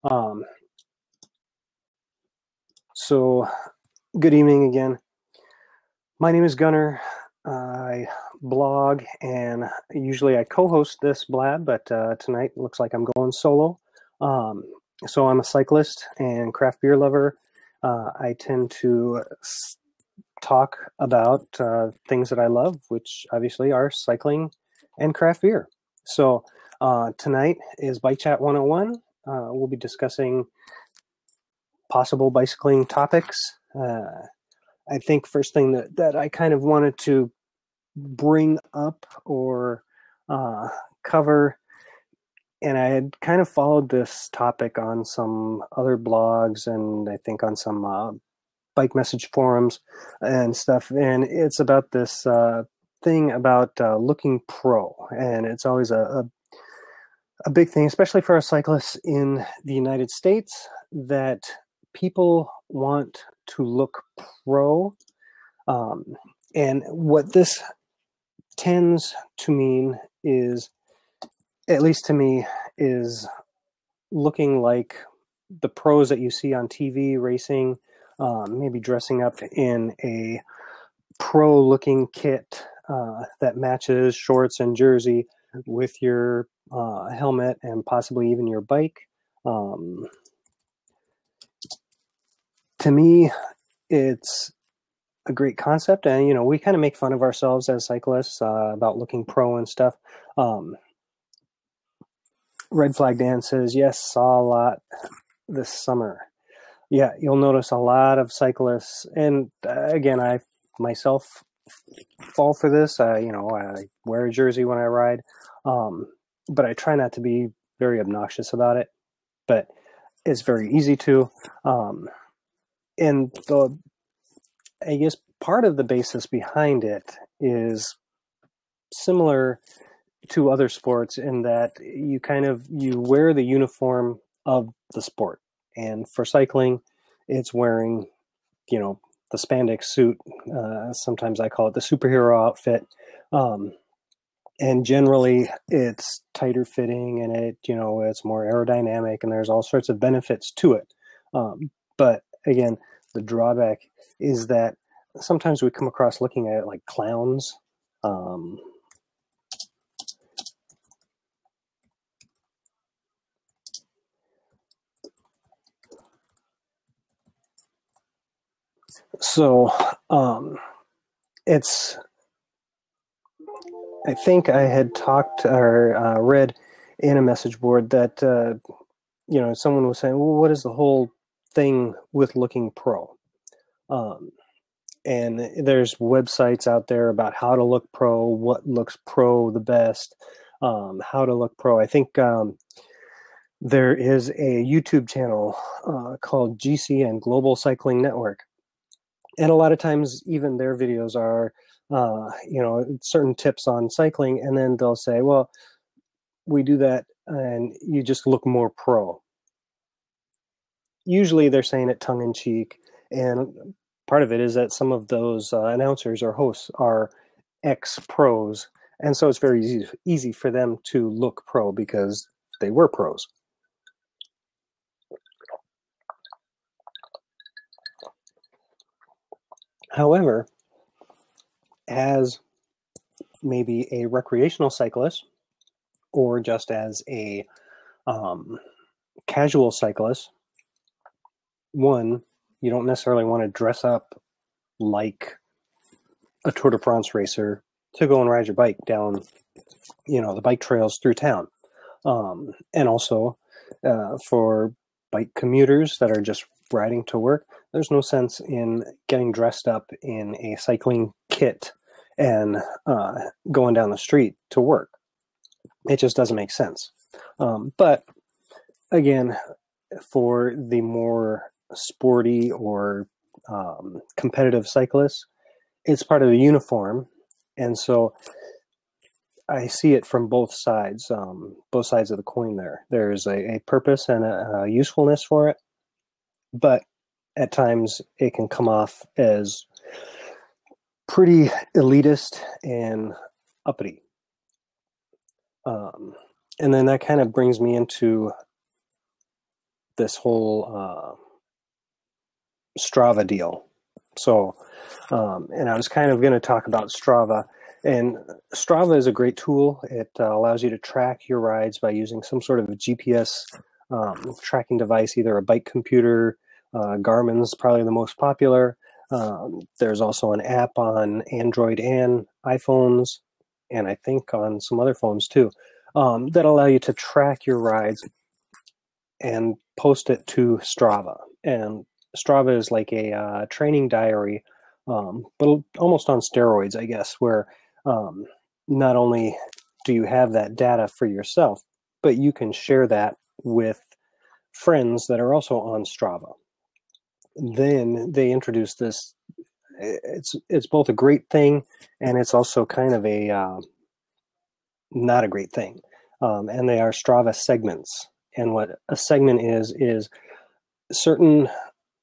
Um, so, good evening again. My name is Gunnar. I blog and usually I co-host this Blab, but tonight it looks like I'm going solo. So I'm a cyclist and craft beer lover. I tend to talk about things that I love, which obviously are cycling and craft beer. So tonight is Bike Chat 101. We'll be discussing possible bicycling topics. I think first thing that I kind of wanted to bring up or cover, and I had kind of followed this topic on some other blogs and I think on some bike message forums and stuff, and it's about this thing about looking pro, and it's always a big thing, especially for our cyclists in the United States, that people want to look pro. And what this tends to mean is, at least to me, is looking like the pros that you see on TV racing, maybe dressing up in a pro-looking kit that matches shorts and jersey with your helmet and possibly even your bike. To me, it's a great concept, and we kind of make fun of ourselves as cyclists about looking pro and stuff. Red Flag Dan says, yes, saw a lot this summer. Yeah, you'll notice a lot of cyclists, and again, I myself fall for this. I wear a jersey when I ride, but I try not to be very obnoxious about it, but it's very easy to. And I guess part of the basis behind it is similar to other sports in that you wear the uniform of the sport. And for cycling, it's wearing, the spandex suit. Sometimes I call it the superhero outfit. And generally it's tighter fitting and it's more aerodynamic and there's all sorts of benefits to it. But again, the drawback is that sometimes we come across looking at it like clowns. So I think I had talked or read in a message board that, someone was saying, well, what is the whole thing with looking pro? And there's websites out there about how to look pro, what looks pro the best, how to look pro. I think there is a YouTube channel called GCN, Global Cycling Network. And a lot of times even their videos are, certain tips on cycling. And then they'll say, well, we do that and you just look more pro. Usually they're saying it tongue in cheek. And part of it is that some of those announcers or hosts are ex-pros. And so it's very easy for them to look pro because they were pros. However, as maybe a recreational cyclist or just as a casual cyclist, one, you don't necessarily want to dress up like a Tour de France racer to go and ride your bike down, the bike trails through town. And also for bike commuters that are just riding to work, there's no sense in getting dressed up in a cycling kit and going down the street to work. It just doesn't make sense. But again, for the more sporty or competitive cyclists, it's part of the uniform. And so I see it from both sides of the coin there. There's a purpose and a usefulness for it, but at times it can come off as pretty elitist and uppity. And then that kind of brings me into this whole Strava deal. So, and I was kind of going to talk about Strava. And Strava is a great tool. It allows you to track your rides by using some sort of a GPS tracking device, either a bike computer. Garmin's probably the most popular. There's also an app on Android and iPhones, and I think on some other phones too, that allow you to track your rides and post it to Strava. And Strava is like a training diary, but almost on steroids, I guess, where not only do you have that data for yourself, but you can share that with friends that are also on Strava. Then they introduced this. It's both a great thing, and it's also kind of a not a great thing. And they are Strava segments. And what a segment is certain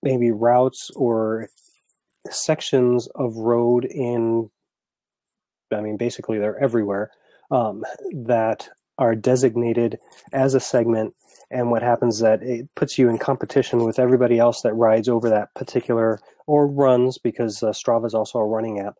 maybe routes or sections of road in, I mean, basically they're everywhere, that are designated as a segment. And what happens is that it puts you in competition with everybody else that rides over that particular, or runs, because Strava is also a running app.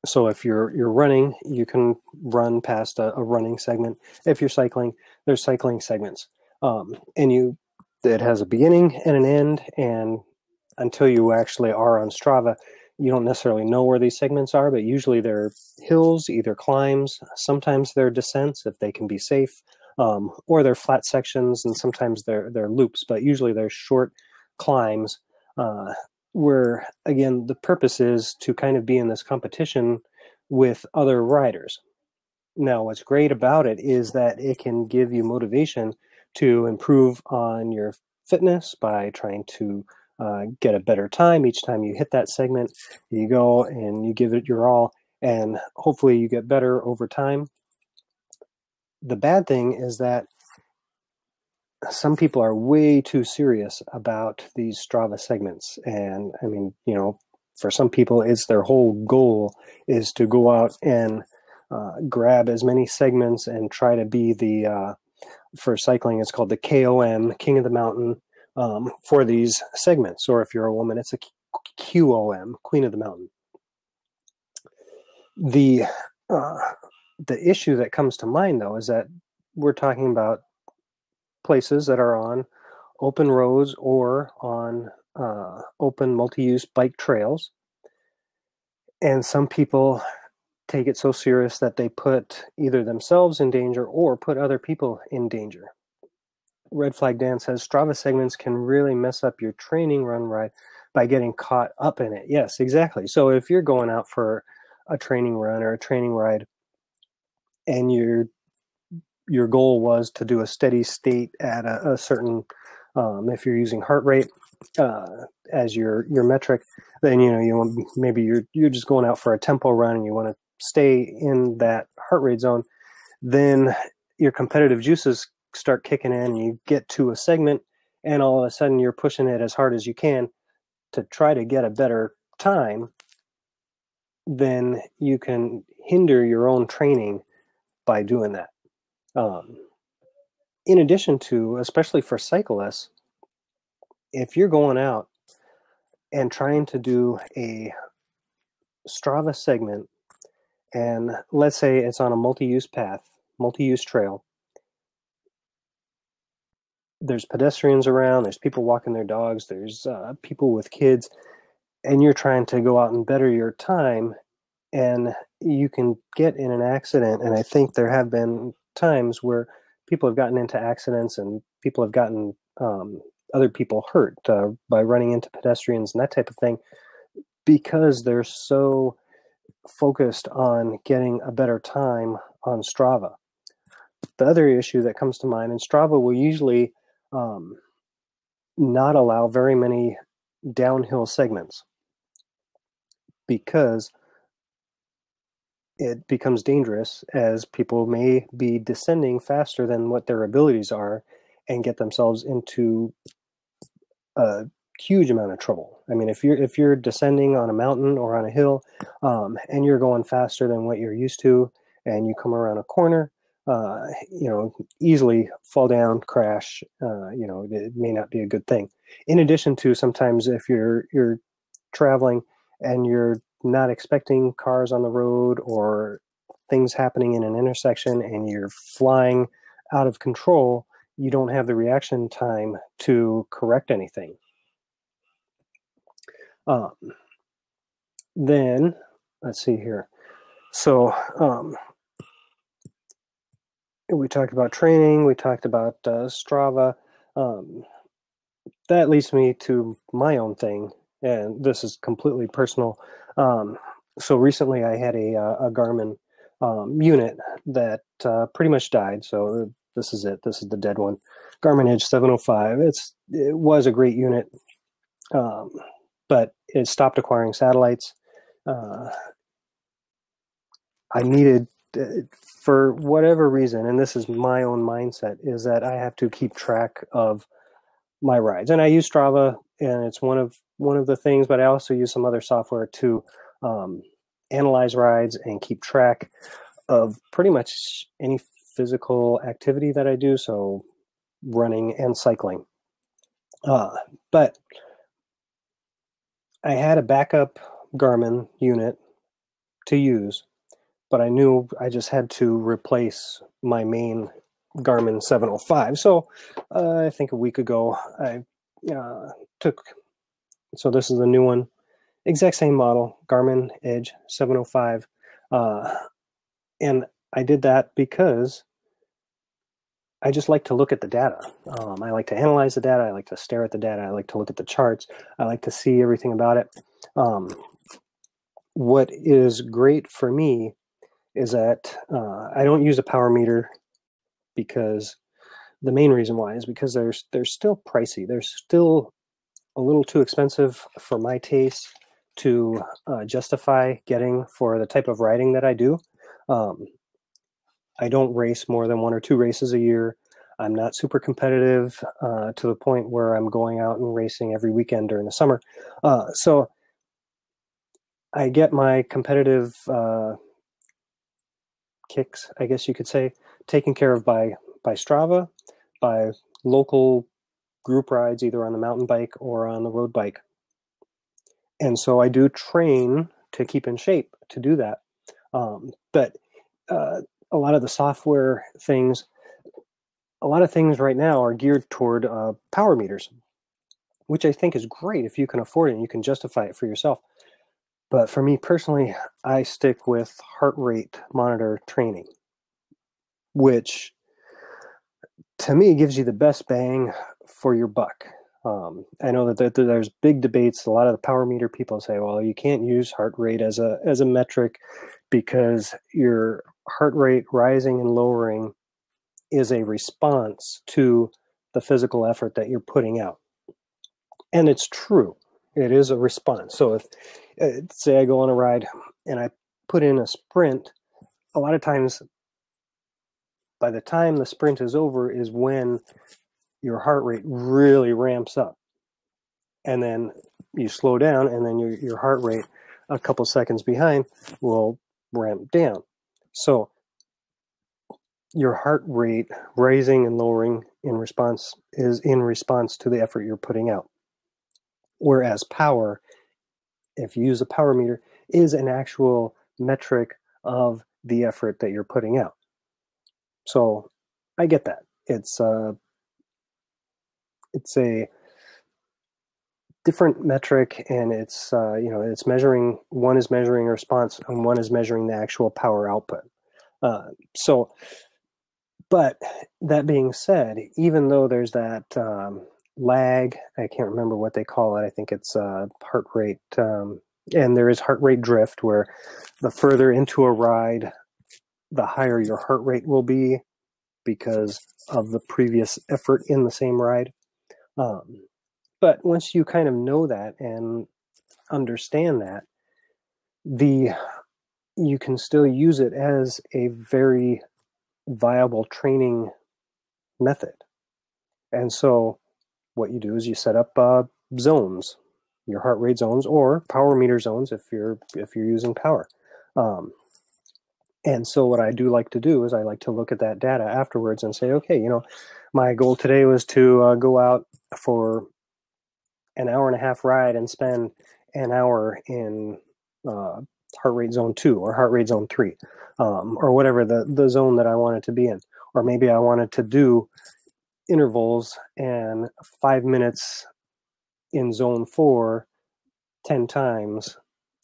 So if you're running, you can run past a running segment. If you're cycling, there's cycling segments. And it has a beginning and an end, and until you actually are on Strava, you don't necessarily know where these segments are, but usually they're hills, either climbs, sometimes they're descents if they can be safe, or they're flat sections, and sometimes they're loops, but usually they're short climbs, where, again, the purpose is to kind of be in this competition with other riders. Now, what's great about it is that it can give you motivation to improve on your fitness by trying to get a better time. Each time you hit that segment, you go and you give it your all, and hopefully you get better over time. The bad thing is that some people are way too serious about these Strava segments. And I mean, for some people, it's their whole goal is to go out and grab as many segments and try to be for cycling, it's called the KOM, King of the Mountain, for these segments. Or if you're a woman, it's a QOM, Queen of the Mountain. The issue that comes to mind, though, is that we're talking about places that are on open roads or on open multi-use bike trails. And some people take it so serious that they put either themselves in danger or put other people in danger. Red Flag Dan says Strava segments can really mess up your training run ride by getting caught up in it. Yes, exactly. So if you're going out for a training run or a training ride, and your goal was to do a steady state at a certain, if you're using heart rate as your metric, then maybe you're just going out for a tempo run and you want to stay in that heart rate zone. Then your competitive juices start kicking in, and you get to a segment, and all of a sudden you're pushing it as hard as you can to try to get a better time. Then you can hinder your own training by doing that. In addition to, especially for cyclists, if you're going out and trying to do a Strava segment, and let's say it's on a multi-use path, multi-use trail, there's pedestrians around, there's people walking their dogs, there's people with kids, and you're trying to go out and better your time, and you can get in an accident. And I think there have been times where people have gotten into accidents, and people have gotten other people hurt by running into pedestrians and that type of thing, because they're so focused on getting a better time on Strava. The other issue that comes to mind, and Strava will usually not allow very many downhill segments, because it becomes dangerous, as people may be descending faster than what their abilities are and get themselves into a huge amount of trouble. I mean, if you're descending on a mountain or on a hill, and you're going faster than what you're used to, and you come around a corner, easily fall down, crash. It may not be a good thing. In addition to sometimes if you're traveling and you're not expecting cars on the road or things happening in an intersection and you're flying out of control, you don't have the reaction time to correct anything. Then, let's see here. So we talked about training, we talked about Strava. That leads me to my own thing, and this is completely personal. So recently I had a Garmin unit that pretty much died. So this is it. This is the dead one. Garmin Edge 705. It was a great unit, but it stopped acquiring satellites. I needed, for whatever reason, and this is my own mindset, is that I have to keep track of my rides. And I use Strava, and it's one of the things, but I also use some other software to analyze rides and keep track of pretty much any physical activity that I do, so running and cycling. But I had a backup Garmin unit to use, but I knew I just had to replace my main Garmin 705. So I think a week ago I took, so this is the new one, exact same model, Garmin Edge 705. And I did that because I just like to look at the data. I like to analyze the data. I like to stare at the data. I like to look at the charts. I like to see everything about it. What is great for me is that I don't use a power meter, because the main reason why is because they're still pricey. They're still a little too expensive for my taste to justify getting for the type of riding that I do. I don't race more than 1 or 2 races a year. I'm not super competitive to the point where I'm going out and racing every weekend during the summer. So I get my competitive kicks, I guess you could say, taken care of by Strava, by local group rides, either on the mountain bike or on the road bike. And so I do train to keep in shape to do that. But a lot of the software things, a lot of things right now are geared toward power meters, which I think is great if you can afford it and you can justify it for yourself. But for me personally, I stick with heart rate monitor training, which to me gives you the best bang for your buck. I know that there's big debates. A lot of the power meter people say, well, you can't use heart rate as a metric because your heart rate rising and lowering is a response to the physical effort that you're putting out. And it's true. It is a response. So if, say I go on a ride and I put in a sprint, a lot of times by the time the sprint is over is when your heart rate really ramps up. And then you slow down, and then your heart rate a couple seconds behind will ramp down. So your heart rate rising and lowering is in response to the effort you're putting out. Whereas power, if you use a power meter, is an actual metric of the effort that you're putting out. So I get that. It's a different metric, and it's it's measuring, one is measuring response and one is measuring the actual power output. But that being said, even though there's that lag, I can't remember what they call it. I think it's heart rate, and there is heart rate drift, where the further into a ride, the higher your heart rate will be because of the previous effort in the same ride. But once you kind of know that and understand that, you can still use it as a very viable training method. And so what you do is you set up zones, your heart rate zones, or power meter zones if you're using power. And so what I do like to do is I like to look at that data afterwards and say, okay, my goal today was to go out for an hour and a half ride and spend an hour in heart rate zone 2 or heart rate zone 3, or whatever the zone that I wanted to be in. Or maybe I wanted to do intervals and 5 minutes in zone 4 10 times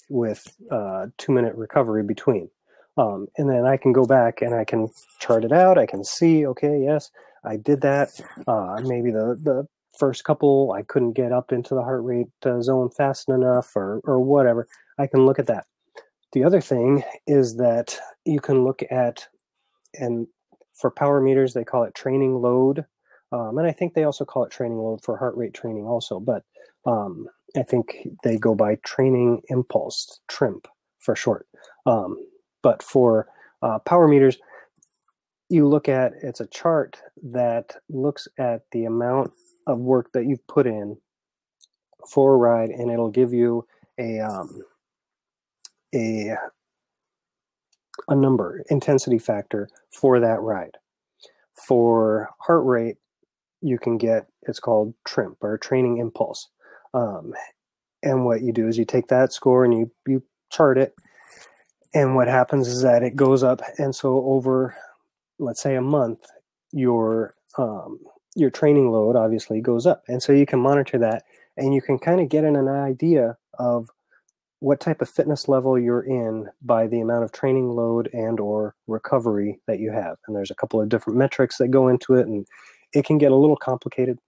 with 2-minute recovery between. And then I can go back and I can chart it out. I can see, okay, yes, I did that. Maybe the first couple I couldn't get up into the heart rate zone fast enough or whatever. I can look at that. The other thing is that you can look at, and for power meters, they call it training load. And I think they also call it training load for heart rate training also. But I think they go by training impulse, TRIMP for short. But for power meters, you look at, it's a chart that looks at the amount of work that you've put in for a ride, and it'll give you a number, intensity factor for that ride. For heart rate, you can get, it's called TRIMP or training impulse. And what you do is you take that score and you chart it. And what happens is that it goes up. And so over, let's say, a month, your training load obviously goes up. And so you can monitor that and you can kind of get an idea of what type of fitness level you're in by the amount of training load and or recovery that you have. And there's a couple of different metrics that go into it, and it can get a little complicated,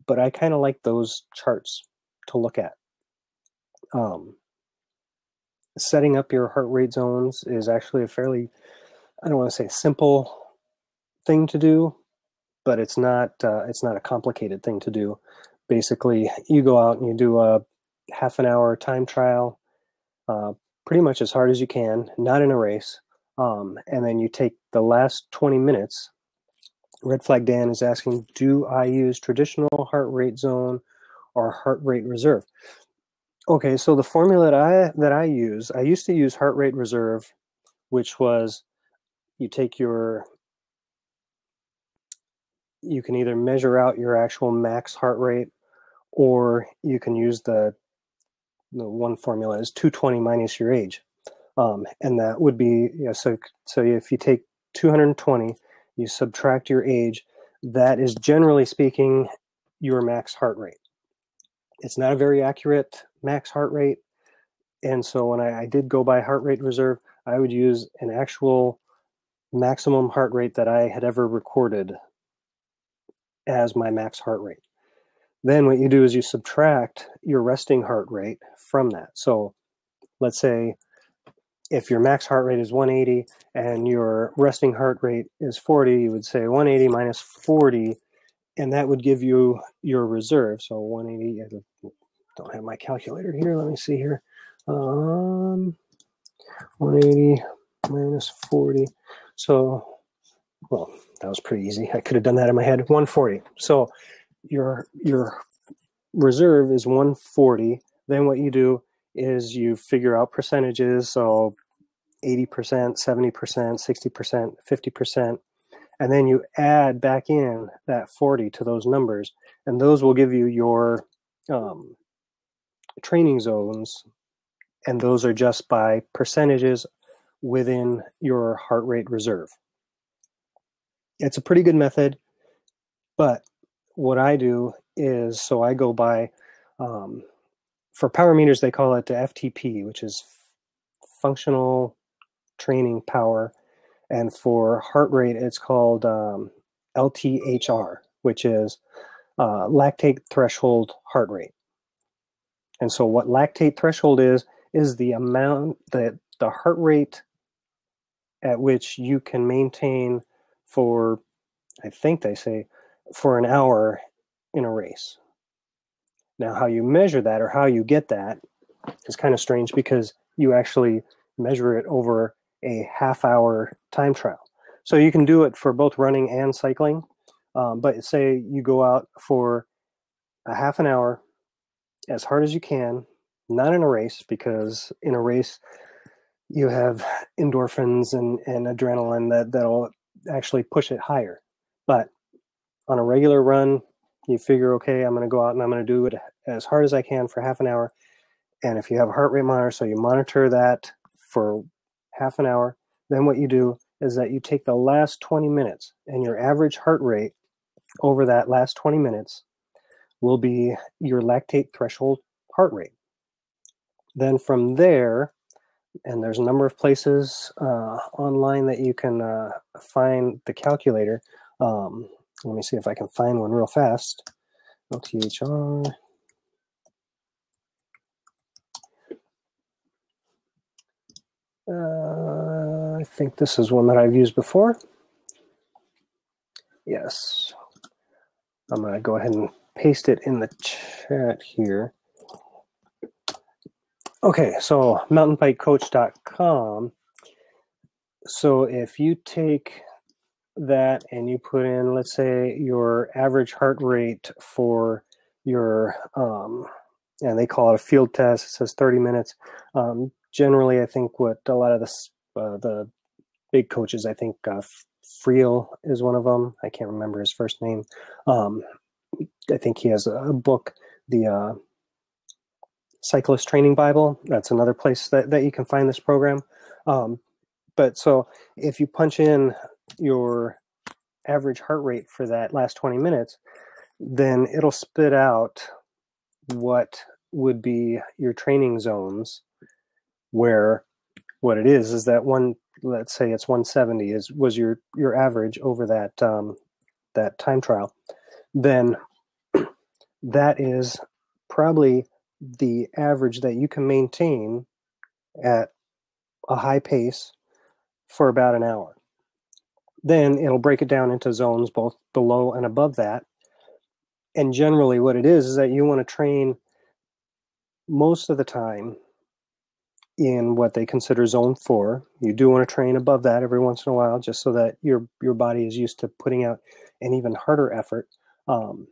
but I kind of like those charts to look at. Setting up your heart rate zones is actually a fairly, I don't want to say simple thing to do, but it's not a complicated thing to do. Basically, you go out and you do a half an hour time trial, pretty much as hard as you can, not in a race, and then you take the last 20 minutes. Red Flag Dan is asking, do I use traditional heart rate zone or heart rate reserve? Okay, so the formula that I used to use heart rate reserve, which was you can either measure out your actual max heart rate, or you can use the one formula is 220 minus your age. And that would be, so if you take 220, you subtract your age, that is generally speaking your max heart rate. It's not a very accurate max heart rate. And so when I did go by heart rate reserve, I would use an actual maximum heart rate that I had ever recorded as my max heart rate. Then what you do is you subtract your resting heart rate from that. So let's say if your max heart rate is 180 and your resting heart rate is 40, you would say 180 minus 40, and that would give you your reserve. So 180, I don't have my calculator here. Let me see here. 180 minus 40. So, well, that was pretty easy. I could have done that in my head. 140. So your reserve is 140. Then what you do is you figure out percentages. So 80%, 70%, 60%, 50. And then you add back in that 40 to those numbers. And those will give you your training zones. And those are just by percentages within your heart rate reserve. It's a pretty good method, but what I do is, so I go by, for power meters, they call it the FTP, which is functional training power. And for heart rate, it's called LTHR, which is lactate threshold heart rate. And so what lactate threshold is the amount that the heart rate at which you can maintain for, I think they say, for an hour in a race. Now, how you measure that or how you get that is kind of strange, because you actually measure it over a half-hour time trial. So you can do it for both running and cycling, but say you go out for a half an hour as hard as you can, not in a race, because in a race you have endorphins and adrenaline that'll actually push it higher. But on a regular run, you figure, okay, I'm going to go out and I'm going to do it as hard as I can for half an hour. And if you have a heart rate monitor, so you monitor that for half an hour, then what you do is that you take the last 20 minutes and your average heart rate over that last 20 minutes will be your lactate threshold heart rate. Then from there, and there's a number of places online that you can find the calculator. Let me see if I can find one real fast. LTHR. I think this is one that I've used before. Yes. I'm going to go ahead and paste it in the chat here. Okay, so mountainbikecoach.com. So if you take that and you put in, let's say, your average heart rate for your, and they call it a field test, it says 30 minutes. Generally, I think what a lot of the big coaches, I think Friel is one of them. I can't remember his first name. I think he has a book, the Cyclist Training Bible. That's another place that you can find this program. But so if you punch in your average heart rate for that last 20 minutes, then it'll spit out what would be your training zones, where what it is that one, let's say it's 170 was your average over that that time trial. Then that is probably the average that you can maintain at a high pace for about an hour. Then it'll break it down into zones both below and above that. And generally what it is that you want to train most of the time in what they consider zone 4. You do want to train above that every once in a while, just so that your body is used to putting out an even harder effort. And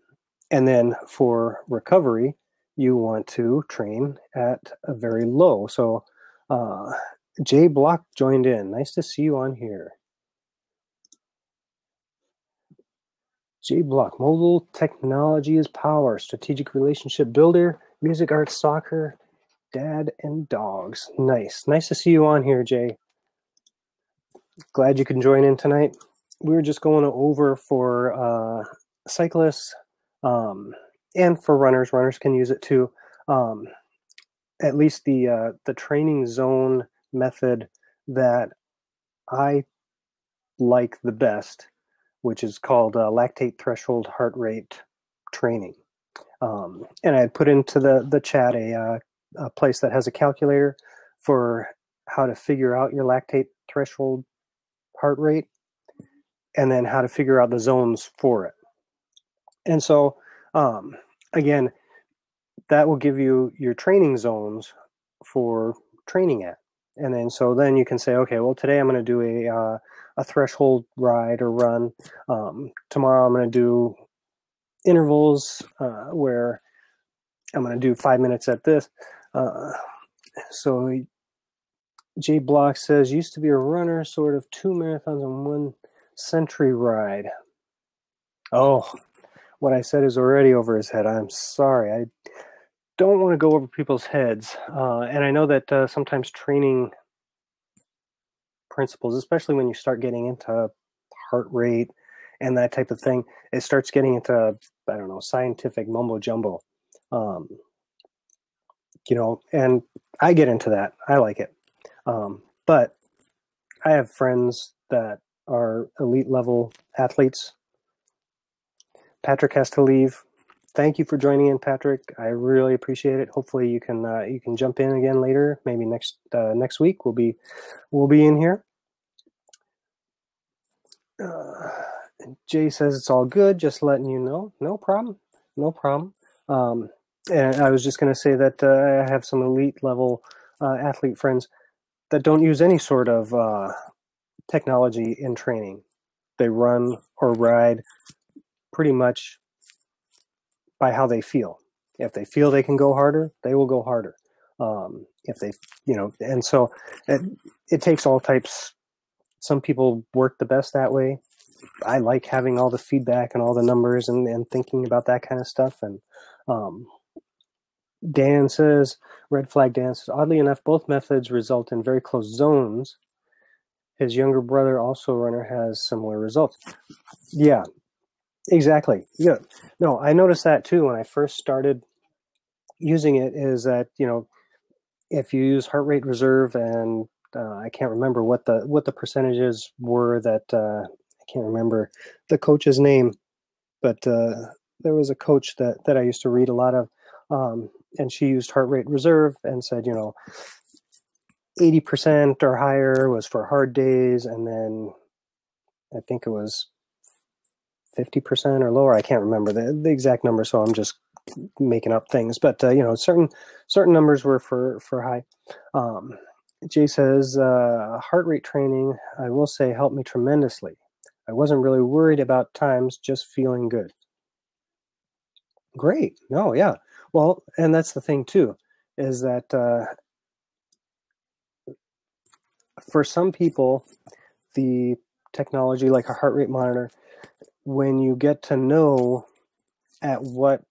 then for recovery, you want to train at a very low. So Jay Block joined in. Nice to see you on here. Jay Block, mobile technology is power, strategic relationship builder, music, art, soccer, dad, and dogs. Nice to see you on here, Jay. Glad you can join in tonight. We were just going over for cyclists and for runners. Runners can use it too. At least the training zone method that I like the best, which is called lactate threshold heart rate training. And I had put into the chat a place that has a calculator for how to figure out your lactate threshold heart rate, and then how to figure out the zones for it. And so, again, that will give you your training zones for training at. And then you can say, okay, well, today I'm going to do a threshold ride or run. Tomorrow I'm going to do intervals where I'm going to do 5 minutes at this. So Jay Block says, used to be a runner, sort of 2 marathons and 1 century ride. Oh, what I said is already over his head. I'm sorry. I don't want to go over people's heads. And I know that sometimes training principles, especially when you start getting into heart rate and that type of thing, it starts getting into, I don't know, scientific mumbo jumbo. And I get into that. I like it. But I have friends that are elite level athletes. Patrick has to leave. Thank you for joining in, Patrick. I really appreciate it. Hopefully you can jump in again later. Maybe next week we'll be in here. Jay says it's all good. Just letting you know. No problem. And I was just going to say that I have some elite level athlete friends that don't use any sort of technology in training. They run or ride pretty much by how they feel. If they feel they can go harder, they will go harder. if they, and so it takes all types. Some people work the best that way. I like having all the feedback and all the numbers and thinking about that kind of stuff. And Dan says, Red Flag Dan says, oddly enough, both methods result in very close zones. His younger brother, also a runner, has similar results. Yeah, exactly. Yeah. No, I noticed that too when I first started using it, is that, if you use heart rate reserve, and I can't remember what the percentages were that I can't remember the coach's name, but there was a coach that I used to read a lot of, and she used heart rate reserve and said, 80% or higher was for hard days, and then I think it was 50% or lower. I can't remember the exact number, so I'm just making up things. But certain numbers were for high. Jay says, heart rate training, I will say, helped me tremendously. I wasn't really worried about times, just feeling good. Great. No, yeah. Well, and that's the thing too, is that for some people, the technology like a heart rate monitor, when you get to know at what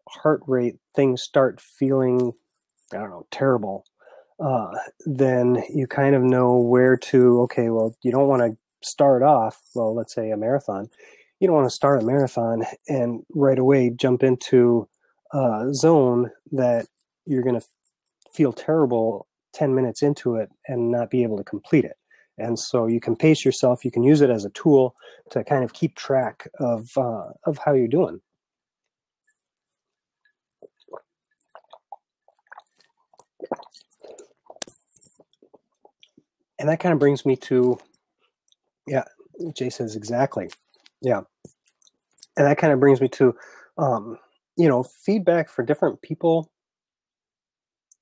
heart rate things start feeling, I don't know, terrible, then you kind of know where to, okay, well, you don't want to start off, well, let's say a marathon. You don't want to start a marathon and right away jump into a zone that you're going to feel terrible 10 minutes into it and not be able to complete it. And so you can pace yourself. You can use it as a tool to kind of keep track of how you're doing. And that kind of brings me to, yeah, Jay says exactly. Yeah. And that kind of brings me to, feedback for different people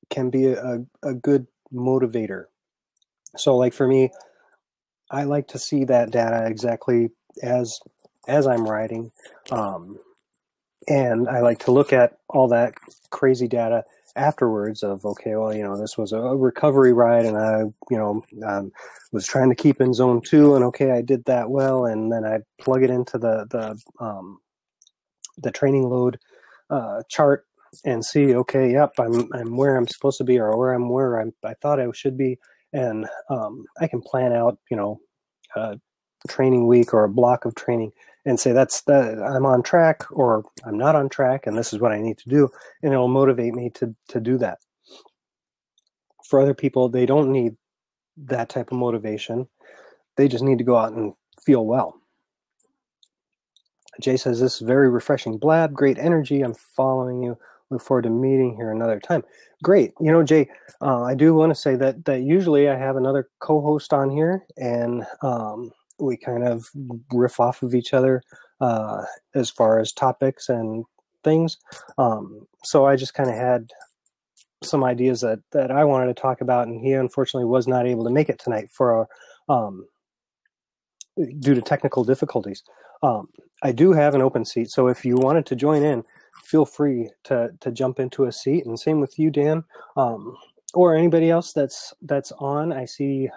can be a good motivator. So like for me, I like to see that data exactly as I'm riding. And I like to look at all that crazy data afterwards of, okay, well, this was a recovery ride and I, was trying to keep in zone 2 and okay, I did that well. And then I plug it into the training load chart and see, okay, yep, I'm where I'm supposed to be, or where I thought I should be. And I can plan out, a training week or a block of training and say I'm on track or I'm not on track, and this is what I need to do, and it'll motivate me to do that. For other people, they don't need that type of motivation. They just need to go out and feel well. Jay says, this is very refreshing. Blab, great energy. I'm following you. Look forward to meeting here another time. Great. Jay, I do want to say that usually I have another co-host on here, and we kind of riff off of each other as far as topics and things. So I just kind of had some ideas that I wanted to talk about, and he unfortunately was not able to make it tonight for due to technical difficulties. I do have an open seat, so if you wanted to join in, feel free to jump into a seat. And same with you, Dan, or anybody else that's on. I see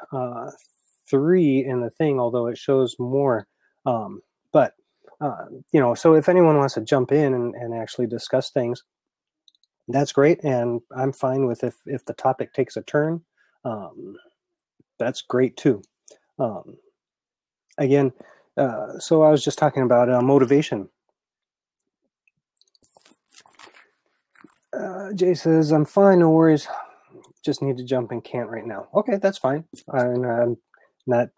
3 in the thing, although it shows more. But so if anyone wants to jump in and actually discuss things, that's great, and I'm fine with if the topic takes a turn. That's great too. Again, so I was just talking about motivation. Jay says, I'm fine, no worries. Just need to jump and can't right now. Okay, that's fine. I'm not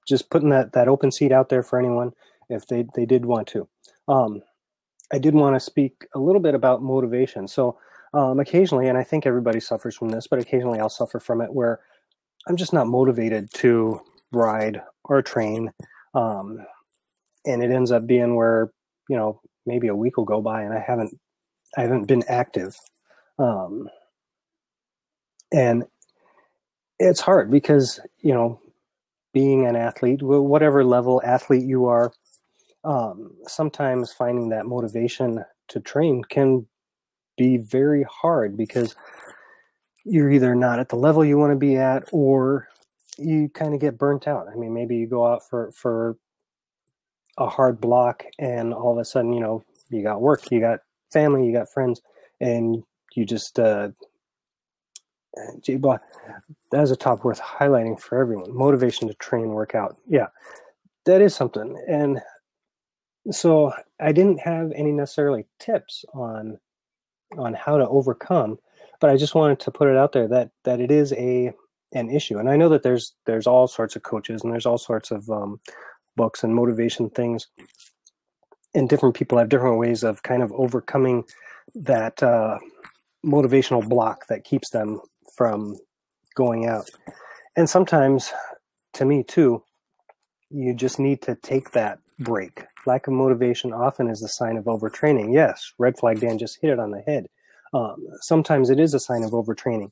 just putting that open seat out there for anyone if they did want to. I did want to speak a little bit about motivation. So occasionally, and I think everybody suffers from this, but occasionally I'll suffer from it where I'm just not motivated to ride or train. And it ends up being where, maybe a week will go by and I haven't been active. And it's hard because, being an athlete, whatever level athlete you are, sometimes finding that motivation to train can be very hard because you're either not at the level you want to be at, or you kind of get burnt out. I mean, maybe you go out for a hard block, and all of a sudden, you got work, you got family, you got friends, and you just gee, boy, that is a top worth highlighting for everyone. Motivation to train, work out. Yeah, that is something. And so I didn't have any necessarily tips on how to overcome, but I just wanted to put it out there that it is an issue. And I know that there's all sorts of coaches, and there's all sorts of books and motivation things, and different people have different ways of kind of overcoming that motivational block that keeps them from going out. And sometimes, to me too, you just need to take that break. Lack of motivation often is a sign of overtraining. Yes, Red Flag Dan just hit it on the head. Sometimes it is a sign of overtraining.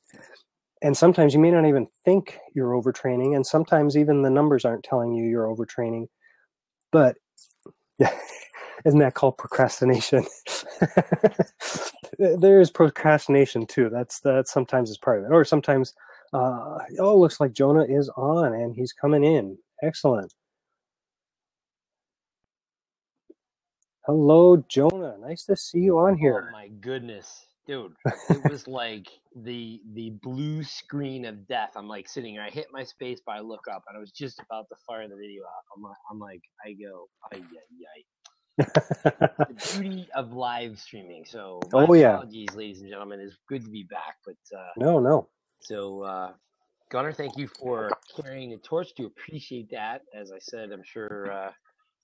And sometimes you may not even think you're overtraining, and sometimes even the numbers aren't telling you you're overtraining. But isn't that called procrastination? There is procrastination too. That sometimes is part of it. Or sometimes, looks like Jonah is on and he's coming in. Excellent. Hello, Jonah. Nice to see you on here. Oh my goodness, dude! It was like the blue screen of death. I'm like sitting here. I hit my space bar. I look up, and I was just about to fire the video off. I go, ay, ay, ay. The beauty of live streaming. So my apologies, ladies and gentlemen. It's good to be back, but no. So, Gunnar, thank you for carrying the torch. Do appreciate that. As I said, I'm sure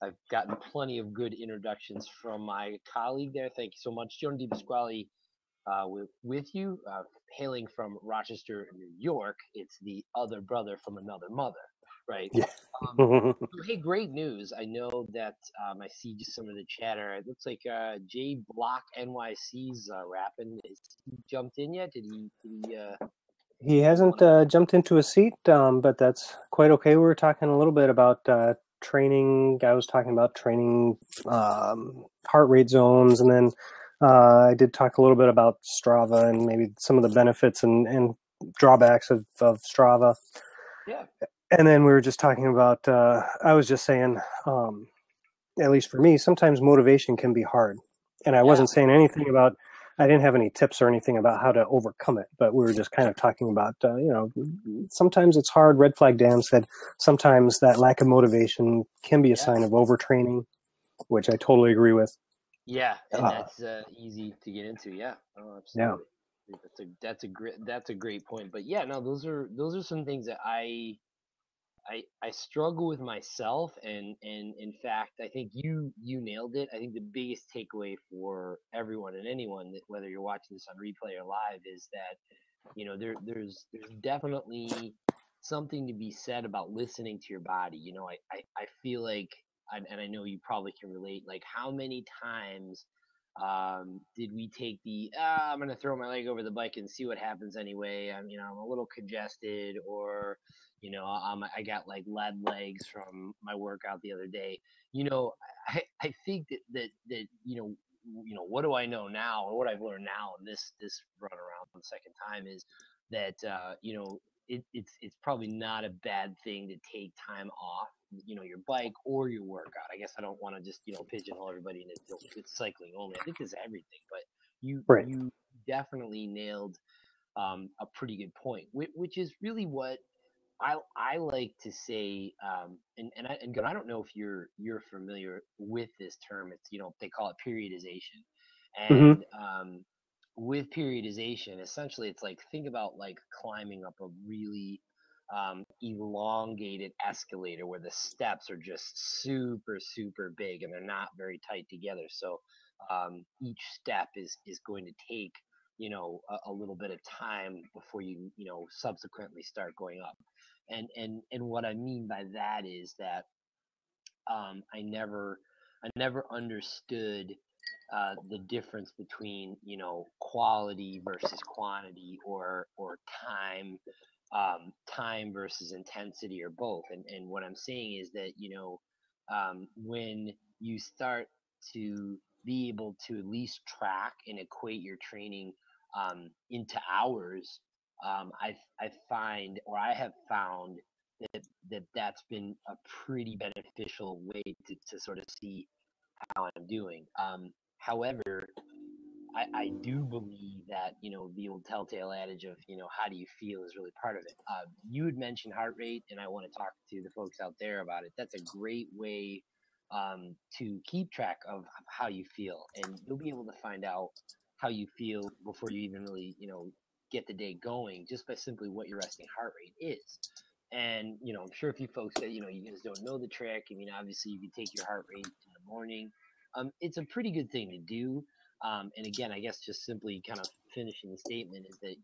I've gotten plenty of good introductions from my colleague there. Thank you so much, Jonah DiPasquale, with you, hailing from Rochester, New York. It's the other brother from another mother, right? Yeah. So, hey, great news. I know that I see just some of the chatter. It looks like J Block NYC's rapping. Is he jumped in yet? Did he He hasn't jumped into a seat, but that's quite okay. We were talking a little bit about training. I was talking about training heart rate zones, and then I did talk a little bit about Strava and maybe some of the benefits and drawbacks of Strava. Yeah. And then we were just talking about, I was just saying, at least for me, sometimes motivation can be hard. And I wasn't saying anything about, I didn't have any tips or anything about how to overcome it, but we were just kind of talking about, sometimes it's hard. Red Flag Dan said sometimes that lack of motivation can be a sign of overtraining, which I totally agree with. Yeah, and that's easy to get into. Yeah, oh, absolutely. Yeah. That's a great point. But yeah, no, those are some things that I struggle with myself, and in fact, I think you nailed it. I think the biggest takeaway for everyone and anyone, that whether you're watching this on replay or live, is that there's definitely something to be said about listening to your body. I feel like, and I know you probably can relate. Like, how many times did we take the I'm gonna throw my leg over the bike and see what happens anyway? I'm a little congested, or I got like lead legs from my workout the other day. I think that what do I know now, or what I've learned now in this run around the second time, is that it's probably not a bad thing to take time off, your bike or your workout. I guess I don't want to just pigeonhole everybody into it's cycling only. I think it's everything, but you definitely nailed a pretty good point, which is really what I like to say. And I don't know if you're familiar with this term. It's they call it periodization, and with periodization, essentially, it's like, think about like climbing up a really elongated escalator where the steps are just super super big and they're not very tight together. So each step is going to take a little bit of time before you subsequently start going up. And what I mean by that is that I never understood the difference between quality versus quantity, or time versus intensity, or both. And what I'm saying is that when you start to be able to at least track and equate your training into hours, I have found that's been a pretty beneficial way to sort of see how I'm doing. However, I do believe that, the old telltale adage of, how do you feel is really part of it. You had mentioned heart rate, and I want to talk to the folks out there about it. That's a great way to keep track of how you feel, and you'll be able to find out how you feel before you even really, get the day going, just by simply what your resting heart rate is. And, I'm sure if you folks that, you guys don't know the trick, I mean, obviously you can take your heart rate in the morning. It's a pretty good thing to do. And again, I guess just simply kind of finishing the statement is that,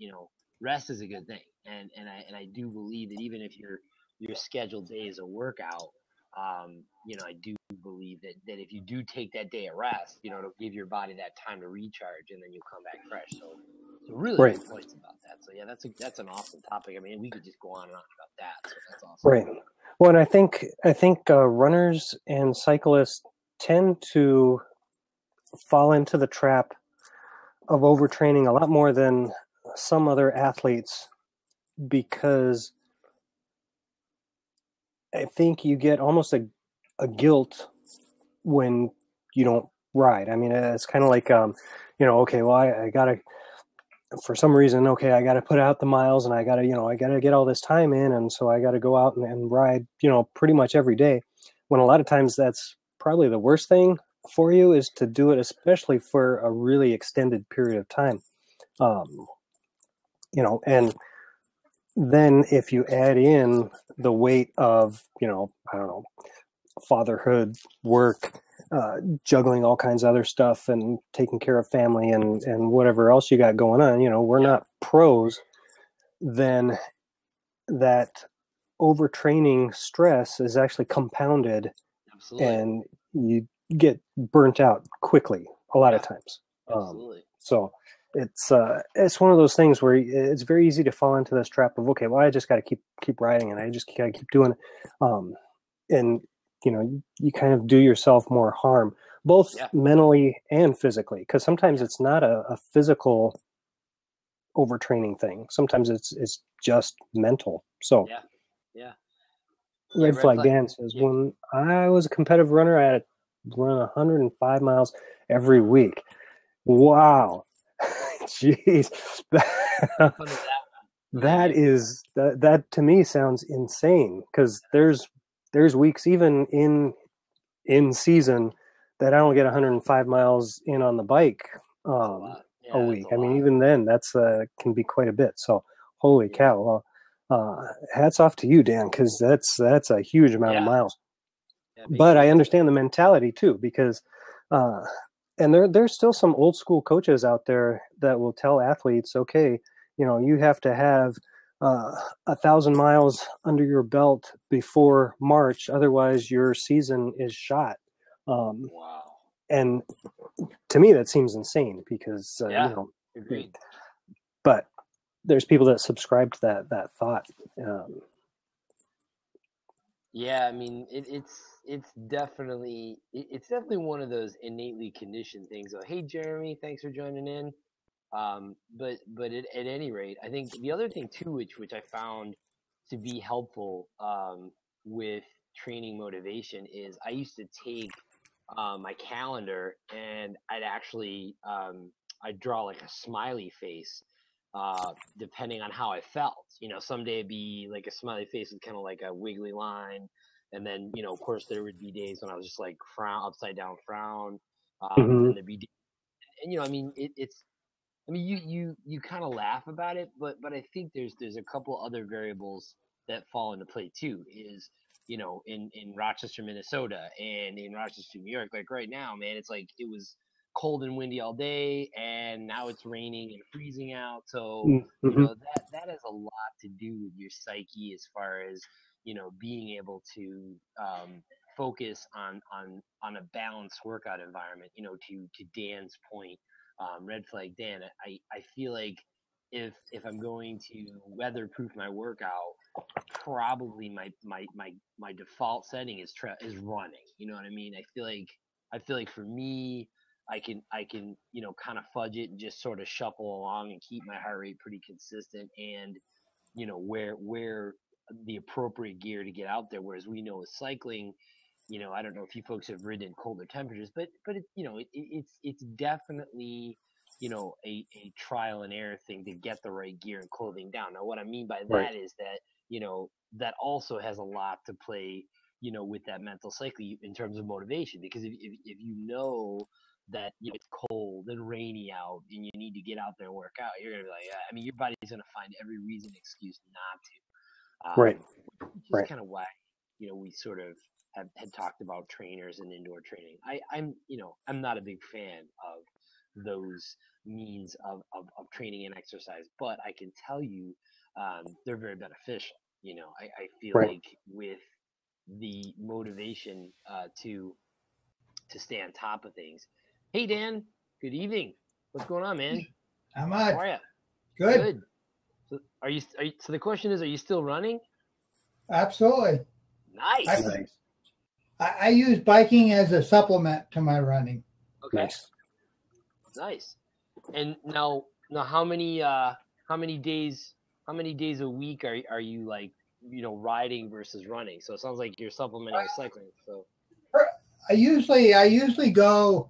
rest is a good thing. And I do believe that even if your scheduled day is a workout, I do believe that if you do take that day at rest, it'll give your body that time to recharge, and then you'll come back fresh. So really Right. good points about that. So yeah, that's an awesome topic. I mean, we could just go on and on about that. So that's awesome. Right. Well, and I think runners and cyclists tend to fall into the trap of overtraining a lot more than some other athletes, because I think you get almost a guilt when you don't ride. I mean, it's kind of like, okay, well, I gotta, for some reason, okay, I gotta put out the miles, and I gotta get all this time in, and so I gotta go out and ride, pretty much every day. When a lot of times that's probably the worst thing for you, is to do it, especially for a really extended period of time. And then if you add in the weight of, I don't know, fatherhood, work, juggling all kinds of other stuff, and taking care of family, and whatever else you got going on, we're not pros, then that overtraining stress is actually compounded. Absolutely. And you get burnt out quickly a lot of times. Absolutely. So it's one of those things where it's very easy to fall into this trap of, okay, well, I just got to keep riding, and I just got to keep doing it. And you kind of do yourself more harm, both mentally and physically, because sometimes it's not a physical overtraining thing. Sometimes it's just mental. So Red Flag Dan says, when I was a competitive runner, I had to run 105 miles every week. Wow. Jeez. That to me sounds insane, because there's weeks even in season that I don't get 105 miles in on the bike a week. I mean, even then, that's can be quite a bit. So holy cow. Well, hats off to you, Dan, because that's a huge amount of miles. But I understand the mentality too, because and there's still some old school coaches out there that will tell athletes, okay, you have to have 1,000 miles under your belt before March, otherwise your season is shot. Wow. And to me, that seems insane, because agreed. But there's people that subscribe to that thought. Yeah, I mean, it's definitely one of those innately conditioned things. So, hey, Jeremy, thanks for joining in. But at any rate, I think the other thing too, which I found to be helpful with training motivation, is I used to take my calendar, and I'd actually I'd draw like a smiley face depending on how I felt. Someday it'd be like a smiley face with kind of like a wiggly line, and then of course there would be days when I was just like frown, upside down frown. Then there'd be, and I mean it's. I mean, you kind of laugh about it, but I think there's a couple other variables that fall into play too. Is in Rochester, Minnesota, and in Rochester, New York, like right now, man, it's like it was cold and windy all day, and now it's raining and freezing out. So that has a lot to do with your psyche, as far as being able to focus on a balanced workout environment. To Dan's point, Red Flag Dan, I feel like if I'm going to weatherproof my workout, probably my default setting is running. You know what I mean? I feel like for me, I can, you know, kind of fudge it and just sort of shuffle along and keep my heart rate pretty consistent, and, you know, where the appropriate gear to get out there. Whereas we know with cycling, you know, I don't know if you folks have ridden in colder temperatures, but you know, it's definitely, you know, a trial and error thing to get the right gear and clothing down. Now, what I mean by Right. that is that, you know, that also has a lot to play, you know, with that mental cycle in terms of motivation. Because if you know that, you know, it's cold and rainy out and you need to get out there and work out, you're gonna be like, I mean, your body's gonna find every reason, excuse not to. Right. Which is Right. kind of why, you know, we sort of had talked about trainers and indoor training. I'm, you know, I'm not a big fan of those means of training and exercise, but I can tell you, they're very beneficial. You know, I feel Right. like with the motivation to stay on top of things. Hey Dan, good evening. What's going on, man? How How much? are you? Good. Good. So are you? So the question is, are you still running? Absolutely. Nice. Nice. I use biking as a supplement to my running. Okay. Nice. And now how many days a week are you, like, you know, riding versus running? So it sounds like you're supplementing with cycling. So I usually go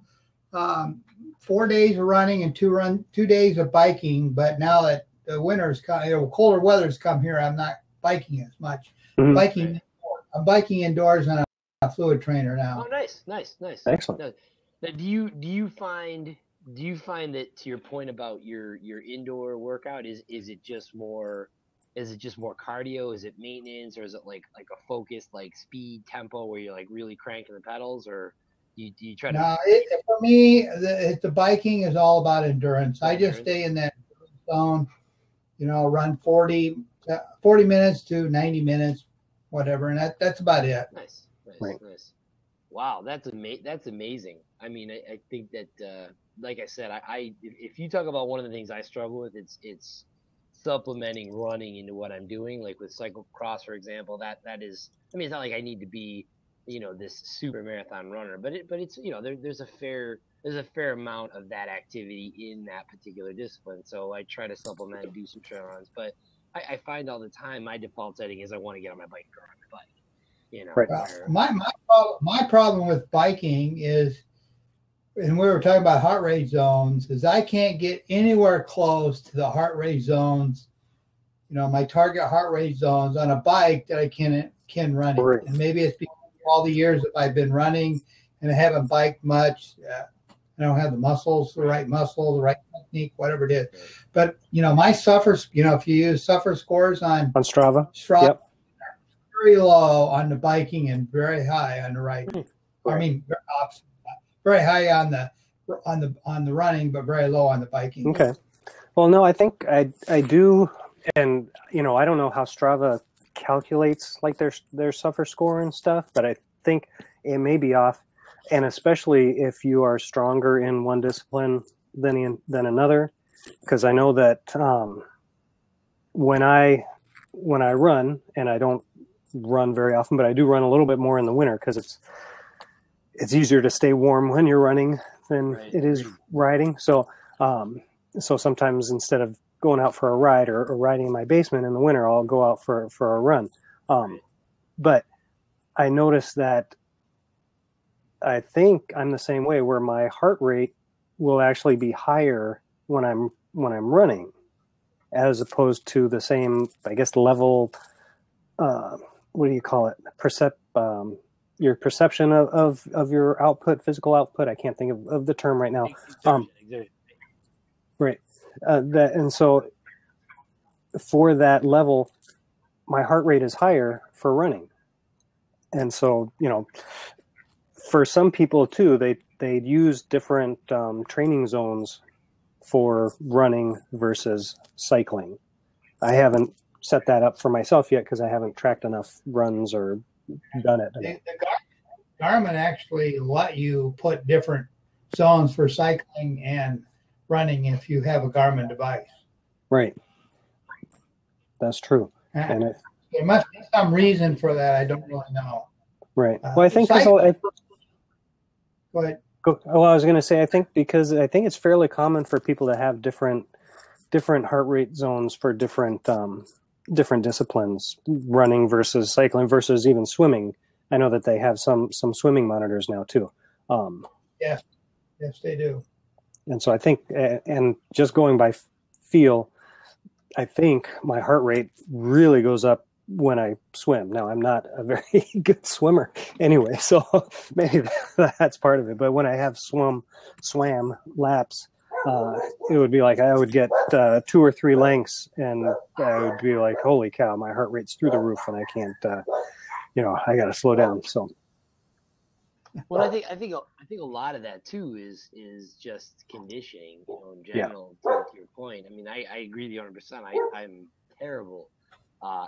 4 days of running and 2 days of biking. But now that the winter's come, you know, colder weather's come here, I'm not biking as much. Mhm. I'm biking indoors on a fluid trainer now. oh, nice. Excellent. Now, do you find that, to your point about your indoor workout, is it just more cardio? Is it maintenance, or is it like a focused, like, speed tempo where you're like really cranking the pedals, or do you try to? No, for me, the biking is all about endurance. I just stay in that zone, you know, run 40 minutes to 90 minutes, whatever, and that's about it. Nice. Right. Nice. Wow, that's amazing. I mean, I think that, like I said, if you talk about one of the things I struggle with, it's supplementing running into what I'm doing. Like with cyclocross, for example, that is. I mean, it's not like I need to be, you know, this super marathon runner, but it's, you know, there's a fair amount of that activity in that particular discipline. So I try to supplement and do some trail runs, but I find all the time my default setting is I want to get on my bike and go on my bike. You know, Right. My problem with biking is, and we were talking about heart rate zones, is I can't get anywhere close to the heart rate zones, you know, my target heart rate zones on a bike that I can run. Right. And maybe it's because of all the years that I've been running and I haven't biked much. I don't have the muscles, the right technique, whatever it is. But, you know, my you know, if you use suffer scores on Strava. Yep. Very low on the biking and very high on the riding. I mean, very high on the running, but very low on the biking. Okay. Well, no, I think I do, and, you know, I don't know how Strava calculates like their suffer score and stuff, but I think it may be off, and especially if you are stronger in one discipline than another, because I know that when I run, and I don't run very often, but I do run a little bit more in the winter because it's easier to stay warm when you're running than it is riding. So so sometimes instead of going out for a ride or riding in my basement in the winter, I'll go out for a run. But I noticed that I think I'm the same way, where my heart rate will actually be higher when I'm running, as opposed to the same, I guess, level. What do you call it? Your perception of your output, physical output. I can't think of the term right now. Right. And so for that level, my heart rate is higher for running. And so, you know, for some people too, they use different training zones for running versus cycling. I haven't set that up for myself yet because I haven't tracked enough runs or done it. The Garmin actually let you put different zones for cycling and running if you have a Garmin device. Right. That's true. And there must be some reason for that. I don't really know. Right. Well, I think go Well, I was going to say, I think it's fairly common for people to have different heart rate zones for different disciplines, running versus cycling versus even swimming. I know that they have some swimming monitors now too. Yes, they do. And so I think, and just going by feel, I think my heart rate really goes up when I swim. Now, I'm not a very good swimmer anyway, so maybe that's part of it. But when I have swam laps, it would be like I would get 2 or 3 lengths, and I would be like, "Holy cow, my heart rate's through the roof, and I can't, I got to slow down." So, well, I think a lot of that too is just conditioning, in general. Yeah. To your point, I mean, I agree with you 100%. I'm terrible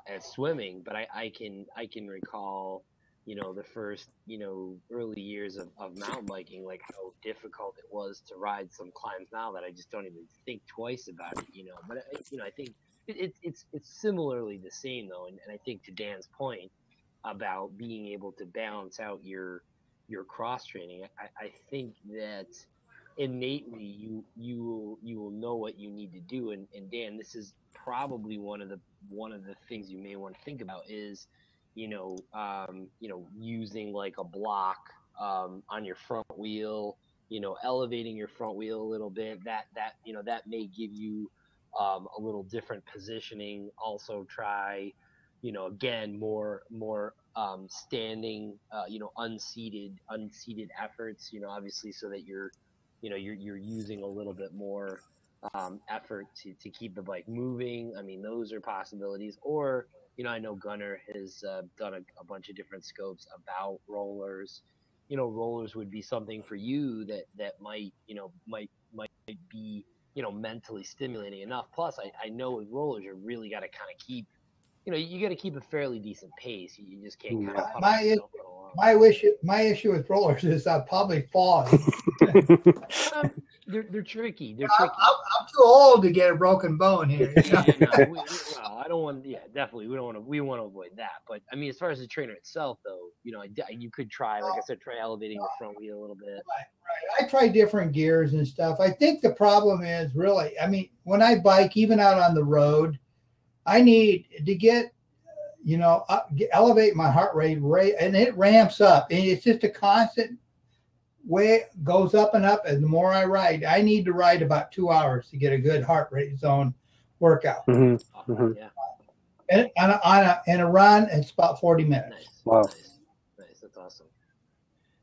at swimming, but I can recall, the first, early years of mountain biking, like how difficult it was to ride some climbs now that I just don't even think twice about it, But I think it's similarly the same though, and I think to Dan's point about being able to balance out your cross training, I think that innately you will know what you need to do, and Dan, this is probably one of the things you may want to think about is using like a block on your front wheel, elevating your front wheel a little bit, that may give you a little different positioning. Also try again more standing, unseated efforts, obviously, so that you're using a little bit more effort to keep the bike moving. I mean, those are possibilities. Or, I know Gunnar has done a bunch of different scopes about rollers. Rollers would be something for you that might be, mentally stimulating enough. Plus, I know with rollers, you really got to kind of keep, you got to keep a fairly decent pace. You just can't kind of my issue with rollers is I'll probably fall. They're tricky. I'm too old to get a broken bone here. I don't want. Yeah, definitely. We want to avoid that. But I mean, as far as the trainer itself, though, you could try, like I said, try elevating the front wheel a little bit. Right. I try different gears and stuff. I think the problem is really, I mean, when I bike, even out on the road, I need to get, elevate my heart rate, and it ramps up. And it's just a constant way it goes up and up. And the more I ride, I need to ride about 2 hours to get a good heart rate zone workout. Mm-hmm. Mm-hmm. Yeah. And on a run, it's about 40 minutes. Nice. Wow. Nice. That's awesome.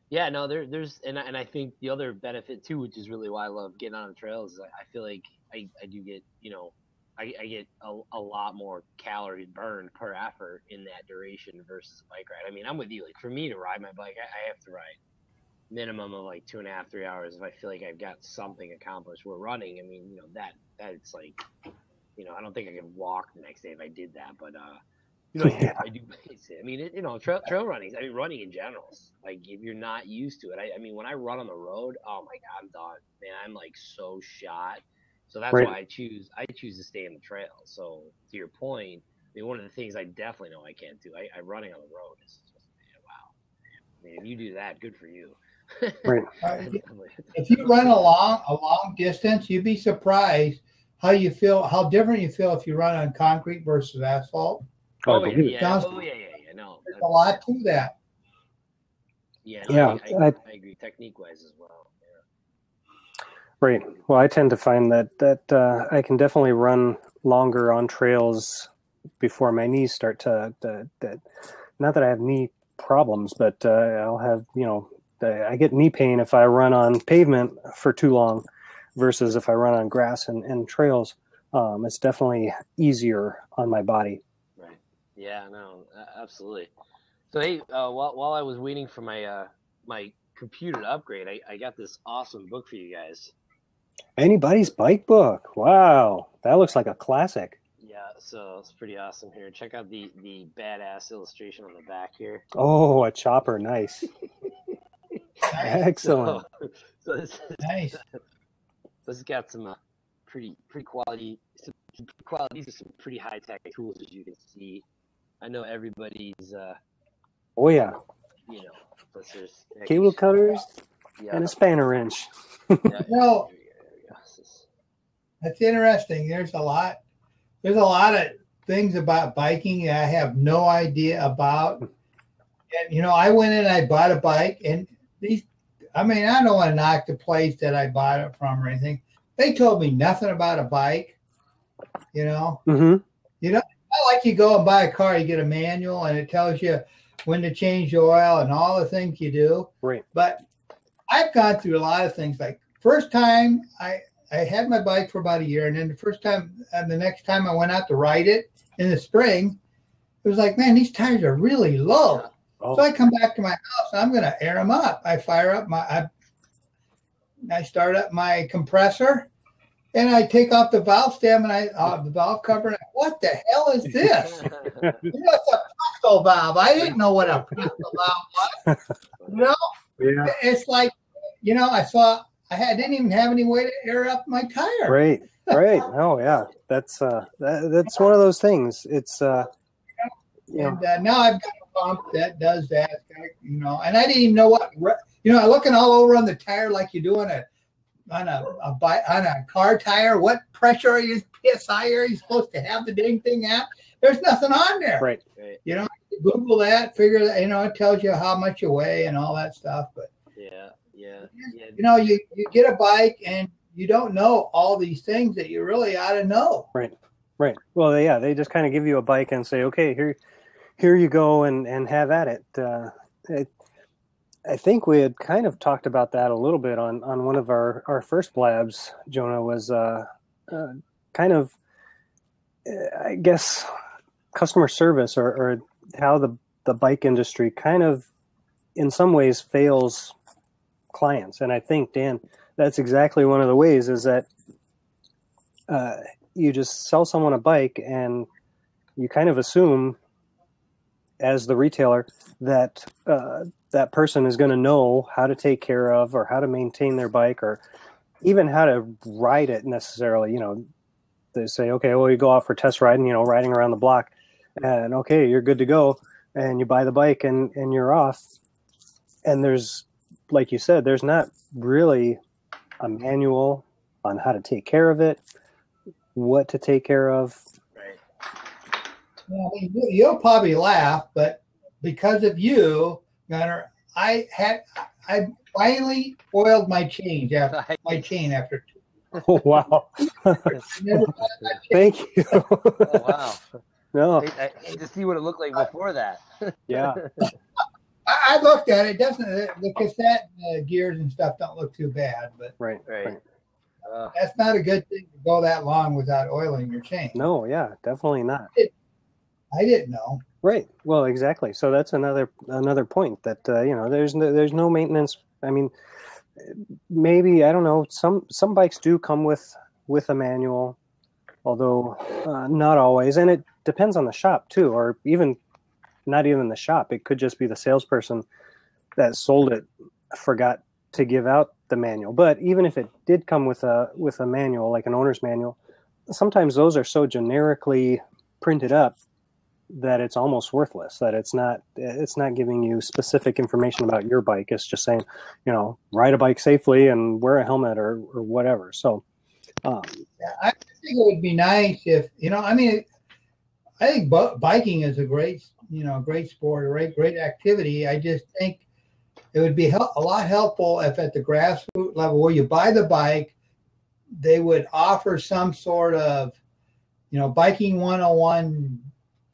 Yeah, no, there's, and I think the other benefit too, which is really why I love getting on the trails, is I feel like I do get, I get a lot more calories burned per effort in that duration versus a bike ride. I mean, I'm with you. Like for me to ride my bike, I have to ride minimum of like 2.5, 3 hours if I feel like I've got something accomplished. We're running. I mean, that it's like, I don't think I could walk the next day if I did that, but I do pace it. I mean, trail running. I mean, running in general. Like if you're not used to it, I mean, when I run on the road, oh my God, I'm done. Man, I'm like so shot. So that's why I choose to stay in the trail. So to your point, I mean, one of the things I definitely know I can't do, I running on the road is just, wow. I mean, if you do that, good for you. Right. If you run a long distance, you'd be surprised how different you feel if you run on concrete versus asphalt. Oh yeah. No, there's a lot to that. Yeah, I agree. Technique wise as well. Yeah. Right. Well, I tend to find that I can definitely run longer on trails before my knees start to not that I have knee problems, but I'll have, I get knee pain if I run on pavement for too long versus if I run on grass and trails. It's definitely easier on my body. Right. Yeah, no, absolutely. So, hey, while I was waiting for my my computer to upgrade, I got this awesome book for you guys. Anybody's Bike Book. Wow. That looks like a classic. Yeah, so it's pretty awesome here. Check out the badass illustration on the back here. Oh, a chopper. Nice. Excellent. So this is nice. This has got some pretty quality. These are some pretty high tech tools, as you can see. I know everybody's. Oh yeah. Cable cutters. Yeah. and a spanner wrench. Yeah. No, that's interesting. There's a lot of things about biking that I have no idea about. And I went in and I bought a bike, and I don't want to knock the place that I bought it from or anything. They told me nothing about a bike. Mm-hmm. Not like you go and buy a car, you get a manual and it tells you when to change the oil and all the things you do. Right. But I've gone through a lot of things. Like first time I had my bike for about a year, and then the next time I went out to ride it in the spring, it was like, man, these tires are really low. Oh. So I come back to my house and I'm going to air them up. I fire up I start up my compressor, and I take off the valve stem and the valve cover. And what the hell is this? It's a presto valve. I didn't know what a presto valve was. Yeah. It's like, I didn't even have any way to air up my tire. Right. Oh yeah, that's one of those things. It's and now I've got a pump that does that. And I didn't even know what. I'm looking all over on the tire like you do on a car tire. What pressure PSI are you supposed to have the dang thing at? There's nothing on there. Right. Google that, figure that. It tells you how much you weigh and all that stuff. But yeah. You get a bike and you don't know all these things that you really ought to know. Right. Well, yeah, they just kind of give you a bike and say, okay, here you go and have at it. I think we had kind of talked about that a little bit on one of our first blabs. Jonah was kind of, I guess, customer service or how the bike industry kind of in some ways fails clients. And I think, Dan, that's exactly one of the ways is that you just sell someone a bike and you kind of assume as the retailer that that person is going to know how to take care of or how to maintain their bike or even how to ride it necessarily. They say, okay, well, you go out for test riding, riding around the block and okay, you're good to go. And you buy the bike and you're off. And there's, like you said, there's not really a manual on how to take care of it, what to take care of. Right. Well, you'll probably laugh, but because of you, Gunnar, I finally oiled my chain after. Oh, wow. Thank you. Oh, wow. No. I hate to see what it looked like before that. Yeah. I looked at it. The cassette gears and stuff don't look too bad, but right. That's not a good thing to go that long without oiling your chain. No, yeah, definitely not. I didn't know. Right. Well, exactly. So that's another point that there's no maintenance. I mean, maybe I don't know. Some bikes do come with a manual, although not always, and it depends on the shop too, or even not even the shop. It could just be the salesperson that sold it forgot to give out the manual. But even if it did come with a manual, like an owner's manual, sometimes those are so generically printed up that it's almost worthless, that it's not giving you specific information about your bike. It's just saying, ride a bike safely and wear a helmet or whatever. So I think it would be nice if, I think biking is a great sport, a great activity. I just think it would be a lot helpful if at the grassroots level where you buy the bike, they would offer some sort of, biking 101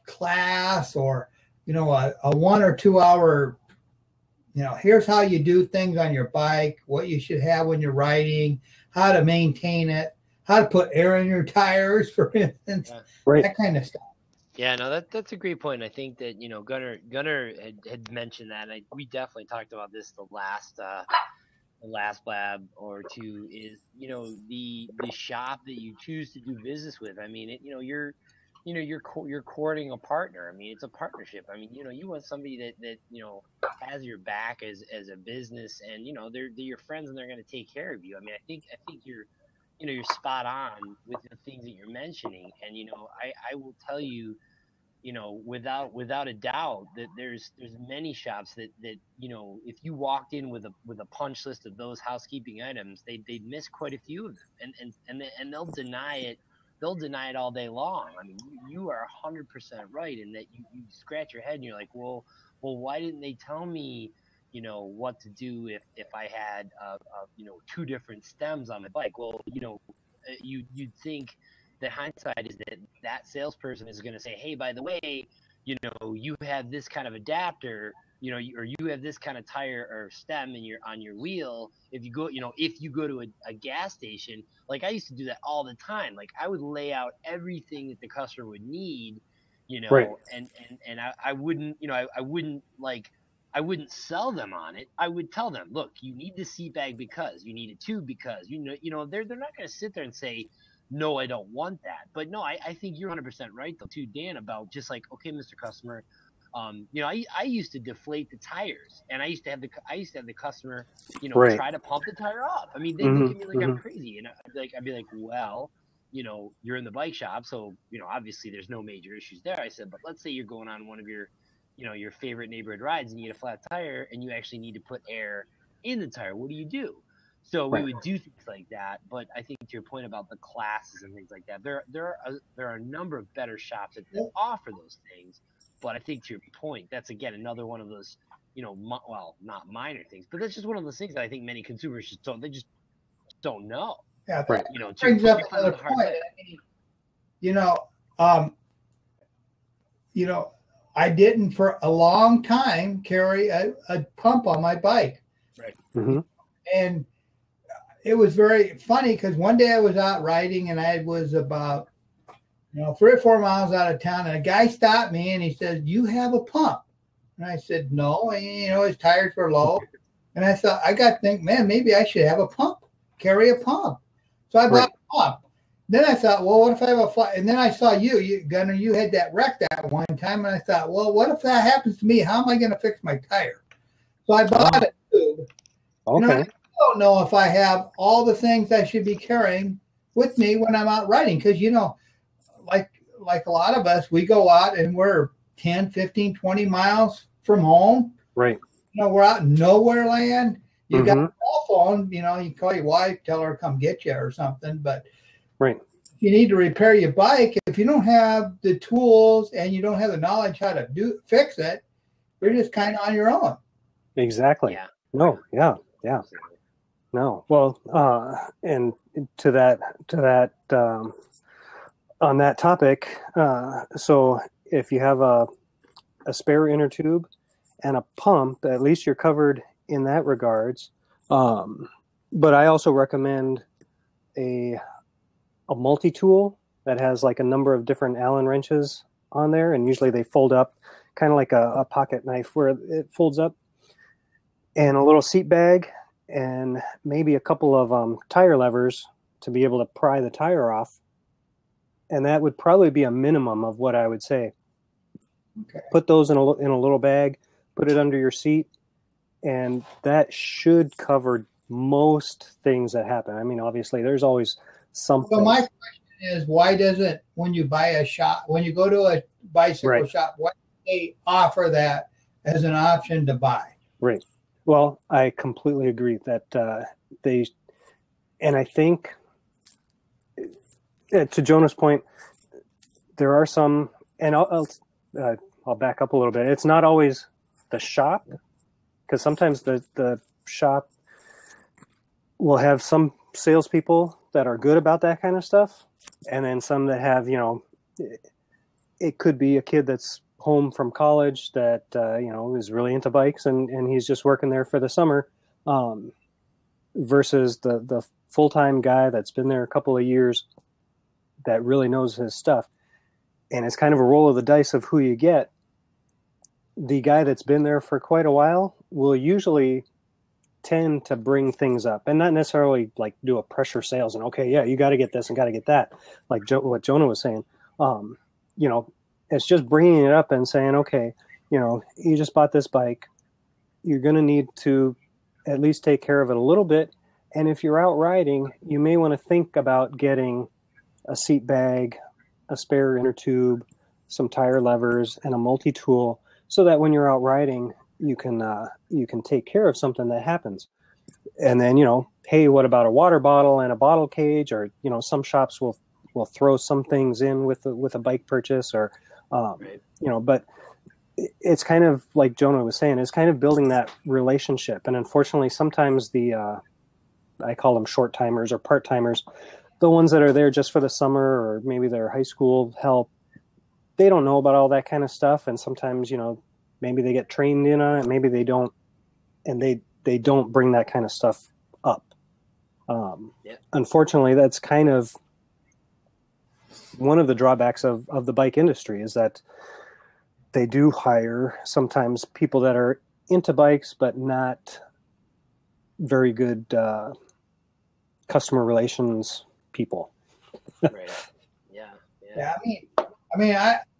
class or, a 1 or 2 hour, here's how you do things on your bike, what you should have when you're riding, how to maintain it, how to put air in your tires, for instance, right. That kind of stuff. Yeah, no, that's a great point. I think that Gunnar had mentioned that. We definitely talked about this the last blab or two. Is the shop that you choose to do business with. I mean, you're courting a partner. I mean, it's a partnership. I mean, you want somebody that has your back as a business, and they're your friends and they're going to take care of you. I mean, I think you're you're spot on with the things that you're mentioning, and I will tell you, without a doubt that there's many shops that if you walked in with a punch list of those housekeeping items, they'd miss quite a few of them, and they'll deny it. They'll deny it all day long. I mean, you are 100% right in that you scratch your head and you're like, well, why didn't they tell me, what to do if I had, two different stems on my bike? Well, you'd think that hindsight is that salesperson is going to say, hey, by the way, you have this kind of adapter, or you have this kind of tire or stem on your wheel. If you go to a gas station, like I used to do that all the time. Like I would lay out everything that the customer would need, Right. and I wouldn't, I wouldn't sell them on it. I would tell them, look, you need the seat bag because you need a tube because they're not going to sit there and say, no, I don't want that. But no, I think you're 100% right though too, Dan, about just like, okay, Mr. Customer, I used to deflate the tires, and I used to have the customer, Right. try to pump the tire off. I mean, they Mhm, look at me like I'm crazy, and I'd be like, well, you're in the bike shop, so obviously there's no major issues there. I said, but let's say you're going on one of your your favorite neighborhood rides and you get a flat tire and you actually need to put air in the tire. What do you do? So we Right. would do things like that. But I think to your point about the classes and things like that, there are a number of better shops that offer those things. But I think to your point, that's again another one of those, well, not minor things, but that's just one of those things that I think many consumers just don't know. Yeah, Right. that brings up another point. I didn't for a long time carry a pump on my bike. Right. Mm-hmm. And it was very funny because one day I was out riding and I was about 3 or 4 miles out of town, and a guy stopped me and he said, "You have a pump?" And I said, "No." And, his tires were low. And I thought, I got to think, man, maybe I should have a pump, carry a pump. So I bought a pump. Then I thought, well, what if I have a fly? And then I saw Gunner, you had that wreck that one time. And I thought, well, what if that happens to me? How am I going to fix my tire? So I bought a tube. Okay. I don't know if I have all the things I should be carrying with me when I'm out riding. Because, like a lot of us, we go out and we're 10, 15, 20 miles from home. Right. We're out in nowhere land. You got a cell phone, you call your wife, tell her to come get you or something. But right. If you need to repair your bike, if you don't have the tools and you don't have the knowledge how to fix it, you're just kind of on your own. Exactly. Yeah. No. Yeah. Yeah. No. Well, and to that on that topic, so if you have a spare inner tube and a pump, at least you're covered in that regards. But I also recommend a multi-tool that has like a number of different Allen wrenches on there, and usually they fold up kind of like a pocket knife where it folds up, and a little seat bag, and maybe a couple of tire levers to be able to pry the tire off. And that would probably be a minimum of what I would say. Okay. Put those in a little bag, put it under your seat, and that should cover most things that happen. I mean, obviously, there's always something. So my question is, why doesn't, when you go to a bicycle shop, why do they offer that as an option to buy? Right. Well, I completely agree that and I think, to Jonah's point, there are some, and I'll back up a little bit. It's not always the shop, because sometimes the shop will have some salespeople that are good about that kind of stuff, and then some that have, it could be a kid that's home from college that is really into bikes, and he's just working there for the summer, versus the full-time guy that's been there a couple of years that really knows his stuff. And it's kind of a roll of the dice of who you get. The guy that's been there for quite a while will usually tend to bring things up, and not necessarily like do a pressure sales and, okay, yeah, you got to get this and got to get that, like what Jonah was saying. It's just bringing it up and saying, okay, you just bought this bike, you're going to need to at least take care of it a little bit. And if you're out riding, you may want to think about getting a seat bag, a spare inner tube, some tire levers, and a multi-tool, so that when you're out riding, you can take care of something that happens. And then, hey, what about a water bottle and a bottle cage? Or, some shops will throw some things in with a bike purchase, or, Right. But it's kind of like Jonah was saying, it's kind of building that relationship. And unfortunately, sometimes I call them short timers or part timers, the ones that are there just for the summer, or maybe their high school help, they don't know about all that kind of stuff. And sometimes, maybe they get trained in on it, maybe they don't, and they don't bring that kind of stuff up. Unfortunately, that's kind of one of the drawbacks of the bike industry, is that they do hire sometimes people that are into bikes, but not very good customer relations people. Right. Yeah.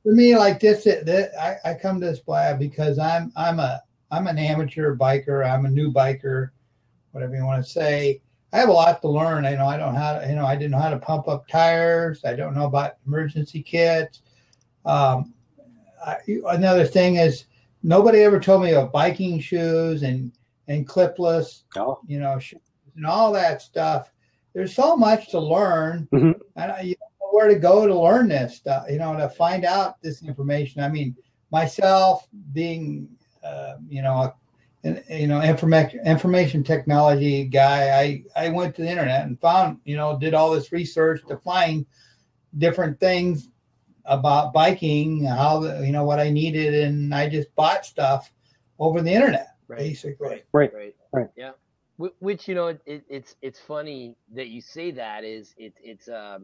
For me, like this, I come to this Blab because I'm an amateur biker. I'm a new biker, whatever you want to say. I have a lot to learn. I don't how to, I didn't know how to pump up tires. I don't know about emergency kits. Another thing is, nobody ever told me about biking shoes and clipless, shoes and all that stuff. There's so much to learn, and you don't know where to go to learn this stuff. To find out this information. I mean, myself being, information technology guy, I went to the internet and found, did all this research to find different things about biking, how what I needed, and I just bought stuff over the internet, basically. Right. Yeah. Which it's funny that you say that. It's a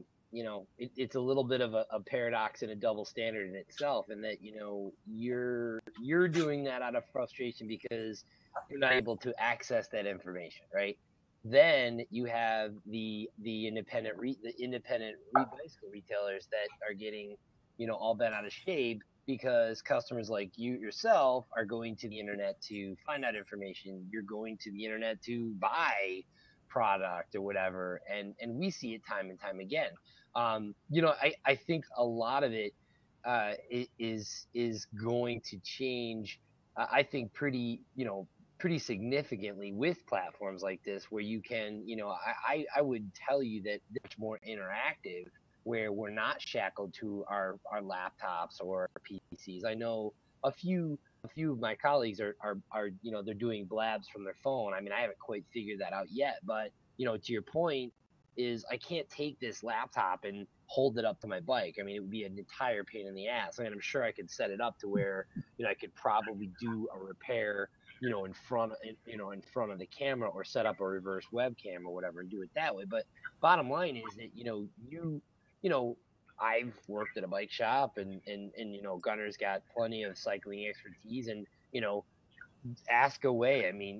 little bit of a paradox and a double standard in itself, and that you're doing that out of frustration because you're not able to access that information, right? Then you have the independent bicycle retailers that are getting all bent out of shape because customers like you yourself are going to the internet to find out information. You're going to the internet to buy product or whatever, and we see it time and time again. I think a lot of it is going to change. I think pretty significantly with platforms like this, where you can, I would tell you that they're much more interactive, where we're not shackled to our laptops or our PCs. I know a few of my colleagues are they're doing blabs from their phone. I mean, I haven't quite figured that out yet, but to your point, is I can't take this laptop and hold it up to my bike. I mean, it would be an entire pain in the ass. I mean, I'm sure I could set it up to where I could probably do a repair in front of the camera, or set up a reverse webcam or whatever and do it that way. But bottom line is that I've worked at a bike shop, and Gunner's got plenty of cycling expertise, and ask away. I mean,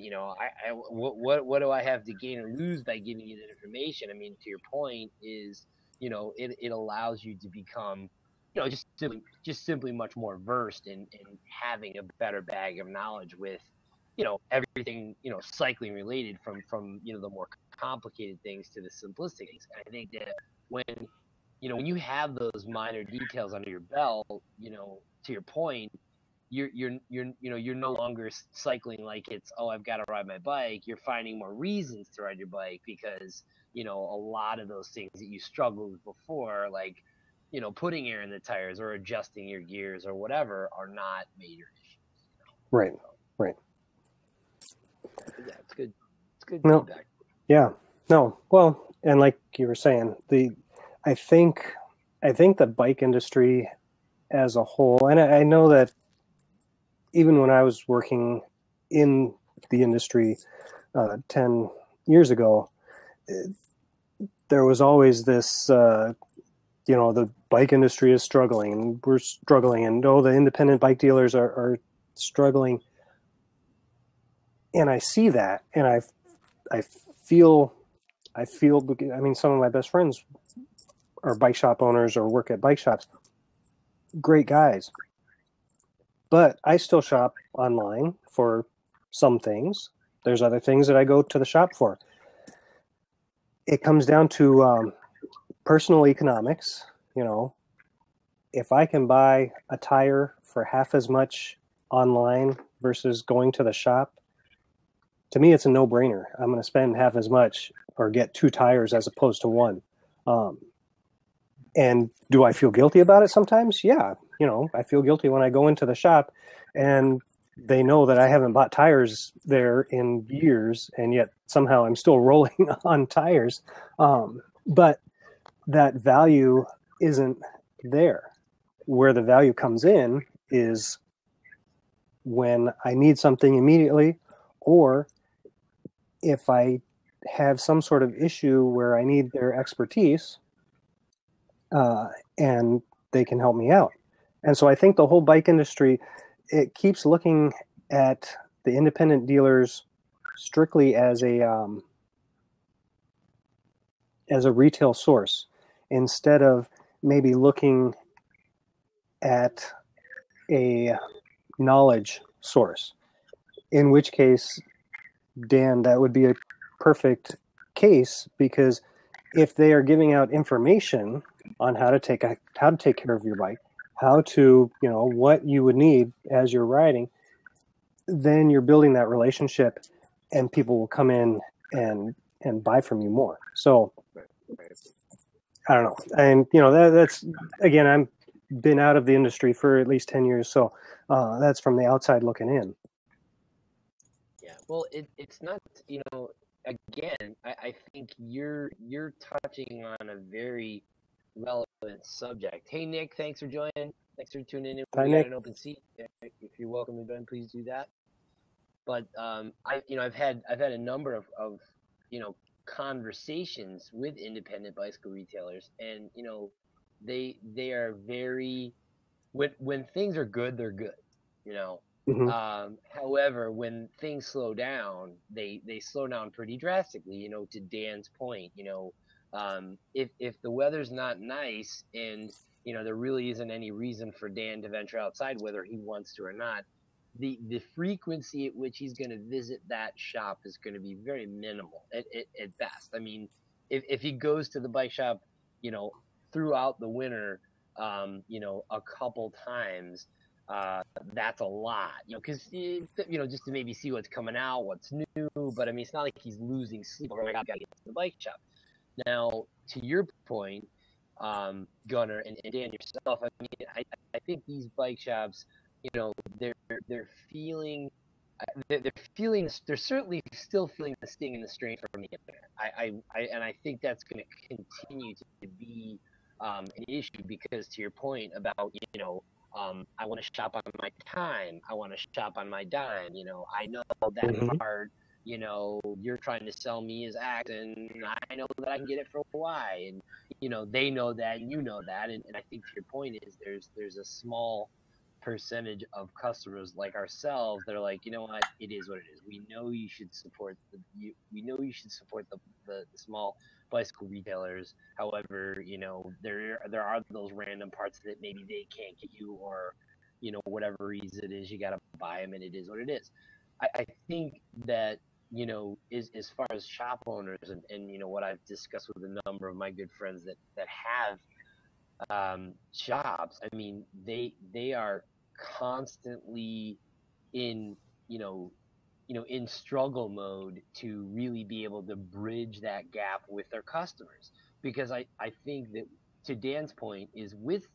what do I have to gain or lose by giving you that information? I mean, to your point is, it allows you to become, just simply much more versed in having a better bag of knowledge with, everything, cycling related, from the more complicated things to the simplistic things. And I think that when you have those minor details under your belt, to your point, you're no longer cycling like it's, oh, I've got to ride my bike. You're finding more reasons to ride your bike because a lot of those things that you struggled with before, like putting air in the tires or adjusting your gears or whatever, are not major issues. Right. Yeah, it's good. It's good feedback. Yeah. No. Well, and like you were saying, I think the bike industry as a whole, and I know that even when I was working in the industry 10 years ago, there was always this, the bike industry is struggling, and we're struggling, and the independent bike dealers are struggling. And I see that, and I feel, I mean, some of my best friends are bike shop owners or work at bike shops. Great guys. But I still shop online for some things. There's other things that I go to the shop for. It comes down to personal economics. if I can buy a tire for half as much online versus going to the shop, to me, it's a no-brainer. I'm going to spend half as much or get 2 tires as opposed to 1. And do I feel guilty about it sometimes? Yeah. I feel guilty when I go into the shop and they know that I haven't bought tires there in years, and yet somehow I'm still rolling on tires. But that value isn't there. Where the value comes in is when I need something immediately, or if I have some sort of issue where I need their expertise, and they can help me out. And so I think the whole bike industry, it keeps looking at the independent dealers strictly as a retail source, instead of maybe looking at a knowledge source. In which case, Dan, that would be a perfect case, because if they are giving out information on how to take care of your bike, how to, what you would need as you're riding, then you're building that relationship, and people will come in and buy from you more. So I don't know, and that's, again, I'm been out of the industry for at least 10 years, so that's from the outside looking in. Yeah, well, it's not, again, I think you're touching on a very relevant subject. Hey, Nick, thanks for joining. Thanks for tuning in. Hi, We Nick. got an open seat. If you're welcome, Ben, please do that. But I've had a number of conversations with independent bicycle retailers, and they are very, when things are good, they're good. Mm-hmm. However, when things slow down, they slow down pretty drastically. To Dan's point, if the weather's not nice, and there really isn't any reason for Dan to venture outside, whether he wants to or not, the frequency at which he's going to visit that shop is going to be very minimal at best. I mean, if he goes to the bike shop, throughout the winter, a couple times, that's a lot, because just to maybe see what's coming out, what's new. But I mean, it's not like he's losing sleep over, oh my God, I gotta get to the bike shop. Now, to your point, Gunnar and Dan yourself, I mean, I think these bike shops, they're feeling. They're certainly still feeling the sting and the strain from the internet. And I think that's going to continue to be an issue, because to your point about, I want to shop on my time, I want to shop on my dime. I know that Mm-hmm. part, you're trying to sell me as X, and I know that I can get it for Y, and they know that, and that, and I think to your point is there's a small percentage of customers like ourselves that are like, you know what, it is what it is. We know you should support the small bicycle retailers. However, there are those random parts that maybe they can't get you, or whatever reason it is, you got to buy them, and it is what it is. I think that as far as shop owners, and what I've discussed with a number of my good friends that have shops, I mean, they are constantly in in struggle mode to really be able to bridge that gap with their customers, because I think that, to Dan's point, is with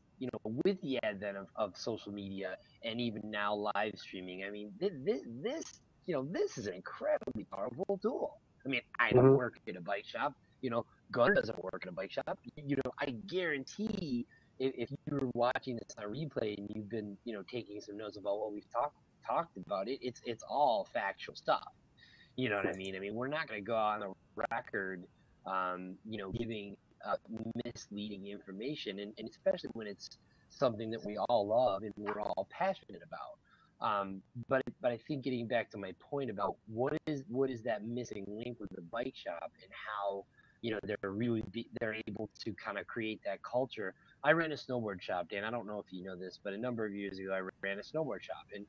the advent of social media, and even now live streaming. I mean, this is an incredibly powerful tool. I mean, I don't Mm-hmm. work at a bike shop. Gunnar doesn't work at a bike shop. I guarantee, if you were watching this on replay and you've been taking some notes about what we've talked about, it's all factual stuff. You know what I mean? I mean, we're not going to go on the record, giving misleading information, and especially when it's something that we all love and we're all passionate about. But I think, getting back to my point about what is that missing link with the bike shop, and how they're able to kind of create that culture. I ran a snowboard shop, Dan. I don't know if you know this, but a number of years ago, I ran a snowboard shop, and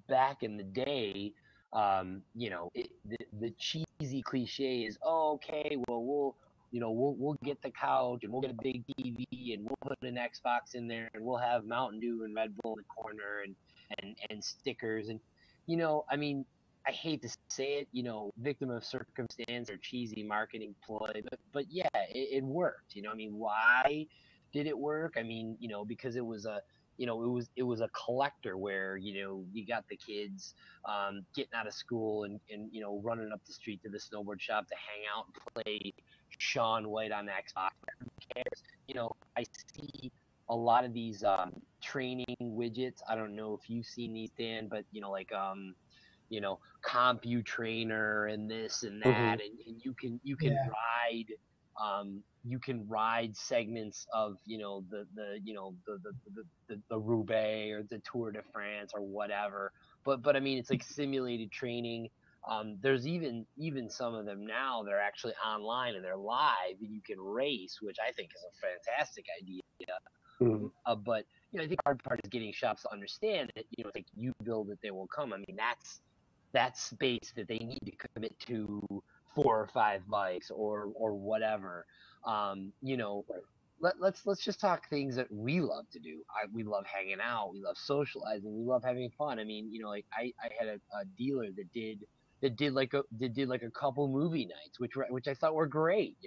back in the day, the cheesy cliche is, oh, okay, well, we'll get the couch and we'll get a big TV and we'll put an Xbox in there and we'll have Mountain Dew and Red Bull in the corner and stickers and I mean, I hate to say it, victim of circumstance or cheesy marketing ploy, but yeah, it worked. I mean, why did it work? I mean, because it was it was a collector where you got the kids getting out of school and running up the street to the snowboard shop to hang out and play Sean White on Xbox. Who cares? I see a lot of these training widgets. I don't know if you've seen these, Dan, but like CompuTrainer and this and that, and you can ride segments of the Roubaix or the Tour de France or whatever. But I mean, it's like simulated training. There's even some of them now that are actually online and they're live and you can race, which I think is a fantastic idea. But I think the hard part is getting shops to understand that it's like you build it, they will come. I mean, that's space that they need to commit to 4 or 5 bikes or whatever. Let's just talk things that we love to do. We love hanging out, we love socializing, we love having fun. I mean, like I had a dealer that did like a couple movie nights, which I thought were great.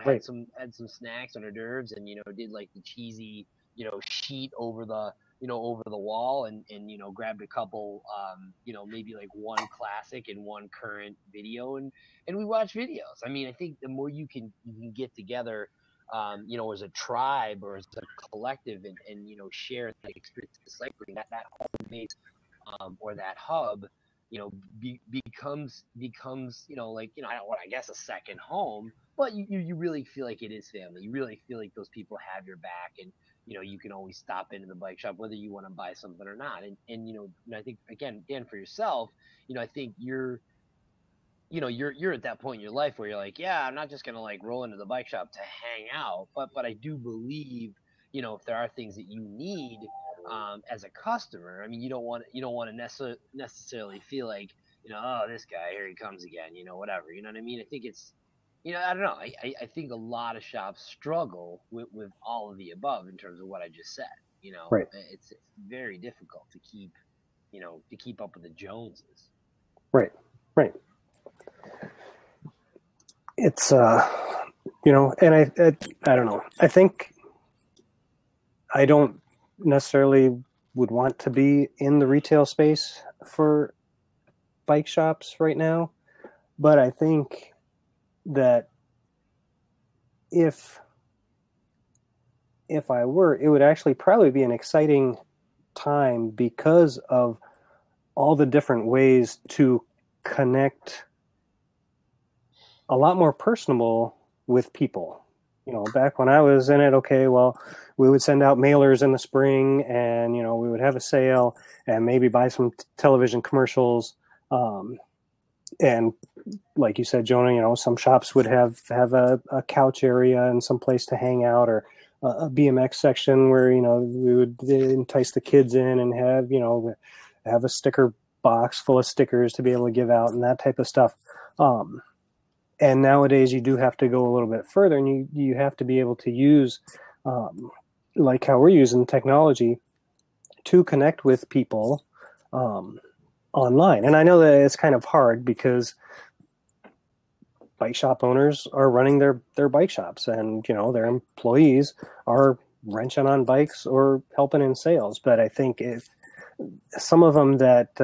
Had some snacks and hors d'oeuvres, and did like the cheesy sheet over the over the wall, and grabbed a couple maybe like one classic and one current video, and we watched videos. I mean, I think the more you can get together as a tribe or as a collective and share the experience of cycling, that home base or that hub becomes I guess a second home, but you really feel like it is family. You really feel like those people have your back, and you can always stop into the bike shop whether you want to buy something or not. And I think, again, Dan, for yourself, I think you're at that point in your life where you're like, yeah, I'm not just gonna like roll into the bike shop to hang out, but I do believe if there are things that you need as a customer, I mean, you don't want to necessarily feel like oh, this guy, here he comes again, whatever. You know what I mean? I think it's I don't know. I think a lot of shops struggle with all of the above in terms of what I just said. Right. It's very difficult to keep up with the Joneses. Right. It's and I don't know. I think I don't necessarily would want to be in the retail space for bike shops right now, but I think that if I were, it would actually probably be an exciting time because of all the different ways to connect a lot more personable with people. Back when I was in it, okay, well, we would send out mailers in the spring, and we would have a sale and maybe buy some television commercials. And like you said, Jonah, some shops would have a couch area and some place to hang out, or a BMX section where we would entice the kids in and have a sticker box full of stickers to be able to give out and that type of stuff. And nowadays you do have to go a little bit further, and you have to be able to use, like how we're using technology to connect with people online. And I know that it's kind of hard because bike shop owners are running their bike shops, and their employees are wrenching on bikes or helping in sales. But I think if some of them that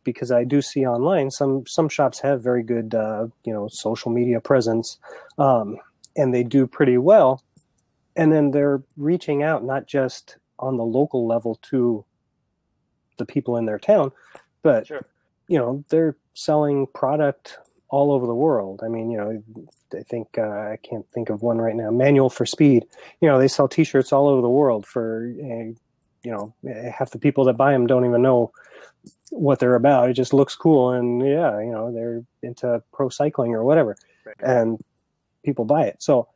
because I do see online, some shops have very good social media presence, and they do pretty well, and then they're reaching out not just on the local level to the people in their town, but sure. They're selling product all over the world. I mean, I think I can't think of one right now. Manual for Speed. They sell T-shirts all over the world for half the people that buy them don't even know what they're about. It just looks cool, and they're into pro cycling or whatever, right. And people buy it. So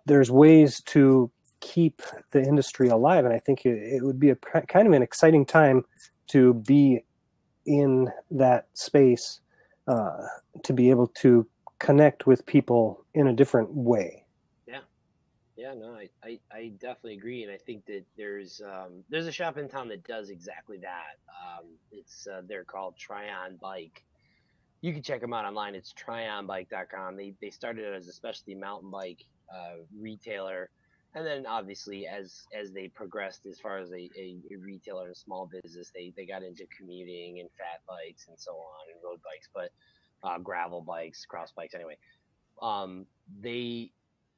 there's ways to keep the industry alive, and I think it would be a kind of an exciting time to be in that space, to be able to connect with people in a different way. Yeah, no, I definitely agree, and I think that there's a shop in town that does exactly that. It's they're called Try On Bike. You can check them out online. It's tryonbike.com. They started as a specialty mountain bike retailer, and then obviously as they progressed as far as a retailer and a small business, they got into commuting and fat bikes and so on and road bikes, but gravel bikes, cross bikes anyway. um, they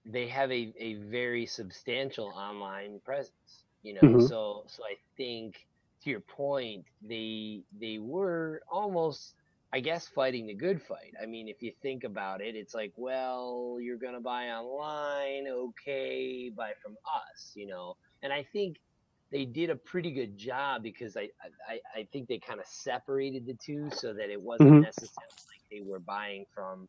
they have a very substantial online presence, Hmm. so I think to your point, they were almost, I guess, fighting the good fight. I mean, if you think about it, it's like, well, you're gonna buy online, okay, buy from us. And I think they did a pretty good job because I think they kind of separated the two so that it wasn't Hmm. necessarily like they were buying from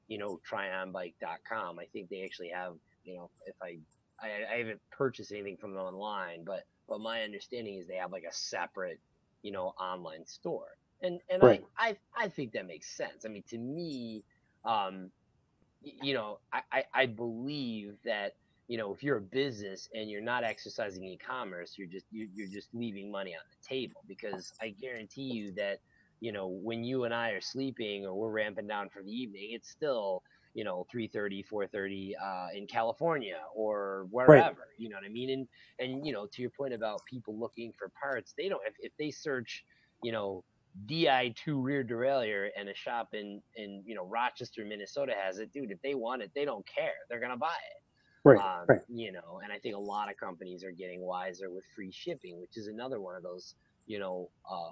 tryonbike.com. I think they actually have, if I haven't purchased anything from them online, but my understanding is they have like a separate, online store. And I, Right. I I think that makes sense. I mean, to me, um, I believe that, if you're a business and you're not exercising e-commerce, you're just leaving money on the table, because I guarantee you that, when you and I are sleeping or we're ramping down for the evening, it's still, 3:30, 4:30 in California or Right. wherever, you know what I mean? And to your point about people looking for parts, they don't, if they search, you know, DI2 rear derailleur and a shop in Rochester, Minnesota has it, dude. If they want it, they don't care. They're gonna buy it. Right. Right. And I think a lot of companies are getting wiser with free shipping, which is another one of those,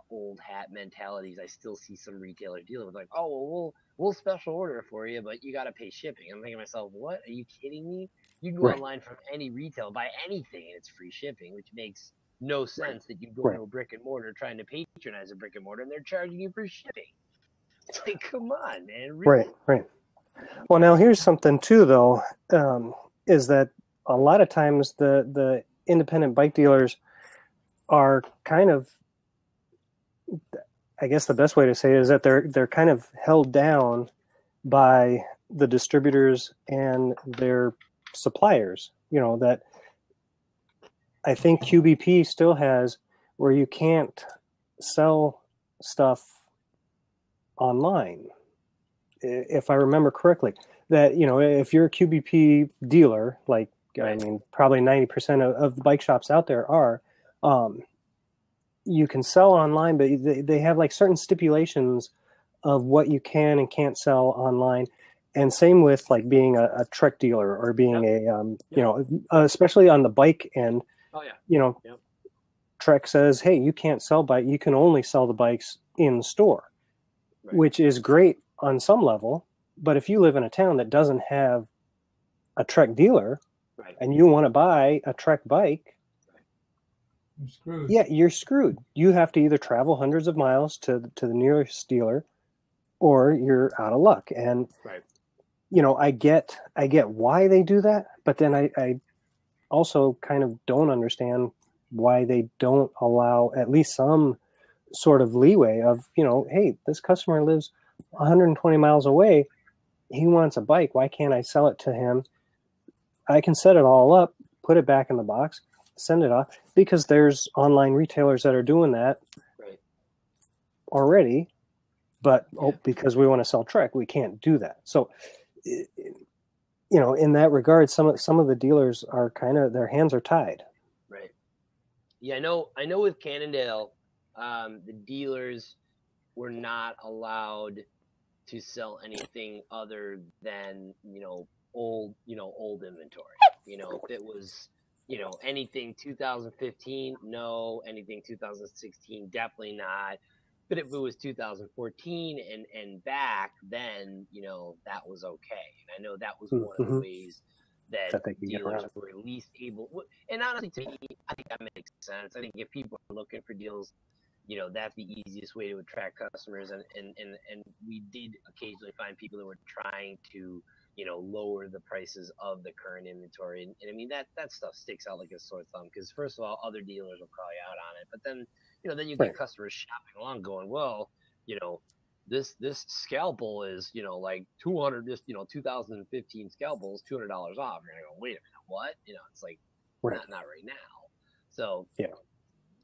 old hat mentalities. I still see some retailers dealing with, like, oh, well, we'll special order it for you, but you got to pay shipping. I'm thinking to myself, what? Are you kidding me? You can go Right. online from any retail, buy anything, and it's free shipping, which makes no sense that you go Right. into a brick and mortar trying to patronize a brick and mortar and they're charging you for shipping. It's like, come on, man, Right. really? Right. Well, now here's something too, though, is that a lot of times the independent bike dealers are kind of, I guess the best way to say it is that they're kind of held down by the distributors and their suppliers. That I think QBP still has, where you can't sell stuff online, if I remember correctly. That, if you're a QBP dealer, like, I Right. mean, probably 90% of the bike shops out there are, you can sell online, but they have like certain stipulations of what you can and can't sell online. And same with like being a Trek dealer or being Yep. Yep. especially on the bike end, Oh yeah. you know, Yep. Trek says, hey, you can't sell bike. You can only sell the bikes in store, Right. which is great on some level. But if you live in a town that doesn't have a Trek dealer, Right. and you want to buy a Trek bike, I'm screwed. yeah, you're screwed. You have to either travel hundreds of miles to the nearest dealer, or you're out of luck. And Right. I get why they do that, but then I also kind of don't understand why they don't allow at least some sort of leeway of, hey, this customer lives 120 miles away. He wants a bike. Why can't I sell it to him? I can set it all up, put it back in the box, send it off, because there's online retailers that are doing that Right. already. But Yeah. because we want to sell Trek, we can't do that. So, in that regard, some of the dealers are kind of, their hands are tied. Right. Yeah, I know with Cannondale, the dealers were not allowed to sell anything other than, old inventory. If it was, anything 2015, no, anything 2016, definitely not. But if it was 2014 and back, then, that was okay. And I know that was one of the Mm-hmm. ways that That they can get dealers around it. were at least able. And honestly, to me, I think that makes sense. I think if people are looking for deals, that's the easiest way to attract customers. And we did occasionally find people that were trying to, lower the prices of the current inventory. And I mean, that stuff sticks out like a sore thumb, because first of all, other dealers will call you out on it. But then, then you get Right. customers shopping along going, well, this scalpel is, like 200, just, 2015 scalpel is $200 off. You're gonna go, wait a minute, what? It's like, Right. not right now. So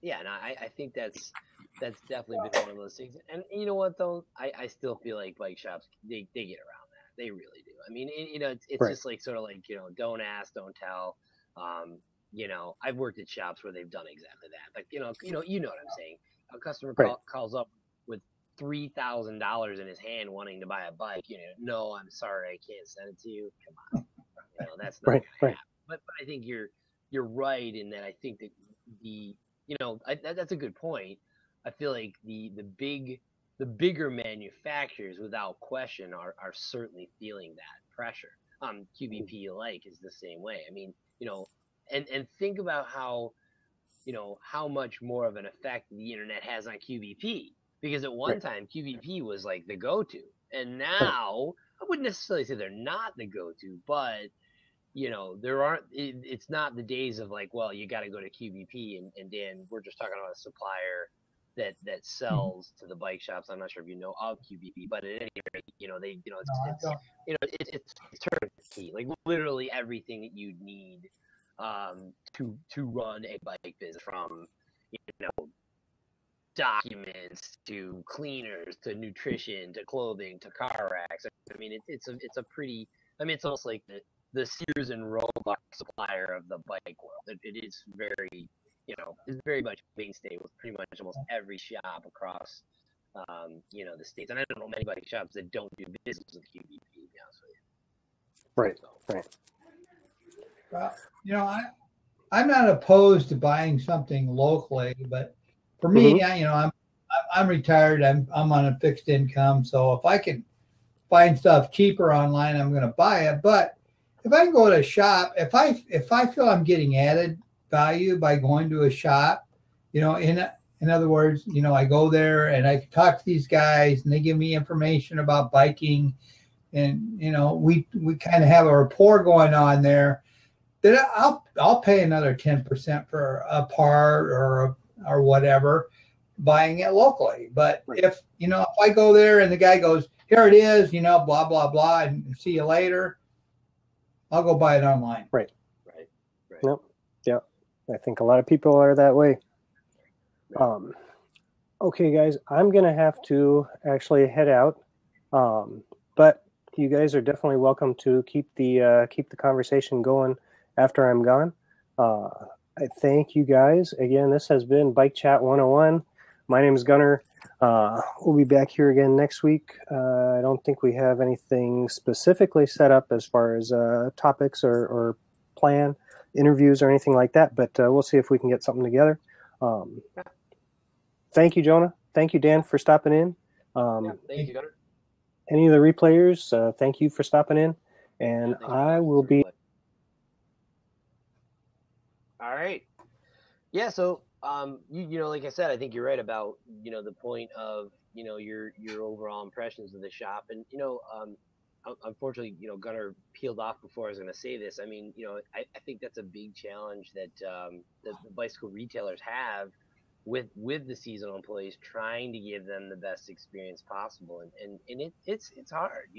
yeah, and I think that's definitely been one of those things. And you know what though, I still feel like bike shops, they get around that. They really do. I mean, it's right. just like sort of like, don't ask, don't tell. I've worked at shops where they've done exactly that. Like, you know what I'm saying. A customer Right. calls up with $3,000 in his hand wanting to buy a bike. No, I'm sorry, I can't send it to you. Come on, that's not Right. gonna Right. happen. But I think you're right in that. I think that that's a good point. I feel like the bigger manufacturers, without question, are certainly feeling that pressure. QBP alike is the same way. I mean, and think about how much more of an effect the internet has on QBP, because at one Right. time QBP was like the go-to, and Right. now I wouldn't necessarily say they're not the go-to, but there aren't. It's not the days of like, well, you got to go to QVP, and Dan, we're just talking about a supplier that sells to the bike shops. I'm not sure if you know of QVP, but at any rate, No, I don't. it's turnkey, like literally everything that you need to run a bike business, from documents to cleaners to nutrition to clothing to car racks. I mean, it's a pretty. I mean, it's almost like the Sears and Roebuck supplier of the bike world. It is very, it's very much mainstay with pretty much almost every shop across, the states. And I don't know many bike shops that don't do business with QBP, to be honest with you. Right. Right. Well, I'm not opposed to buying something locally, but for me, I'm retired. I'm on a fixed income, so if I can find stuff cheaper online, I'm going to buy it. But if I go to a shop, if I feel I'm getting added value by going to a shop, in other words, I go there and I talk to these guys and they give me information about biking, and we kind of have a rapport going on there, then I'll pay another 10% for a part or whatever, buying it locally. But if I go there and the guy goes, here it is, blah blah blah, and see you later, I'll go buy it online. Right. Yep. Yeah. I think a lot of people are that way. Okay, guys, I'm gonna have to actually head out. But you guys are definitely welcome to keep the conversation going after I'm gone. I thank you guys again. This has been Bike Chat 101. My name is Gunnar. We'll be back here again next week. I don't think we have anything specifically set up as far as topics or plan interviews or anything like that, but we'll see if we can get something together. Thank you, Jonah. Thank you, Dan, for stopping in. Thank you, Gunnar. Any of the replayers, thank you for stopping in. And I will be... All right. Yeah, so like I said, I think you're right about the point of your overall impressions of the shop, and unfortunately Gunnar peeled off before I was going to say this. I mean, I think that's a big challenge that the bicycle retailers have with the seasonal employees, trying to give them the best experience possible, and it's hard.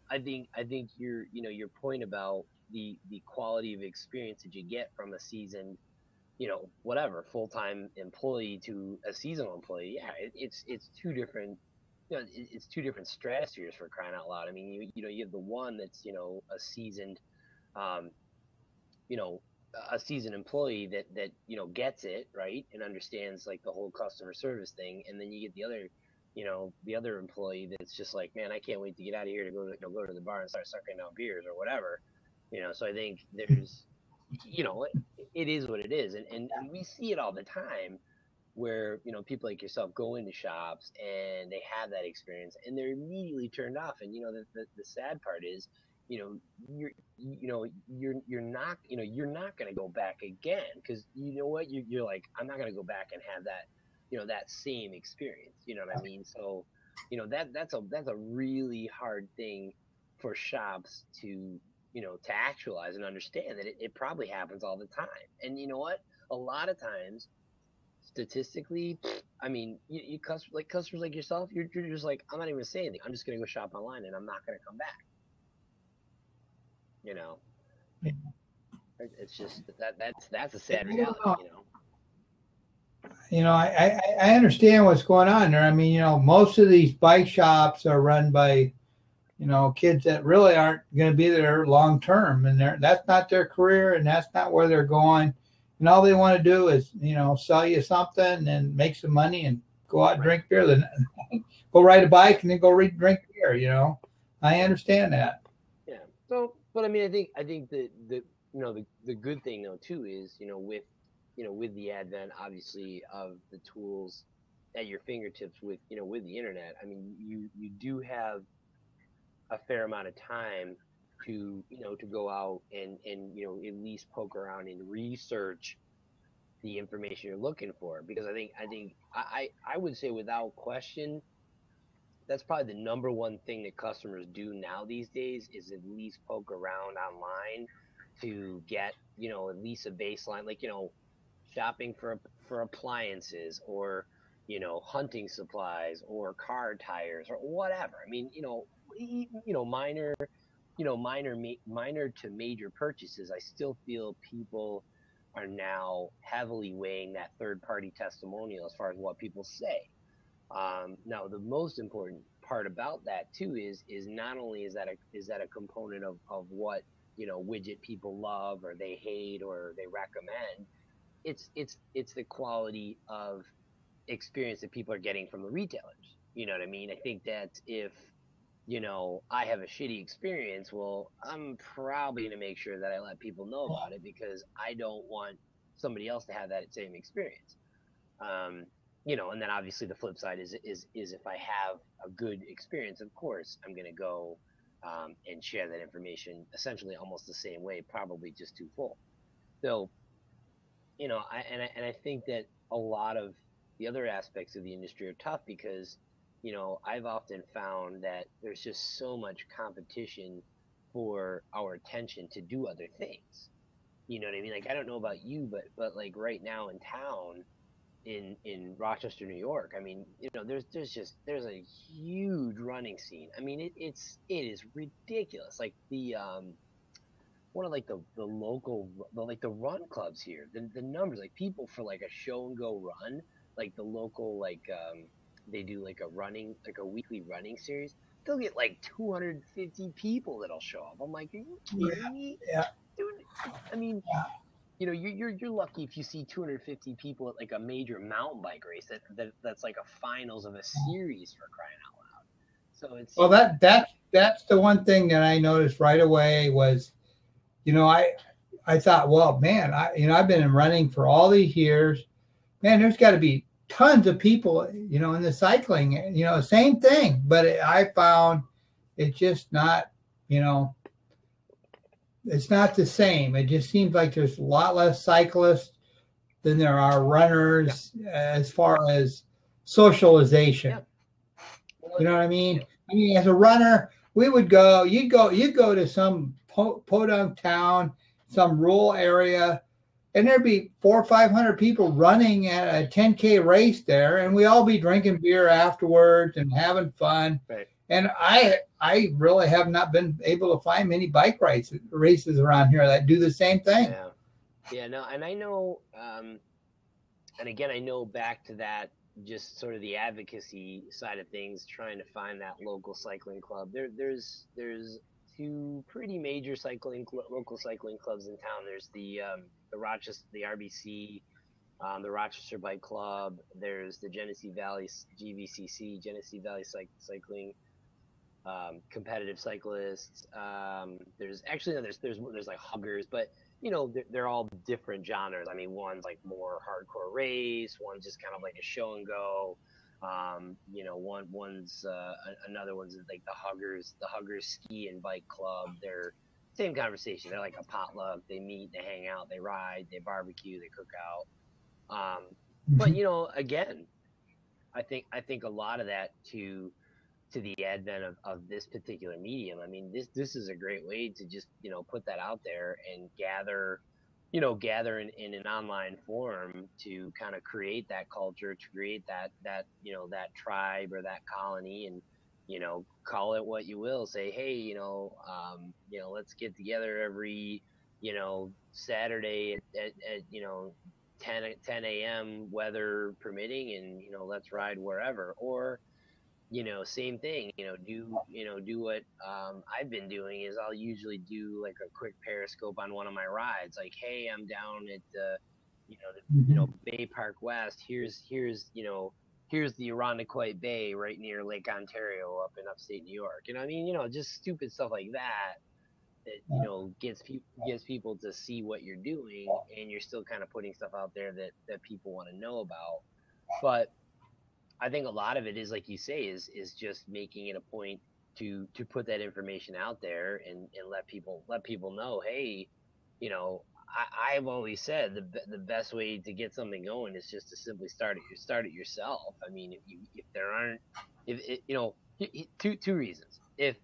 I think your point about the quality of experience that you get from a seasoned whatever full-time employee to a seasonal employee, yeah, it's two different, it's two different stratospheres, for crying out loud. I mean, you have the one that's a seasoned a seasoned employee that gets it right and understands like the whole customer service thing, and then you get the other employee that's just like, man, I can't wait to get out of here to go to the bar and start sucking down beers or whatever. So I think there's it is what it is, and we see it all the time where people like yourself go into shops and they have that experience and they're immediately turned off. And the sad part is you're not going to go back again, because you're like, I'm not going to go back and have that that same experience, what I mean? So that's a really hard thing for shops to to actualize and understand, that it probably happens all the time. And you know what? A lot of times statistically, I mean, you customers like yourself, you're just like, I'm not even gonna say anything. I'm just gonna go shop online and I'm not gonna come back. You know, it's just that's a sad reality. I understand what's going on there. I mean, most of these bike shops are run by, kids that really aren't going to be there long term, and that's not their career, and that's not where they're going. And all they want to do is, sell you something and make some money and go out and drink beer. Then go ride a bike and then go drink beer. I understand that. Yeah. So, but I mean, I think that the good thing though too is with the advent obviously of the tools at your fingertips with the internet. I mean, you do have a fair amount of time to go out and at least poke around and research the information you're looking for, because I would say without question that's probably the number one thing that customers do now these days is at least poke around online to get at least a baseline, like shopping for appliances, or hunting supplies, or car tires, or whatever. I mean, minor minor to major purchases. I still feel people are now heavily weighing that third party testimonial as far as what people say. Now, the most important part about that too is not only is that a component of what widget people love or they hate or they recommend. It's the quality of experience that people are getting from the retailers. You know what I mean? I think that if I have a shitty experience, well, I'm probably going to make sure that I let people know about it, because I don't want somebody else to have that same experience. Um, and then obviously the flip side is if I have a good experience, of course, I'm going to go and share that information essentially almost the same way, probably just twofold. So, I think that a lot of the other aspects of the industry are tough because, I've often found that there's just so much competition for our attention to do other things. You know what I mean? Like, I don't know about you, but like right now in town, in Rochester, New York. I mean, there's a huge running scene. I mean, it is ridiculous. Like one of like the local like the run clubs here, the numbers, like people for like a show and go run, like the local they do like a weekly running series. They'll get like 250 people that'll show up. I'm like, are you kidding me, Yeah. dude? I mean, you're lucky if you see 250 people at like a major mountain bike race that's like a finals of a series, for crying out loud. So it's Well, that's the one thing that I noticed right away was, I thought, well, man, I've been in running for all these years. Man, there's got to be tons of people, in the cycling, same thing. But I found it's just not, it's not the same. It just seems like there's a lot less cyclists than there are runners as far as socialization. Yeah. You know what I mean? Yeah. I mean, as a runner, you'd go to some podunk town, some rural area, and there'd be 400 or 500 people running at a 10K race there, and we all be drinking beer afterwards and having fun. Right. And I really have not been able to find many bike races around here that do the same thing. Yeah, no, and I know, and again, I know back to that, just sort of the advocacy side of things, trying to find that local cycling club. There's two pretty major local cycling clubs in town. There's the Rochester, the RBC, the Rochester Bike Club. There's the Genesee Valley GVCC, Genesee Valley Cycling. Competitive cyclists. There's like huggers, but they're all different genres. I mean, one's like more hardcore race, one's just kind of like a show and go. Another one's like the huggers ski and bike club. They're same conversation. They're like a potluck. They meet, they hang out, they ride, they barbecue, they cook out. But again, I think a lot of that to the advent of this particular medium. I mean, this is a great way to just put that out there and gather gather in an online forum to kind of create that culture, to create that that tribe or that colony, and call it what you will. Say, hey, let's get together every Saturday at 10 a.m. weather permitting, and let's ride wherever. Or same thing, do what I've been doing is I'll usually do like a quick periscope on one of my rides, like, hey, I'm down at Bay Park West. Here's the Irondequoit Bay right near Lake Ontario up in upstate New York. I mean, just stupid stuff like that gets people to see what you're doing, and you're still kind of putting stuff out there that people want to know about. But I think a lot of it is, like you say, is just making it a point to put that information out there, and let people know, hey, I've always said the best way to get something going is just to simply start it yourself. I mean, if there aren't, two reasons. If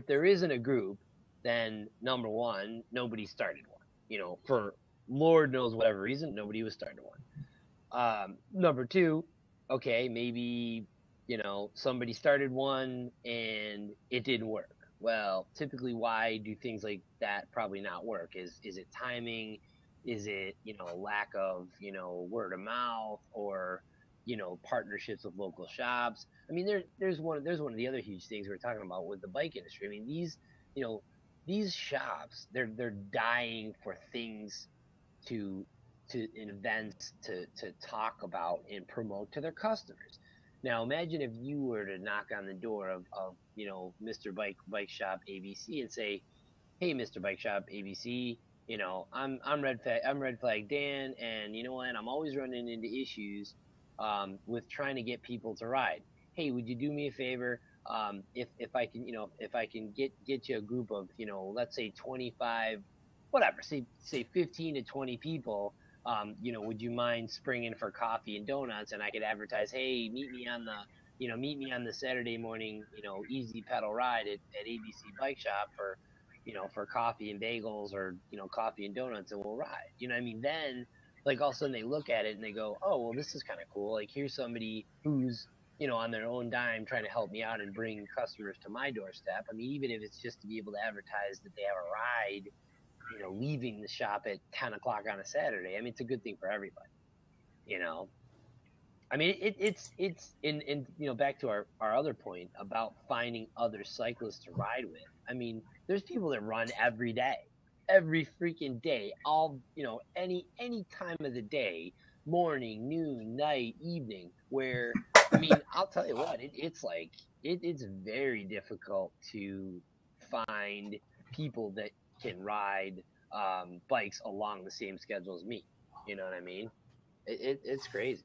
there isn't a group, then number one, nobody started one. For Lord knows whatever reason, nobody was started one. Number two, okay, maybe somebody started one and it didn't work. Well, typically, why do things like that probably not work? Is it timing? Is it lack of word of mouth, or partnerships with local shops? I mean, there's one of the other huge things we're talking about with the bike industry. I mean, these shops, they're dying for things to events to talk about and promote to their customers. Now imagine if you were to knock on the door of Mr. Bike Shop ABC and say, hey, Mr. Bike Shop ABC, I'm Red Flag Dan, and you know what, I'm always running into issues with trying to get people to ride. Hey, would you do me a favor? If I can, if I can get you a group of, let's say 25, whatever, say 15 to 20 people, would you mind springing for coffee and donuts? And I could advertise, hey, meet me on the Saturday morning, easy pedal ride at ABC Bike Shop for coffee and bagels, or, coffee and donuts, and we'll ride. I mean, then, like, all of a sudden they look at it and they go, oh, well, this is kind of cool. Like, here's somebody who's, on their own dime trying to help me out and bring customers to my doorstep. I mean, even if it's just to be able to advertise that they have a ride, leaving the shop at 10 o'clock on a Saturday. I mean, it's a good thing for everybody, I mean, it's in back to our other point about finding other cyclists to ride with. I mean, there's people that run every day, every freaking day, all, any time of the day, morning, noon, night, evening, where, I mean, I'll tell you what, it's like, it's very difficult to find people that can ride bikes along the same schedule as me. You know what I mean? It's crazy.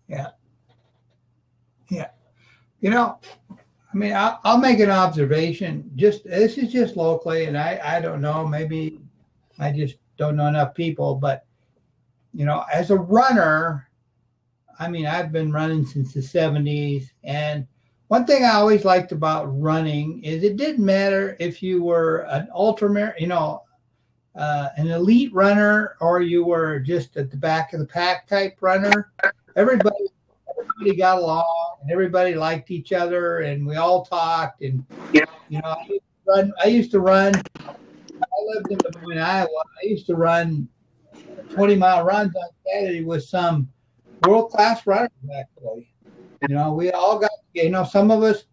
Yeah. I mean, I'll make an observation. This is just locally, and I don't know. Maybe I just don't know enough people. But as a runner, I mean, I've been running since the 70s, and one thing I always liked about running is it didn't matter if you were an an elite runner, or you were just at the back of the pack type runner. Everybody got along, and everybody liked each other, and we all talked. And I used to run. I lived in Des Moines, Iowa. I used to run 20-mile runs on Saturday with some world-class runners. Actually, we all got. Some of those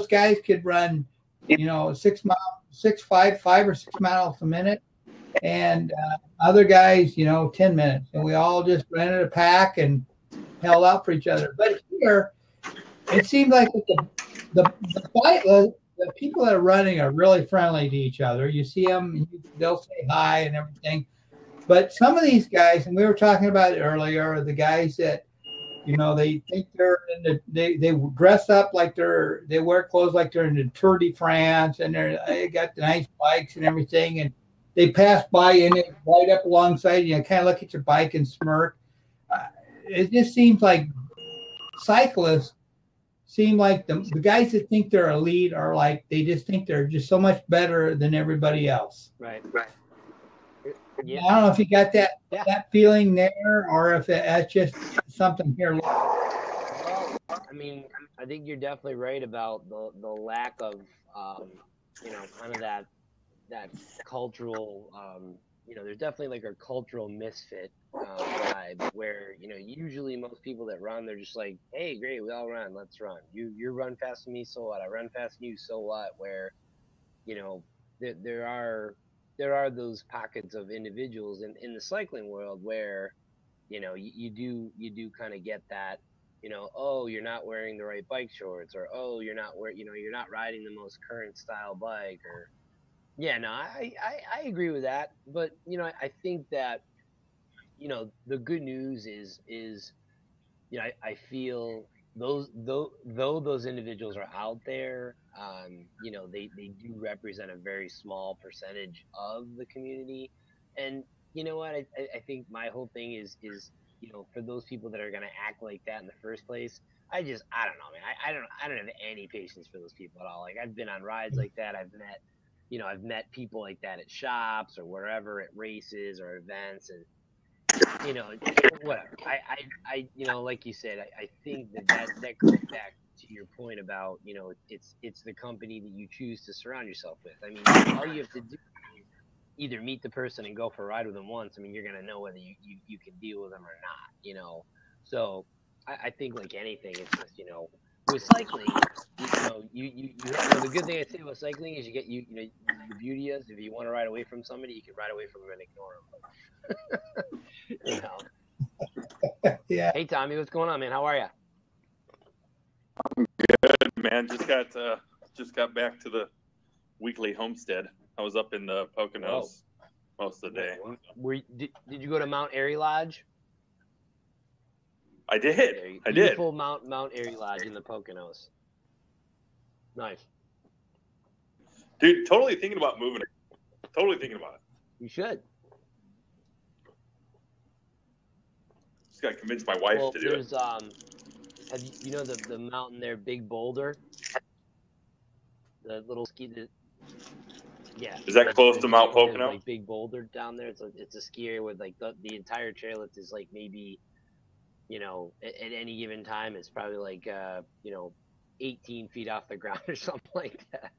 guys could run, 5 or 6 miles a minute, and other guys, 10 minutes, and we all just rented a pack and held out for each other. But here, it seems like the people that are running are really friendly to each other. You see them, they'll say hi and everything. But some of these guys, and we were talking about it earlier, are the guys that, they think they're they dress up like they wear clothes like they're in the Tour de France, and they got the nice bikes and everything, and they pass by and they right up alongside you, kind of look at your bike and smirk. It just seems like cyclists seem like the guys that think they're elite are like, they just think they're just so much better than everybody else. Right. Yeah. I don't know if you got that Yeah. that feeling there, or if that's just something here. Well, I mean, I think you're definitely right about the lack of, kind of that cultural, there's definitely like a cultural misfit vibe where, usually most people that run, they're just like, hey, great, we all run, let's run. You run faster than me, so what? I run faster than you, so what? Where, you know, there are those pockets of individuals in the cycling world where, you do kind of get that, oh, you're not wearing the right bike shorts, or oh, you're not riding the most current style bike, or yeah, no, I agree with that. But, I think that, the good news is, I feel though those individuals are out there, they do represent a very small percentage of the community. And you know what? I think my whole thing is, for those people that are going to act like that in the first place, I don't know, man. I don't have any patience for those people at all. Like, I've been on rides like that. I've met people like that at shops or wherever, at races or events, and whatever. Like you said, I think that goes back to your point about, it's the company that you choose to surround yourself with. I mean, all you have to do is either meet the person and go for a ride with them once. I mean, you're gonna know whether you can deal with them or not. So I think, like anything, it's just, with cycling, the good thing I say about cycling is the beauty is, if you want to ride away from somebody, you can ride away from them and ignore them. you know. Yeah. Hey Tommy, what's going on, man? How are you? Good, man. Just got back to the weekly homestead. I was up in the Poconos most of the day. Did you go to Mount Airy Lodge? I did. Beautiful Mount Airy Lodge in the Poconos. Nice. Dude, totally thinking about moving. Totally thinking about it. You should. Just got to convince my wife to do it. Have you know the mountain there, Big Boulder? The little ski. Yeah. Is that close to Mount Pocono? Like Big Boulder down there. It's a ski area with, like, the entire trail. It's like maybe, at any given time, it's probably like 18 feet off the ground or something like that.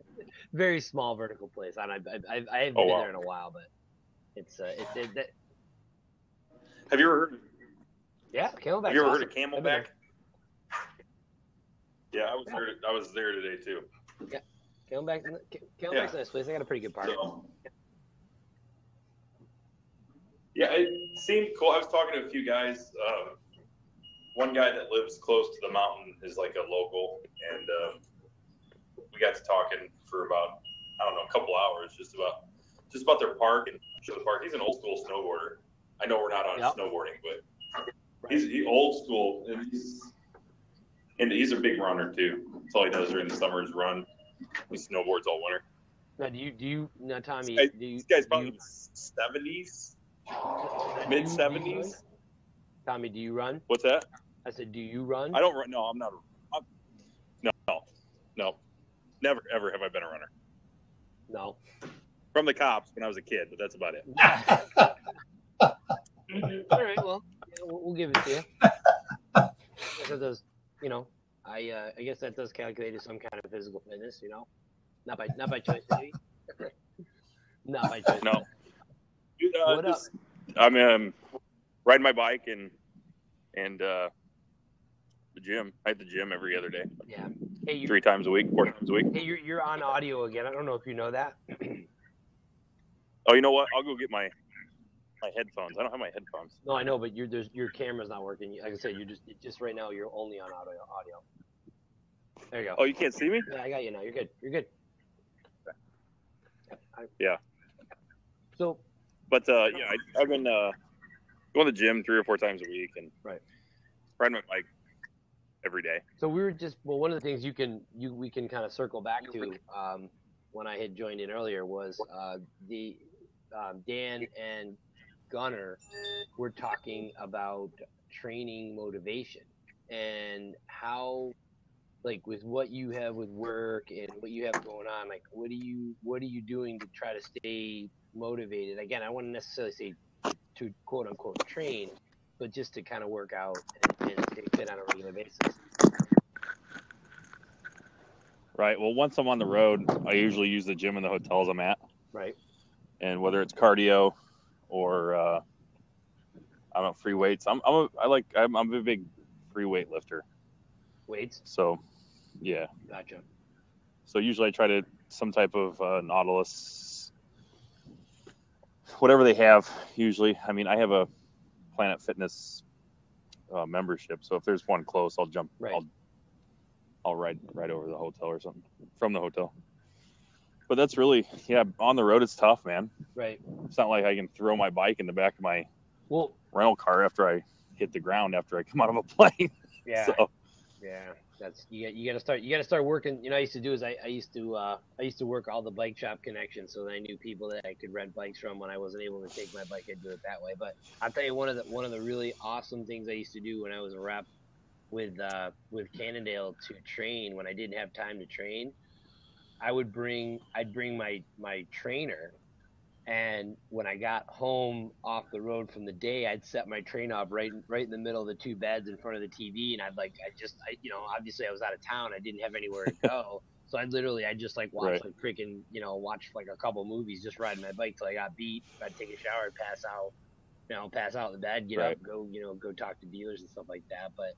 Very small vertical place. I haven't been there in a while, but it's Have you ever heard? Yeah, Camelback. Have you ever heard of Camelback? Yeah, I was there today too. Yeah, Camelback's a nice place. They got a pretty good park. So, yeah, it seemed cool. I was talking to a few guys. One guy that lives close to the mountain is like a local, and we got to talking for about, I don't know, a couple hours just about their park and the park. He's an old school snowboarder. I know we're not on snowboarding, but he's old school, and he's a big runner too. That's all he does during the summer is run. He snowboards all winter. Now, Tommy, this guy's probably in the 70s, mid 70s. Tommy, do you run? What's that? I said, do you run? I don't run. No, I'm not. No. Never, ever have I been a runner. No. From the cops when I was a kid, but that's about it. All right, well, we'll give it to you. I guess that does, I guess that does calculate as some kind of physical fitness, not by choice, maybe. Not by choice. No. Dude, what up? I'm riding my bike and the gym. I hit the gym every other day. Yeah. Hey, 3 times a week, 4 times a week. Hey, you're on audio again. I don't know if you know that. Oh, you know what? I'll go get my headphones. I don't have my headphones. No, I know, but your camera's not working. Like I said, just right now you're only on audio. There you go. Oh, you can't see me? Yeah, I got you now. You're good. Yeah. So. But I've been going to the gym 3 or 4 times a week and riding my bike every day. So we were one of the things we can kind of circle back to when I had joined in earlier was Dan and Gunner were talking about training motivation and how like with what you have with work and what you have going on, like what are you doing to try to stay motivated? Again, I wouldn't necessarily say to quote unquote train, but just to kind of work out and stay fit on a regular basis. Right. Well, once I'm on the road, I usually use the gym in the hotels I'm at. Right. And whether it's cardio or I don't know, free weights, I'm a big free weight lifter. Weights. So, yeah. Gotcha. So usually I try to some type of Nautilus, whatever they have. Usually, I mean, I have a Planet Fitness membership, so if there's one close, I'll jump. Right. I'll ride over the hotel or something from the hotel. But that's really, yeah, on the road it's tough, man. Right. It's not like I can throw my bike in the back of my rental car after I hit the ground after I come out of a plane. Yeah. So. Yeah. That's you got to start working. You know, I used to do is I used to work all the bike shop connections, so that I knew people that I could rent bikes from when I wasn't able to take my bike. I'd do it that way. But I'll tell you one of the really awesome things I used to do when I was a rep with Cannondale to train when I didn't have time to train. I'd bring my trainer, and when I got home off the road from the day, I'd set my train up right in the middle of the two beds in front of the TV, and obviously I was out of town, I didn't have anywhere to go, so I'd just like watch like freaking watch like a couple movies, just riding my bike till I got beat. I'd take a shower, pass out in the bed, get up, go talk to dealers and stuff like that. But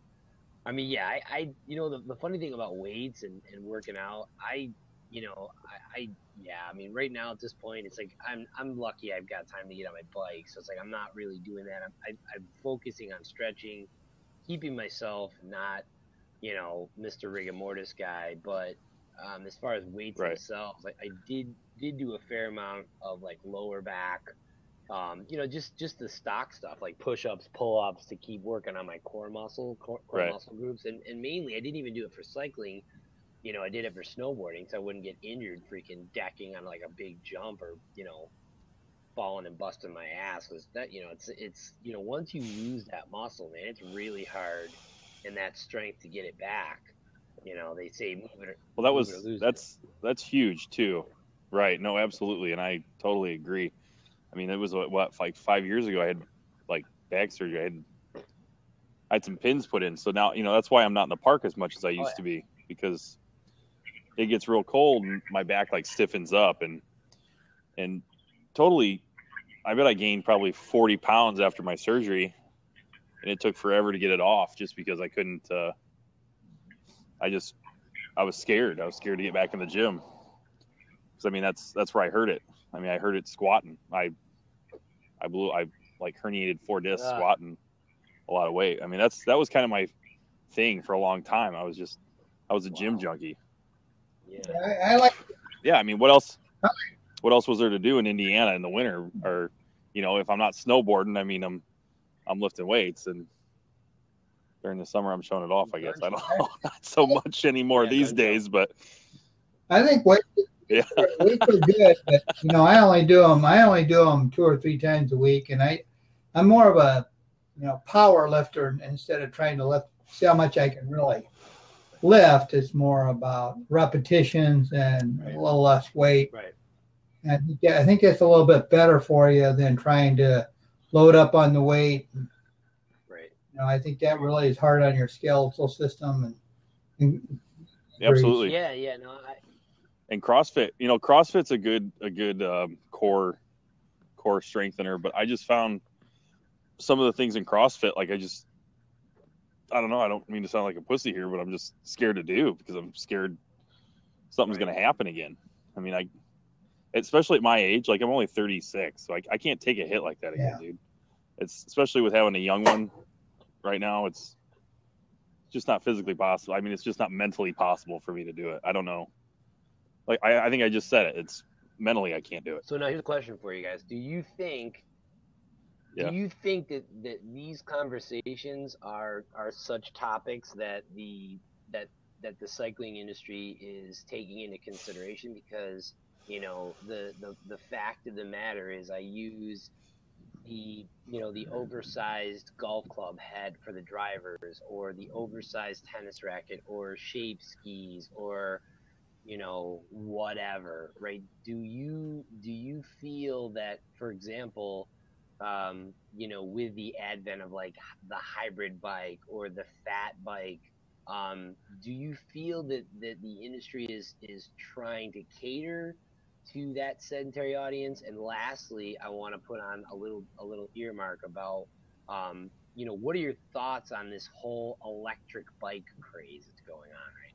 I mean, yeah, I the funny thing about weights and working out, I mean, right now at this point, it's like I'm lucky I've got time to get on my bike, so it's like I'm not really doing that. I'm focusing on stretching, keeping myself not, Mr. Rigor Mortis guy, but as far as weights themselves, I did do a fair amount of like lower back, just the stock stuff like push-ups, pull-ups to keep working on my core muscle groups, and mainly I didn't even do it for cycling. I did it for snowboarding so I wouldn't get injured freaking decking on like a big jump or, falling and busting my ass. Was that, it's once you lose that muscle, man, it's really hard and that strength to get it back. They say move it. Well, that's huge too. Right. No, absolutely. And I totally agree. I mean, it was like 5 years ago, I had like back surgery. I had some pins put in. So now, that's why I'm not in the park as much as I used to be, because it gets real cold and my back like stiffens up and totally, I bet I gained probably 40 pounds after my surgery, and it took forever to get it off just because I couldn't, I was scared. I was scared to get back in the gym. Cause I mean, that's where I hurt it. I mean, I hurt it squatting. I like herniated 4 discs squatting a lot of weight. I mean, that was kind of my thing for a long time. I was a gym junkie. Yeah. I like. Yeah, I mean, what else was there to do in Indiana in the winter? Or, if I'm not snowboarding, I mean, I'm lifting weights, and during the summer I'm showing it off. I guess I don't know, not so much anymore these days, but I think weights are good. But I only do them 2 or 3 times a week, and I'm more of a power lifter instead of trying to see how much I can really lift. Is more about repetitions and a little less weight. Right. And I think it's a little bit better for you than trying to load up on the weight. Right. I think that really is hard on your skeletal system. And absolutely. Yeah. No. And CrossFit, CrossFit's a good core strengthener. But I just found some of the things in CrossFit, like I don't know. I don't mean to sound like a pussy here, but I'm just scared to do because I'm scared something's going to happen again. I mean, especially at my age, like I'm only 36, so I can't take a hit like that again, dude. It's especially with having a young one right now. It's just not physically possible. I mean, it's just not mentally possible for me to do it. I don't know. Like I think I just said it. It's mentally I can't do it. So now here's a question for you guys. Do you think that these conversations are such topics that the cycling industry is taking into consideration? Because the fact of the matter is I use the oversized golf club head for the drivers, or the oversized tennis racket, or shape skis, or whatever, right? Do you feel that, for example, with the advent of like the hybrid bike or the fat bike, do you feel that the industry is trying to cater to that sedentary audience? And lastly, I want to put on a little earmark about, what are your thoughts on this whole electric bike craze that's going on right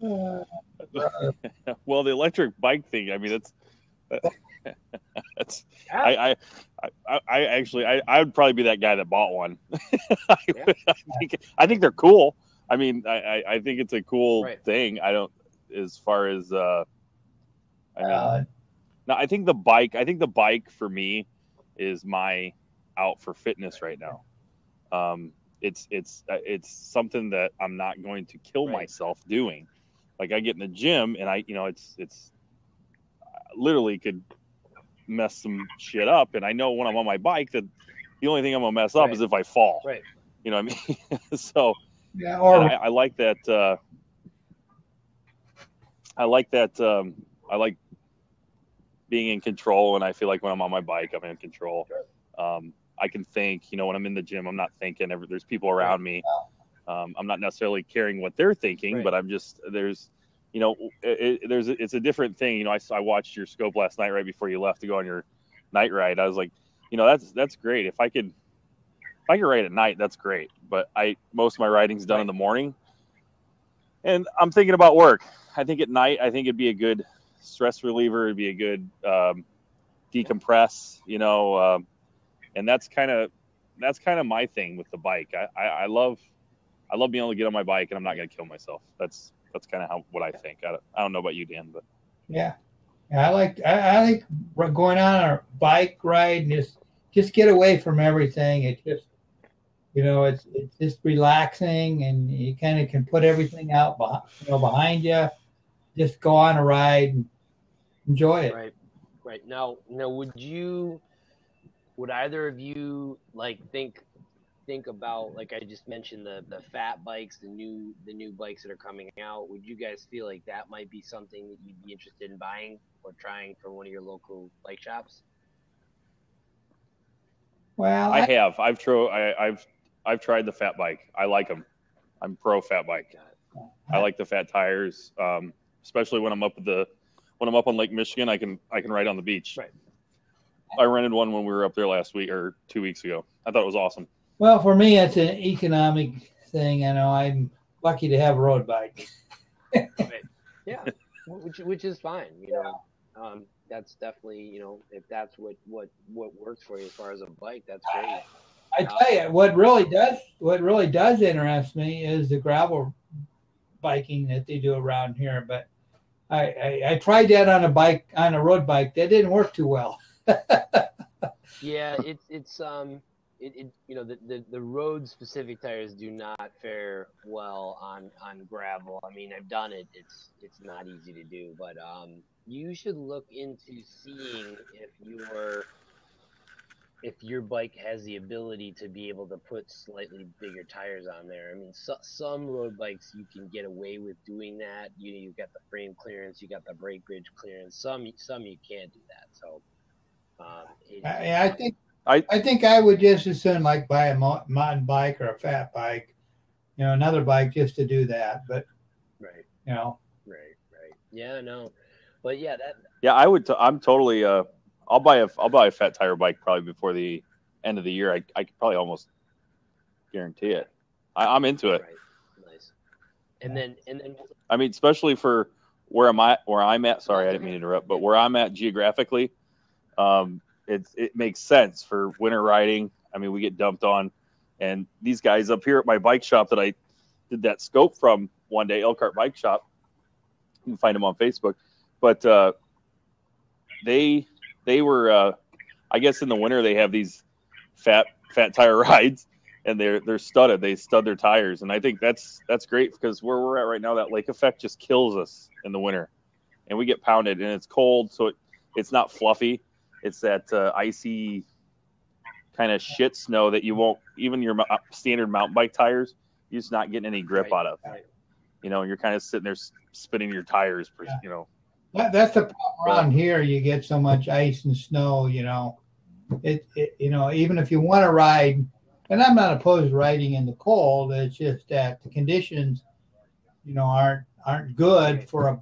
Well, the electric bike thing, I mean, that's I actually I would probably be that guy that bought one. I think they're cool. I mean, I think it's a cool thing. I don't, as far as no, I think the bike for me is my out for fitness right now. It's something that I'm not going to kill myself doing. Like, I get in the gym and it's literally could mess some shit up. And I know when I'm on my bike that the only thing I'm gonna mess up is if I fall. Right. You know what I mean? So yeah, or I like that. I like being in control, and I feel like when I'm on my bike, I'm in control. I can think. When I'm in the gym, I'm not thinking. There's people around me. I'm not necessarily caring what they're thinking, but I'm just it's a different thing. I watched your scope last night right before you left to go on your night ride. I was like, that's great. If I could ride at night, that's great. But most of my riding's done in the morning, and I'm thinking about work. I think at night, it'd be a good stress reliever. It'd be a good decompress. And that's kind of my thing with the bike. I love being able to get on my bike, and I'm not going to kill myself. That's kind of what I think. I don't know about you, Dan, but yeah, I like going on a bike ride and just get away from everything. It just it's just relaxing, and you kind of can put everything out behind you. Just go on a ride and enjoy it. Right. Now, would either of you think about, like I just mentioned, the fat bikes, the new bikes that are coming out? Would you guys feel like that might be something that you'd be interested in buying or trying from one of your local bike shops? Well, I've tried the fat bike. I like them. I'm pro fat bike. I like the fat tires, especially when I'm up on Lake Michigan. I can ride on the beach. Right. I rented one when we were up there last week or 2 weeks ago. I thought it was awesome. Well, for me, it's an economic thing. I'm lucky to have a road bike. Right. Yeah, which is fine. That's definitely, if that's what works for you as far as a bike, that's great. I tell you, what really does interest me is the gravel biking that they do around here. But I tried that on a road bike. That didn't work too well. Yeah, it's the road specific tires do not fare well on gravel. I mean, I've done it. It's not easy to do, but you should look into seeing if your bike has the ability to be able to put slightly bigger tires on there. I mean, some road bikes you can get away with doing that. You've got the frame clearance, you got the brake bridge clearance. Some you can't do that. So I think I would just as soon buy a mountain bike or a fat bike, another bike just to do that. But right. Right. Yeah, no, but yeah, I would. I'm totally. I'll buy a fat tire bike probably before the end of the year. I could probably almost guarantee it. I'm into it. Right. Nice. And then. I mean, especially for where I'm at. Sorry, I didn't mean to interrupt, but where I'm at geographically, it makes sense for winter riding. I mean, we get dumped on, and these guys up here at my bike shop that I did that scope from one day, Elkhart Bike Shop. You can find them on Facebook, but they were, I guess in the winter they have these fat tire rides, and they're studded. They stud their tires, and I think that's great because where we're at right now, that lake effect just kills us in the winter. and we get pounded, and it's cold, so it's not fluffy. It's that icy kind of shit snow that you won't, even your standard mountain bike tires, you're just not getting any grip out of. Right. You know, you're kind of sitting there spinning your tires, you know. That's the problem around here. You get so much ice and snow, you know. It you know, even if you want to ride, and I'm not opposed to riding in the cold, it's just that the conditions, you know, aren't good for a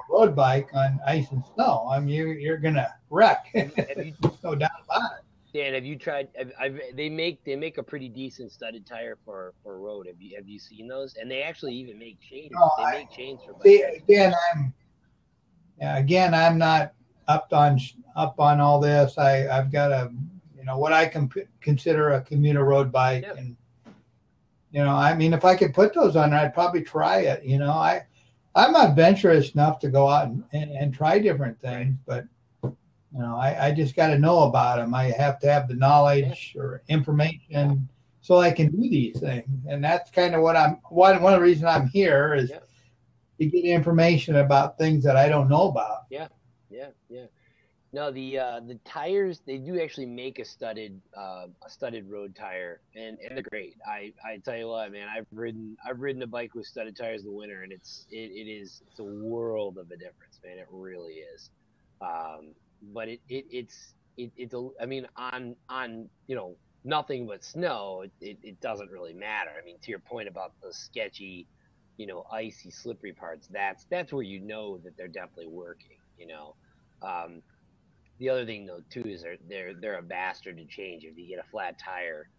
road bike on ice and snow. I mean, you're gonna wreck. No doubt about it. Dan, have you tried? They make a pretty decent studded tire for road. Have you seen those? And they actually even make chains. No, they make chains for see, bikes. Again, I'm not up on all this. I've got a, you know, what I consider a commuter road bike, Yep. and you know, I mean, if I could put those on, I'd probably try it. You know, I'm adventurous enough to go out and try different things, but you know, I just got to know about them. I have to have the knowledge or information so I can do these things, and that's kind of what one of the reasons I'm here is to get information about things that I don't know about. Yeah. No, the tires, they do actually make a studded road tire, and they're great. I tell you what, man, I've ridden a bike with studded tires in the winter, and it's a world of a difference, man. It really is. But it's I mean, on you know, nothing but snow, it doesn't really matter. I mean, to your point about the sketchy, you know, icy, slippery parts, that's where you know that they're definitely working, you know. The other thing though too is they're a bastard to change. If you get a flat tire,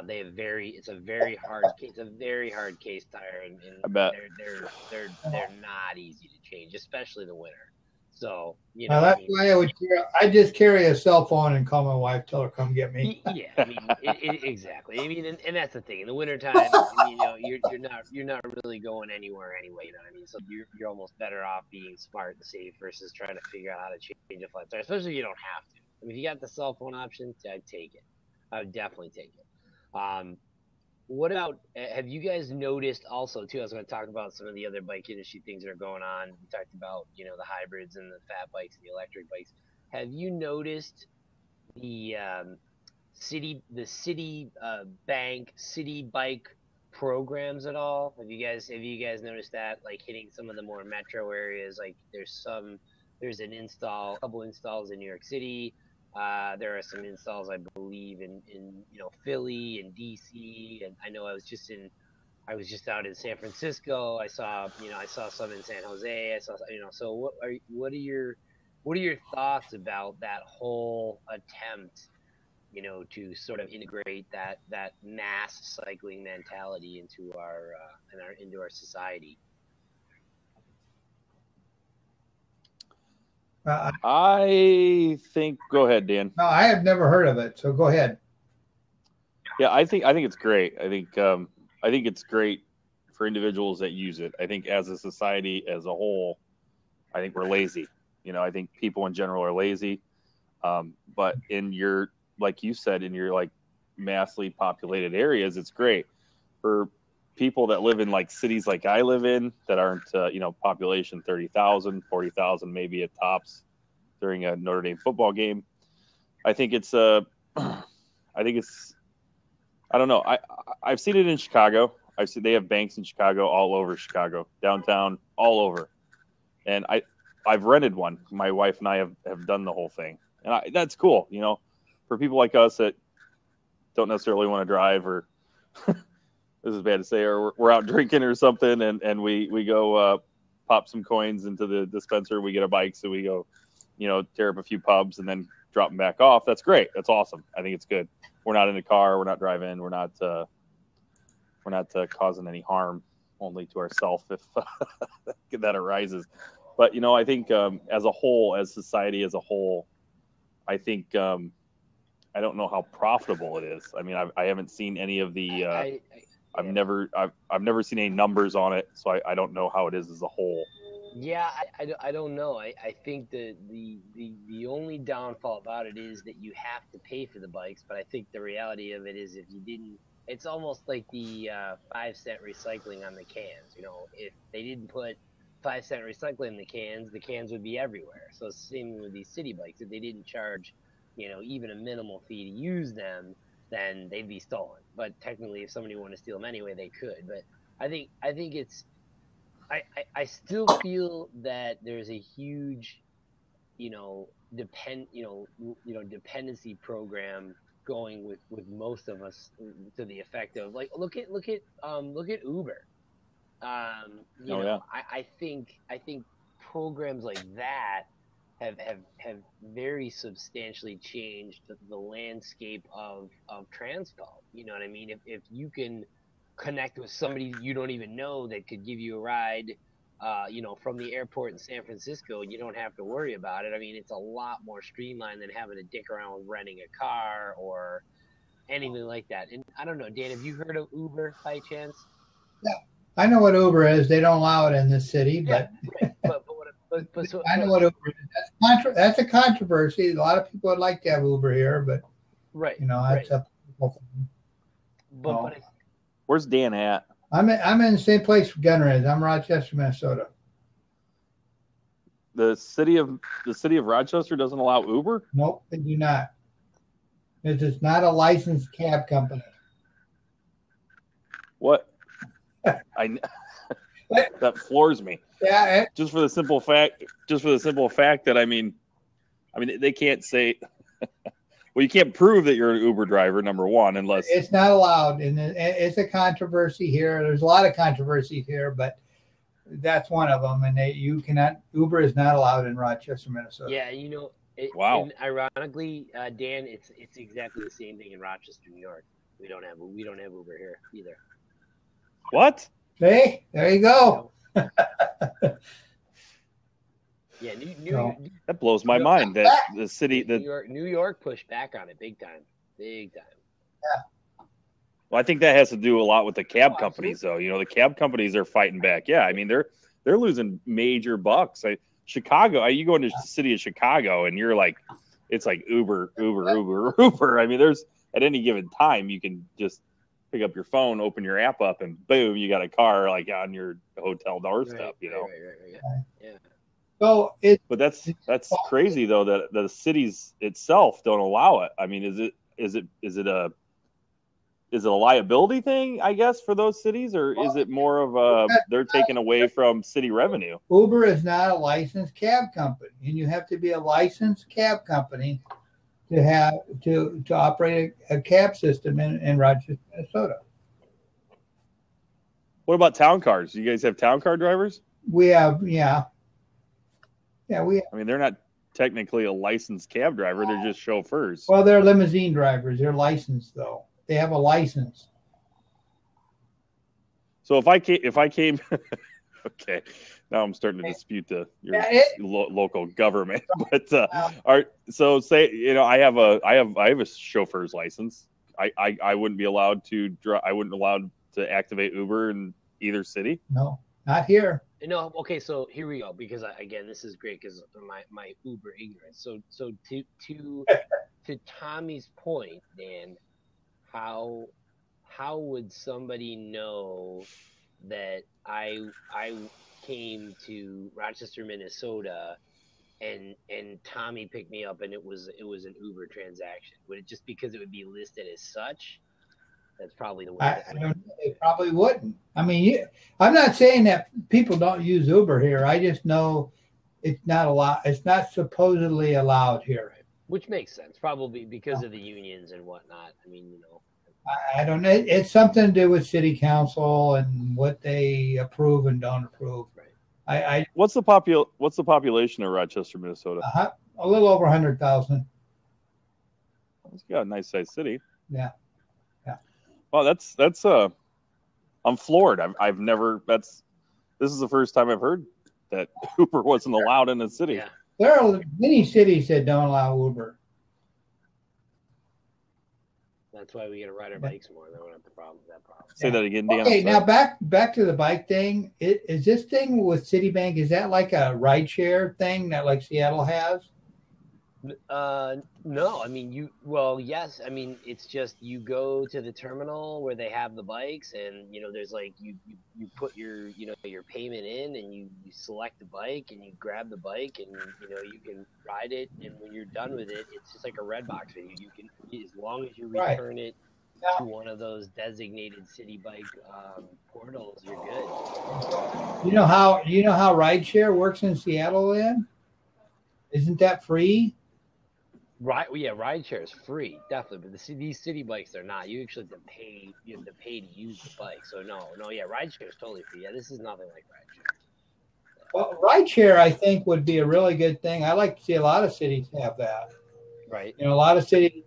they have it's a very hard case tire, and I bet. they're not easy to change, especially in the winter. So, you know, that's why I just carry a cell phone and call my wife, tell her come get me. Yeah, I mean, exactly. I mean, and that's the thing. In the wintertime, you know, you're not really going anywhere anyway. You know what I mean? So you're almost better off being smart and safe versus trying to figure out how to change a flat tire, especially if you don't have to. I mean, if you got the cell phone option, I'd take it. I would definitely take it. What about, have you guys noticed also too? I was going to talk about some of the other bike industry things that are going on. We talked about, you know, the hybrids and the fat bikes and the electric bikes. Have you noticed the city bike programs at all? Have you guys noticed that, like, hitting some of the more metro areas? Like there's a couple installs in New York City. There are some installs, I believe, in you know, Philly and DC, and I know I was just out in San Francisco. I saw some in San Jose. I saw, you know. So what are your thoughts about that whole attempt, you know, to sort of integrate that mass cycling mentality into our society? I think. Go ahead, Dan. No, I have never heard of it, so go ahead. Yeah, I think it's great. I think it's great for individuals that use it. I think as a society as a whole, I think we're lazy. You know, I think people in general are lazy. But in your, like you said, in your like massively populated areas, it's great. For people that live in like cities like I live in that aren't, you know, population 30,000, 40,000 maybe at tops during a Notre Dame football game, I think it's I don't know. I've seen it in Chicago. They have banks in Chicago, all over Chicago, downtown, all over. And I've rented one. My wife and I have done the whole thing, and that's cool. You know, for people like us that don't necessarily want to drive, or this is bad to say, or we're out drinking or something, and we go pop some coins into the dispenser. We get a bike, so we go, you know, tear up a few pubs and then drop them back off. That's great. That's awesome. I think it's good. We're not in a car. We're not driving. We're not causing any harm, only to ourselves if that arises. But, you know, I think as a whole, as society as a whole, I think I don't know how profitable it is. I mean, I haven't seen any of the. I've never seen any numbers on it, so I don't know how it is as a whole. Yeah, I don't know. I think the only downfall about it is that you have to pay for the bikes. But I think the reality of it is, if you didn't, it's almost like the 5-cent recycling on the cans. You know, if they didn't put 5-cent recycling the cans would be everywhere. So same with these city bikes. If they didn't charge, even a minimal fee to use them, then they'd be stolen. But technically, if somebody wanted to steal them anyway, they could. But I think it's, I still feel that there's a huge, dependency program going with most of us, to the effect of, like, look at Uber. I think programs like that have very substantially changed the landscape of transpo. You know what I mean? If you can connect with somebody you don't even know that could give you a ride, from the airport in San Francisco, you don't have to worry about it. I mean, it's a lot more streamlined than having to dick around with renting a car or anything like that. And I don't know, Dan, have you heard of Uber by chance? Yeah, I know what Uber is. They don't allow it in this city, yeah, but, right. I know what Uber is. That's a controversy. A lot of people would like to have Uber here, but that's a people thing. But where's Dan at? I'm in the same place Gunner is. I'm Rochester, Minnesota. The city of Rochester doesn't allow Uber? Nope, they do not. It's not a licensed cab company. What? That floors me. Yeah. Just for the simple fact that I mean they can't say. Well, you can't prove that you're an Uber driver, number one, unless it's not allowed, and it's a controversy here. There's a lot of controversy here, but that's one of them. And you cannot. Uber is not allowed in Rochester, Minnesota. Yeah, wow. And ironically, Dan, it's exactly the same thing in Rochester, New York. We don't have Uber here either. What? Hey, there you go. Yeah, that blows my mind that the city, New York pushed back on it big time. Yeah. Well, I think that has to do a lot with the cab companies, though. The cab companies are fighting back. Yeah, I mean they're losing major bucks. Chicago, you go into the city of Chicago, and you're like, it's like Uber. I mean, there's at any given time you can just pick up your phone, open your app up, and boom, you got a car like on your hotel doorstep. Right. Yeah. So but that's crazy though that the cities itself don't allow it. I mean, is it a liability thing, I guess, for those cities, or is it more of they're taking away from city revenue? Uber is not a licensed cab company, and you have to be a licensed cab company to have to operate a cab system in Rochester, Minnesota. What about town cars? You guys have town car drivers? We have, yeah. Yeah, we have. I mean, they're not technically a licensed cab driver; they're just chauffeurs. Well, they're limousine drivers. They're licensed, though. They have a license. So if I came, okay, now I'm starting to dispute your local government. But so say I have a chauffeur's license. I wouldn't be allowed to drive. I wouldn't allowed to activate Uber in either city. No, not here. No, okay, so here we go, because again, this is great because my Uber ignorance. So to Tommy's point, Dan, how would somebody know that I came to Rochester, Minnesota, and Tommy picked me up and it was an Uber transaction? Would it just because it would be listed as such? That's probably the way. I don't know. They probably wouldn't. I mean, I'm not saying that people don't use Uber here. I just know it's not allowed. It's not supposedly allowed here. Which makes sense, probably because of the unions and whatnot. I mean, I don't know. It's something to do with city council and what they approve and don't approve. Right. What's the population of Rochester, Minnesota? A little over 100,000. It's got a nice sized city. Yeah. Well, that's I'm floored. I've never. This is the first time I've heard that Uber wasn't allowed in the city. Yeah. There are many cities that don't allow Uber. That's why we got to ride our bikes more. They don't have that problem. Say that again, Dan. Okay, now back to the bike thing. Is this thing with Citibank? Is that like a rideshare thing that like Seattle has? No, I mean yes, I mean it's just you go to the terminal where they have the bikes, and there's like you put your your payment in, and you select the bike, and you grab the bike, and you can ride it, and when you're done with it, it's just like a red box video. You can, as long as you Right. return it to Now, one of those designated city bike portals, you're good. you know how rideshare works in Seattle then? Isn't that free? Right, well, yeah, rideshare is free, definitely, but these city bikes are not. You actually have to pay. You have to pay to use the bike. So no, yeah, rideshare is totally free. Yeah, this is nothing like rideshare. Well, rideshare, I think, would be a really good thing. I like to see a lot of cities have that. Right. A lot of cities.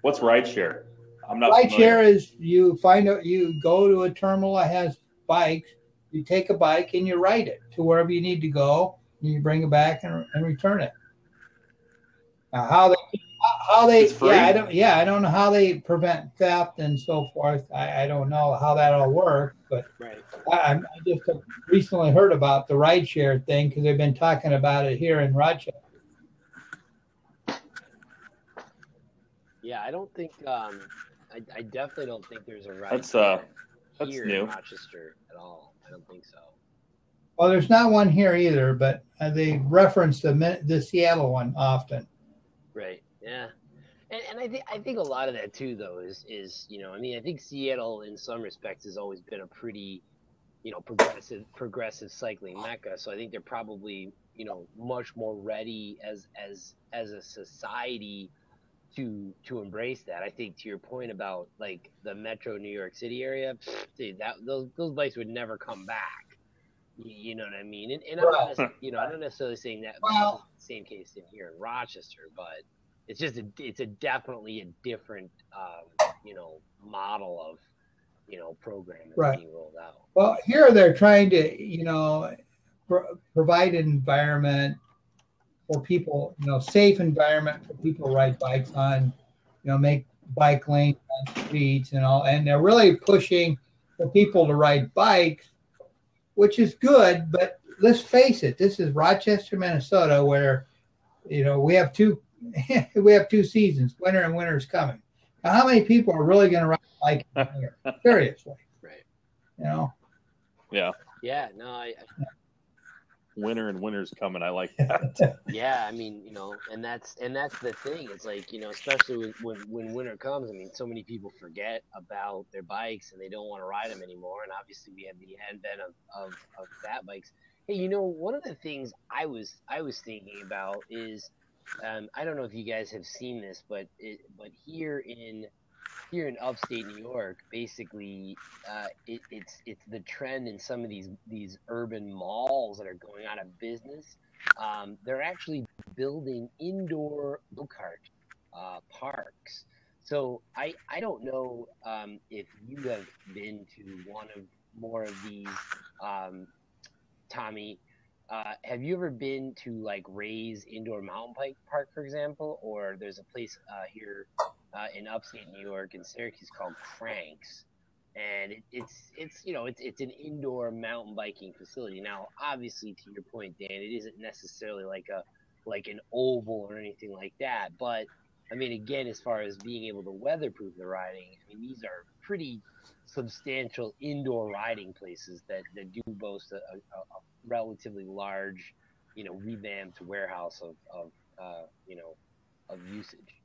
What's rideshare? I'm not Rideshare familiar. is you go to a terminal that has bikes. You take a bike and you ride it to wherever you need to go, and you bring it back and return it. Now, how they It's free? I don't know how they prevent theft and so forth. I don't know how that all works, but Right. I just recently heard about the rideshare thing because they've been talking about it here in Rochester. Yeah, I don't think. I definitely don't think there's a That's rideshare that's here new. in Rochester at all. I don't think so. Well, there's not one here either, but they reference the Seattle one often. Right. Yeah. And I think a lot of that too, though, is I mean, I think Seattle in some respects has always been a pretty progressive cycling mecca. So I think they're probably much more ready as a society to embrace that. I think to your point about like the Metro New York City area, dude, those bikes would never come back. You know what I mean? And I'm Right. not I'm not necessarily saying that Well, is the same case in here in Rochester, but it's just it's a definitely a different model of program that's right. being rolled out. Well, here they're trying to provide an environment for people, safe environment for people to ride bikes on, make bike lanes on streets and all, and they're really pushing for people to ride bikes, which is good. But let's face it, this is Rochester, Minnesota, where we have two seasons, winter and winter's coming. Now, how many people are really going to ride a bike here? Seriously, Right. Yeah. Yeah. No, I Winter and winter's coming. I like that. Yeah, I mean, and that's the thing. It's like, especially when winter comes. I mean, so many people forget about their bikes and they don't want to ride them anymore. And obviously, we have the advent of fat bikes. Hey, one of the things I was thinking about is, I don't know if you guys have seen this, but here in upstate New York, basically, it's the trend in some of these urban malls that are going out of business. They're actually building indoor go-kart parks. So I don't know if you have been to one of more of these, Tommy. Have you ever been to like Ray's Indoor Mountain Bike Park, for example? Or there's a place here in upstate New York in Syracuse called Cranks, and it's an indoor mountain biking facility. Now, obviously, to your point, Dan, it isn't necessarily like an oval or anything like that, but I mean, again, as far as being able to weatherproof the riding, I mean, these are pretty substantial indoor riding places that do boast a relatively large, revamped warehouse of usage.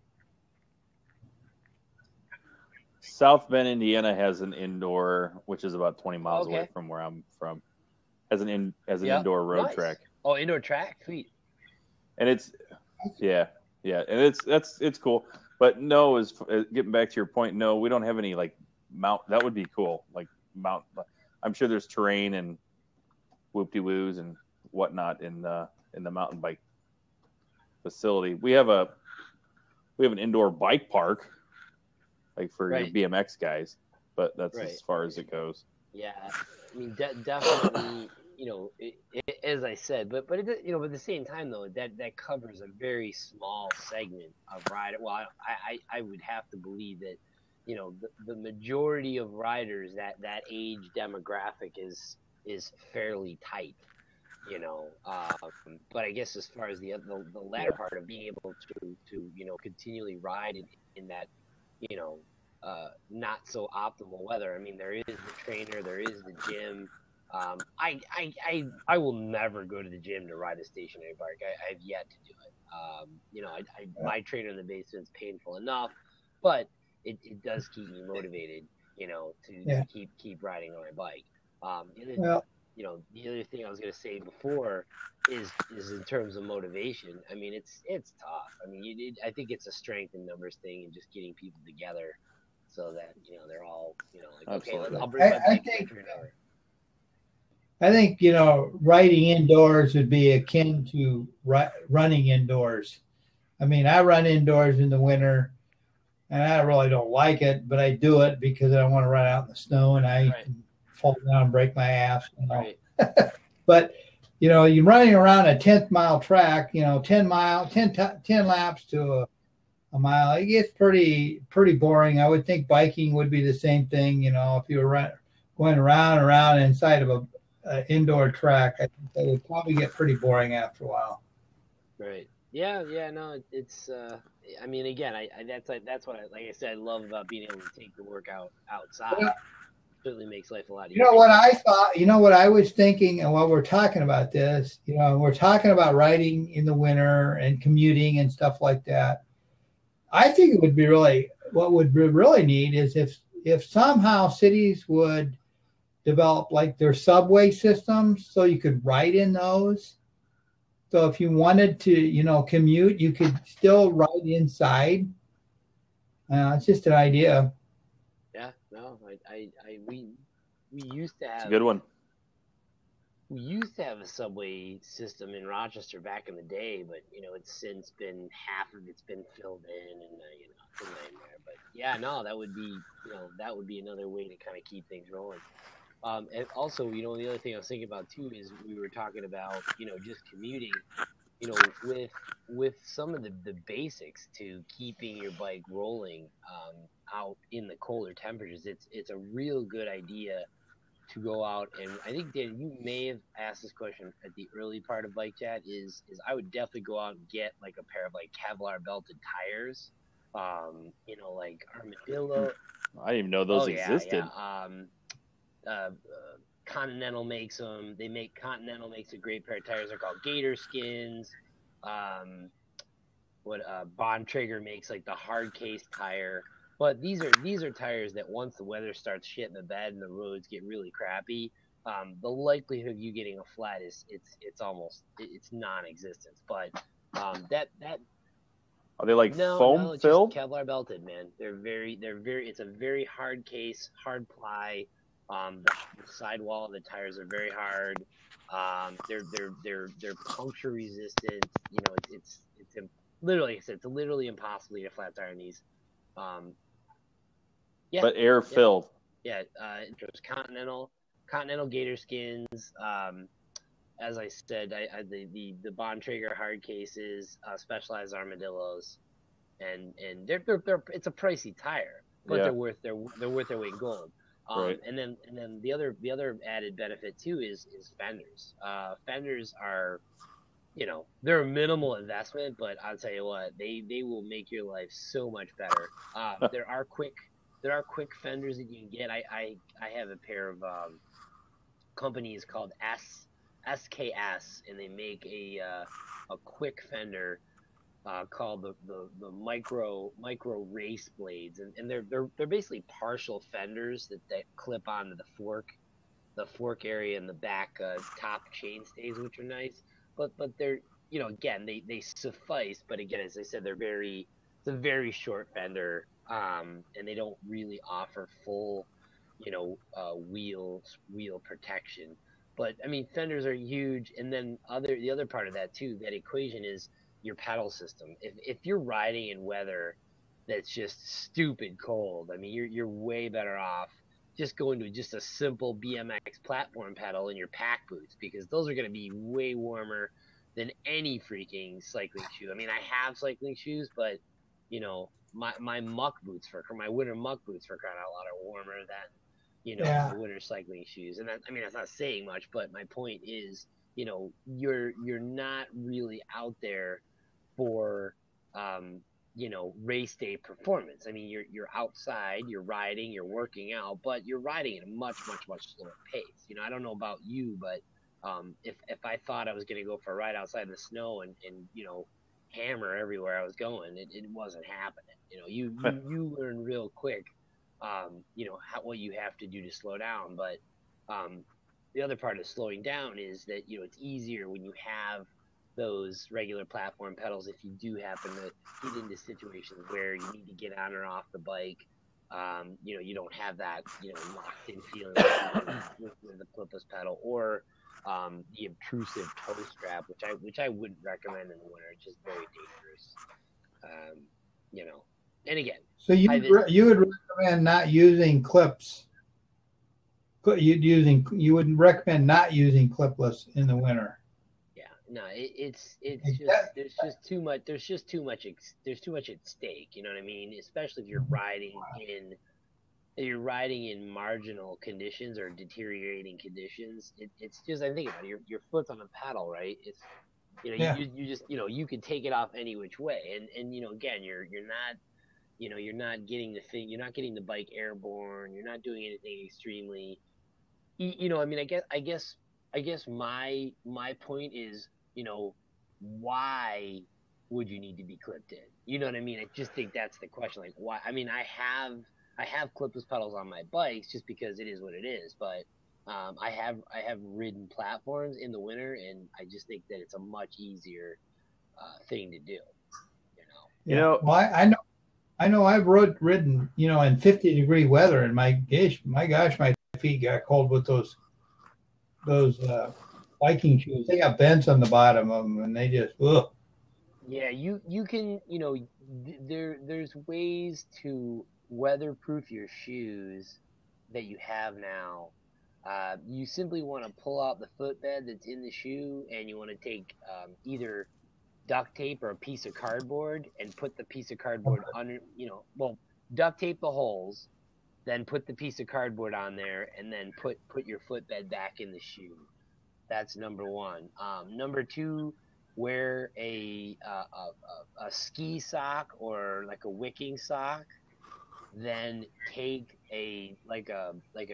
South Bend, Indiana has an indoor, which is about 20 miles Okay. away from where I'm from, has an Yep. indoor road Nice. track. Oh, indoor track, sweet. And it's and it's cool. But no, as getting back to your point, no, we don't have any like mount. That would be cool, like mount. I'm sure there's terrain and whoop-de-woos and whatnot in the mountain bike facility. We have an indoor bike park, like for Right. your BMX guys, but that's Right. as far as it goes. Yeah, I mean, definitely, as I said, but at the same time though, that covers a very small segment of rider. Well, I would have to believe that, the majority of riders that age demographic is fairly tight. But I guess as far as the latter part of being able to continually ride in that, not so optimal weather. I mean, there is the trainer, there is the gym. I will never go to the gym to ride a stationary bike. I've yet to do it. My trainer in the basement's painful enough, but it does keep me motivated, to keep riding on my bike. The other thing I was going to say before is in terms of motivation. I mean, it's tough. I mean, I think it's a strength in numbers thing and just getting people together so that they're all like, okay, I'll bring my bike for an hour. I think riding indoors would be akin to running indoors. I mean, I run indoors in the winter, and I really don't like it, but I do it because I don't want to run out in the snow and I can fall down and break my ass. Right. But you're running around a 10th mile track, 10 laps to a mile. It gets pretty boring. I would think biking would be the same thing. If you were going around and around inside of an indoor track, I think that would probably get pretty boring after a while. Right. Yeah. No, it's. I mean, again, that's what like I said, I love about being able to take the workout outside. Yeah. Certainly makes life a lot easier. What I thought, what I was thinking, and while we're talking about this, we're talking about riding in the winter and commuting and stuff like that. I think it would be what would be really neat is if somehow cities would develop like their subway systems so you could ride in those. So if you wanted to, commute, you could still ride inside. It's just an idea. Yeah, no, we used to have. It's a good one. We used to have a subway system in Rochester back in the day, but it's since been half of it's been filled in, and it's a nightmare. But yeah, no, that would be another way to kind of keep things rolling. And also, the other thing I was thinking about too is we were talking about just commuting, with some of the basics to keeping your bike rolling out in the colder temperatures. It's a real good idea to go out, and I think, Dan, you may have asked this question at the early part of Bike Chat, is I would definitely go out and get like a pair of like Kevlar belted tires, like Armadillo. I didn't even know those existed. Yeah. Continental makes them. Continental makes a great pair of tires. They're called Gator Skins. Bontrager makes like the hard case tire. But these are tires that once the weather starts shitting the bed and the roads get really crappy, the likelihood of you getting a flat it's non-existent. But that are they like foam it's filled? Just Kevlar belted, man. They're very. It's a very hard case, hard ply. The sidewall of the tires are very hard. They're puncture resistant. It's literally, it's literally impossible to get a flat tire on these. Yeah. But air filled. Yeah. There's Continental Gator Skins. As I said, the Bontrager hard cases, Specialized Armadillos, and they're it's a pricey tire, but they're worth their weight in gold. Right. And then the other added benefit too is fenders. Fenders are, they're a minimal investment, but I'll tell you what, they will make your life so much better. There are quick fenders that you can get. I have a pair of companies called SKS, and they make a quick fender called the micro race blades, and they're basically partial fenders that clip onto the fork area in the back top chainstays, which are nice. But they're again they suffice. But again, as I said, it's a very short fender, and they don't really offer full wheel protection. But I mean, fenders are huge, and then the other part of that too, that equation is your pedal system. If you're riding in weather that's just stupid cold, I mean, you're way better off just going to just a simple BMX platform pedal in your pack boots, because those are going to be way warmer than any freaking cycling shoe. I mean, I have cycling shoes, but my muck boots my winter muck boots for crying out loud are warmer than my winter cycling shoes. And that, I mean, that's not saying much, but my point is you're not really out there for race day performance. I mean, you're outside, you're riding, you're working out, but you're riding at a much slower pace. I don't know about you, but if I thought I was going to go for a ride outside in the snow and hammer everywhere I was going, it wasn't happening. You learn real quick, what you have to do to slow down. But the other part of slowing down is that it's easier when you have those regular platform pedals. If you do happen to get into situations where you need to get on or off the bike, you don't have that locked in feeling with the clipless pedal, or the obtrusive toe strap, which I wouldn't recommend in the winter. It's just very dangerous. And again, so you would recommend not using clips. You would recommend not using clipless in the winter. No, it's just there's too much at stake. You know what I mean? Especially if you're riding in marginal conditions or deteriorating conditions. It's just, I think about it, your foot's on the pedal, right? It's you just you can take it off any which way, and again you're not getting the thing, you're not getting the bike airborne, you're not doing anything extremely. I mean, I guess my point is, why would you need to be clipped in? You know what I mean? I just think that's the question. Like, why? I mean, I have clipless pedals on my bikes just because it is what it is. But I have ridden platforms in the winter, and I just think that it's a much easier thing to do. Well, I know I've ridden, in 50-degree weather, and my gosh, my feet got cold with those biking shoes. They got vents on the bottom of them, and they just ugh. Yeah, you can, there's ways to weatherproof your shoes that you have now. You simply want to pull out the footbed that's in the shoe, and you want to take either duct tape or a piece of cardboard and put the piece of cardboard under, duct tape the holes, then put the piece of cardboard on there, and then put your footbed back in the shoe. That's number one. Number two, wear a ski sock or like a wicking sock. Then take a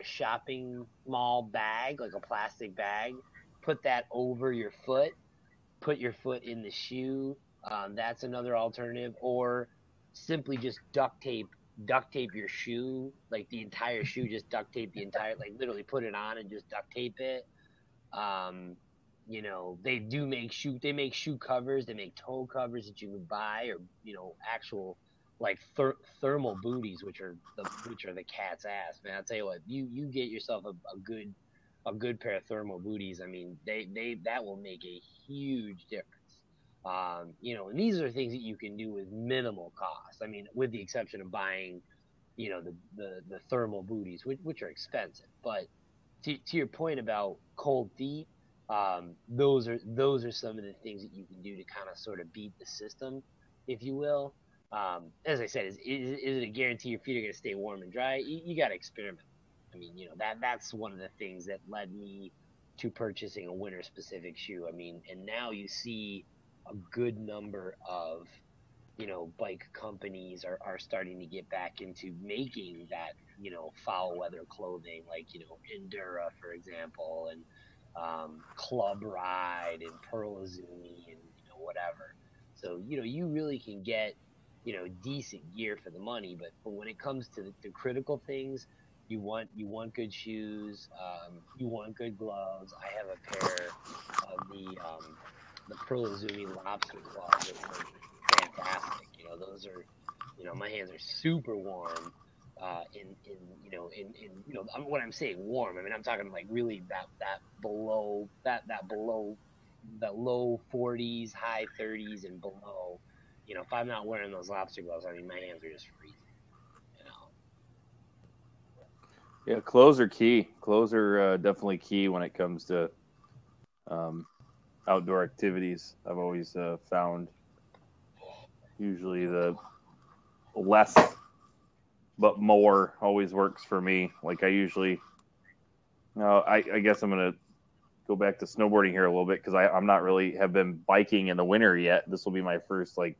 shopping mall bag, like a plastic bag, put that over your foot, put your foot in the shoe. That's another alternative. Or simply just duct tape your shoe, like the entire shoe, just duct tape the entire, like literally put it on and just duct tape it. They make shoe covers, they make toe covers that you can buy, or actual like thermal booties, which are the cat's ass, man. I'll tell you what, you get yourself a good pair of thermal booties. I mean, that will make a huge difference. And these are things that you can do with minimal cost. I mean, with the exception of buying, the thermal booties, which are expensive. But to your point about cold feet, those are some of the things that you can do to kind of sort of beat the system, if you will. As I said, is it a guarantee your feet are going to stay warm and dry? You got to experiment. I mean, that's one of the things that led me to purchasing a winter specific shoe. I mean, and now you see a good number of, bike companies are starting to get back into making that, foul weather clothing, like, Endura, for example, and Club Ride and Pearl Izumi and, whatever. So, you really can get, decent gear for the money, but when it comes to the critical things, you want good shoes, you want good gloves. I have a pair of the Pearl Izumi lobster gloves that are fantastic. Those are, my hands are super warm. When I'm saying warm, I mean I'm talking like really that below the low 40s, high 30s, and below. If I'm not wearing those lobster gloves, I mean my hands are just freezing. Yeah, clothes are key. Clothes are definitely key when it comes to outdoor activities. I've always found usually the less but more always works for me. Like I usually, I guess I'm going to go back to snowboarding here a little bit because I'm not really have been biking in the winter yet. This will be my first like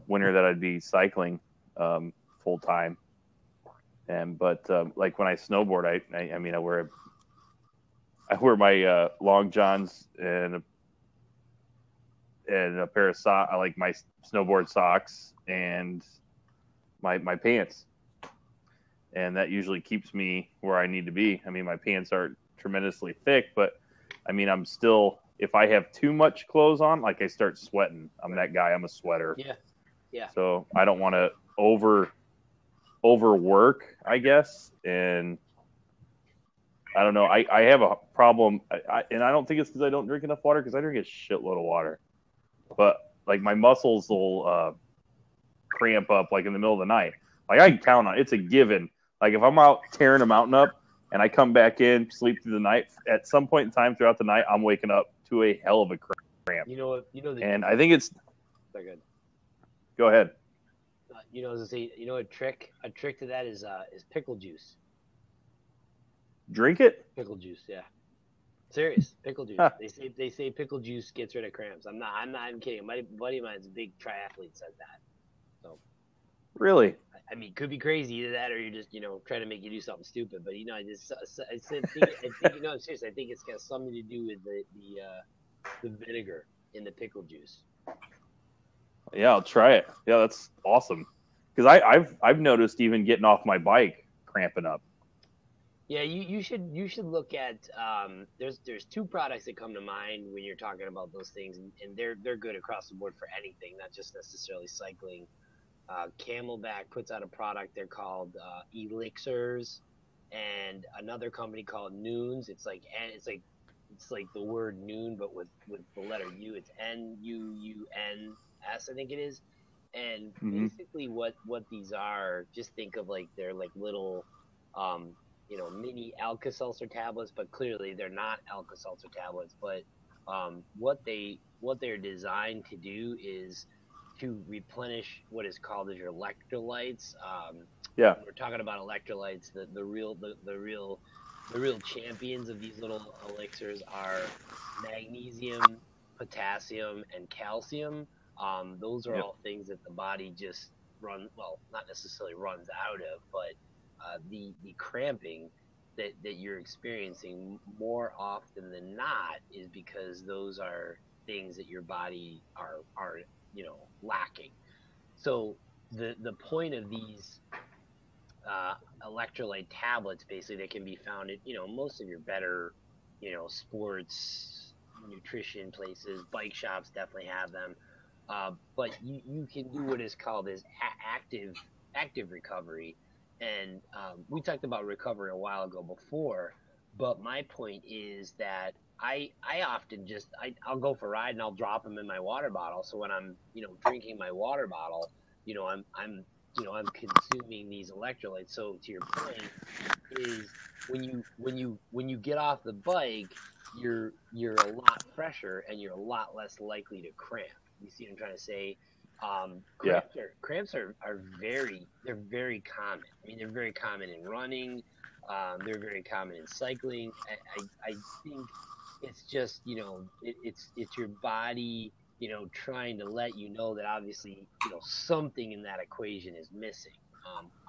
winter that I'd be cycling full time. But like when I snowboard, I mean I wear my long johns and a pair of socks. I like my snowboard socks and my pants, and that usually keeps me where I need to be. I mean, my pants aren't tremendously thick, but I mean, I'm still, if I have too much clothes on, like I start sweating. I'm that guy. I'm a sweater. Yeah. So I don't want to overwork, I guess. And I don't know. I have a problem, and I don't think it's because I don't drink enough water, because I drink a shitload of water. But like my muscles will cramp up like in the middle of the night. Like I can count on it. It's a given. Like if I'm out tearing a mountain up and I come back in, sleep through the night, at some point in time throughout the night, I'm waking up to a hell of a cramp. And I think it's. They're good. Go ahead. A trick to that is pickle juice. Drink it? Pickle juice, yeah. Serious, pickle juice. Huh. They say pickle juice gets rid of cramps. I'm not even kidding. My buddy of mine's a big triathlete, said that. So. Really? I mean, could be crazy, either that or you're just, trying to make you do something stupid. But I think seriously, I think it's got something to do with the vinegar in the pickle juice. Yeah, I'll try it. Yeah, that's awesome. Because I've noticed even getting off my bike cramping up. Yeah, you should look at there's two products that come to mind when you're talking about those things, and they're good across the board for anything, not just necessarily cycling. Camelback puts out a product they're called Elixirs, and another company called Nuns. It's like the word noon, but with the letter U. It's NUUNS, I think it is. And basically, what these are, just think of like they're like little mini Alka-Seltzer tablets, but clearly they're not Alka-Seltzer tablets. But what they're designed to do is to replenish what is called as your electrolytes. When we're talking about electrolytes, the real champions of these little elixirs are magnesium, potassium, and calcium. Those are all things that the body just not necessarily runs out of, but the cramping that you're experiencing more often than not is because those are things that your body are lacking. So the point of these electrolyte tablets, basically, that can be found at most of your better sports nutrition places. Bike shops definitely have them, but you can do what is called as active recovery. And we talked about recovery a while ago before, but my point is that I often I'll go for a ride and I'll drop them in my water bottle. So when I'm drinking my water bottle, I'm consuming these electrolytes. So to your point is when you get off the bike, you're a lot fresher and you're a lot less likely to cramp. You see what I'm trying to say? Cramps are very common. I mean, they're very common in running. They're very common in cycling. I think it's just it's your body trying to let you know that obviously something in that equation is missing.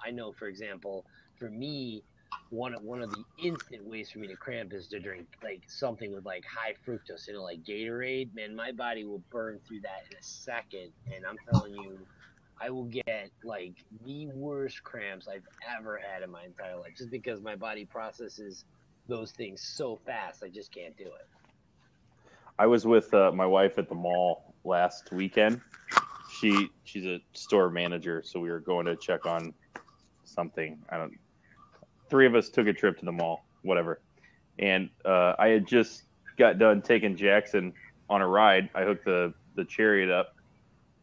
I know, for example, for me, one of the instant ways for me to cramp is to drink like something with like high fructose, like Gatorade. Man, my body will burn through that in a second, and I'm telling you, I will get like the worst cramps I've ever had in my entire life, just because my body processes those things so fast. I just can't do it. I was with my wife at the mall last weekend. She's a store manager, so we were going to check on something. Three of us took a trip to the mall, whatever. And I had just got done taking Jackson on a ride. I hooked the Chariot up,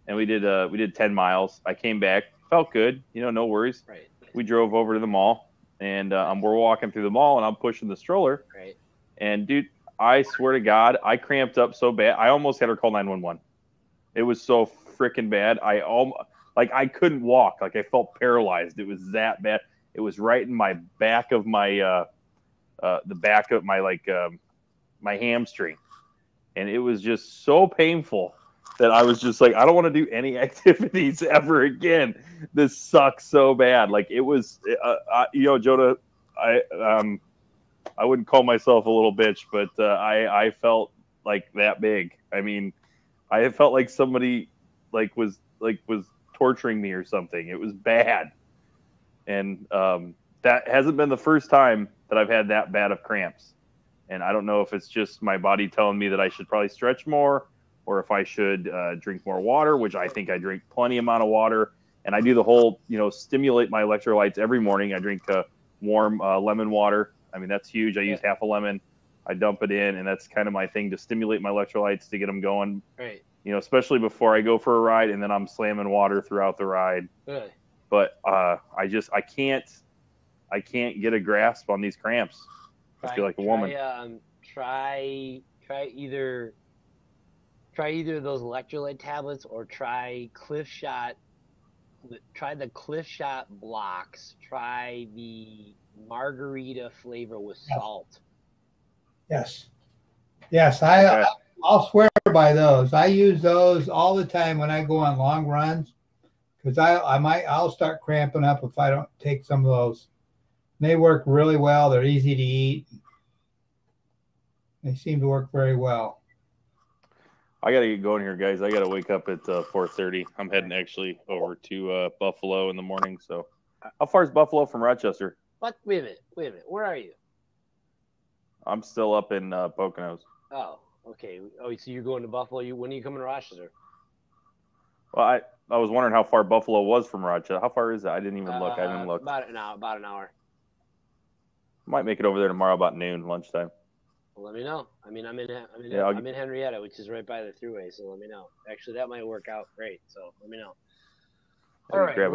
and we did 10 miles. I came back, felt good, no worries. Right. We drove over to the mall, and we're walking through the mall, and I'm pushing the stroller. Right. And dude, I swear to God, I cramped up so bad. I almost had her call 911. It was so freaking bad. I couldn't walk. Like I felt paralyzed. It was that bad. It was right in my back of my the back of my my hamstring, and it was just so painful that I was just like, I don't want to do any activities ever again. This sucks so bad. Like it was, Jonah, I wouldn't call myself a little bitch, but I felt like that big. I mean, I felt like somebody was torturing me or something. It was bad, and that hasn't been the first time that I've had that bad of cramps. And I don't know if it's just my body telling me that I should probably stretch more, or if I should drink more water, which I think I drink plenty amount of water. And I do the whole, stimulate my electrolytes every morning. I drink warm lemon water. I mean, that's huge. I use half a lemon. I dump it in, and that's kind of my thing to stimulate my electrolytes to get them going. Right. Especially before I go for a ride, and then I'm slamming water throughout the ride. Really? But I can't get a grasp on these cramps. I feel like a woman. Try either of those electrolyte tablets, or try Cliff Shot. Try the Cliff Shot blocks. Try the margarita flavor with salt. Yes. I'll swear by those. I use those all the time when I go on long runs, because I'll start cramping up if I don't take some of those. They work really well. They're easy to eat. They seem to work very well. I got to get going here, guys. I got to wake up at 4:30. I'm heading actually over to Buffalo in the morning. So, how far is Buffalo from Rochester? What? Wait a minute. Where are you? I'm still up in Poconos. Oh, okay. Oh, so you're going to Buffalo. When are you coming to Rochester? Well, I was wondering how far Buffalo was from Rochester. How far is that? I didn't even look. I didn't look. About an hour. Might make it over there tomorrow about noon, lunchtime. Well, let me know. I mean, I'm in Henrietta, which is right by the thruway. So let me know. Actually, that might work out great. So let me know. All right, grab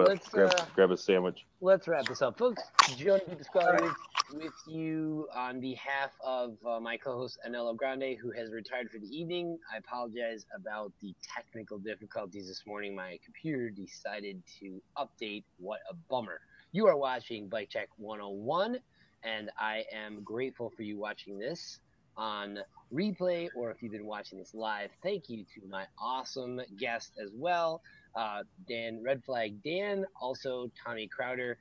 a sandwich. Let's wrap this up, folks. Joe Pasquale with you on behalf of my co-host Anello Grande, who has retired for the evening. I apologize about the technical difficulties this morning. My computer decided to update. What a bummer. You are watching Bike Check 101, and I am grateful for you watching this on replay, or if you've been watching this live. Thank you to my awesome guest as well, Dan, Red Flag Dan, also Tommy Crowder,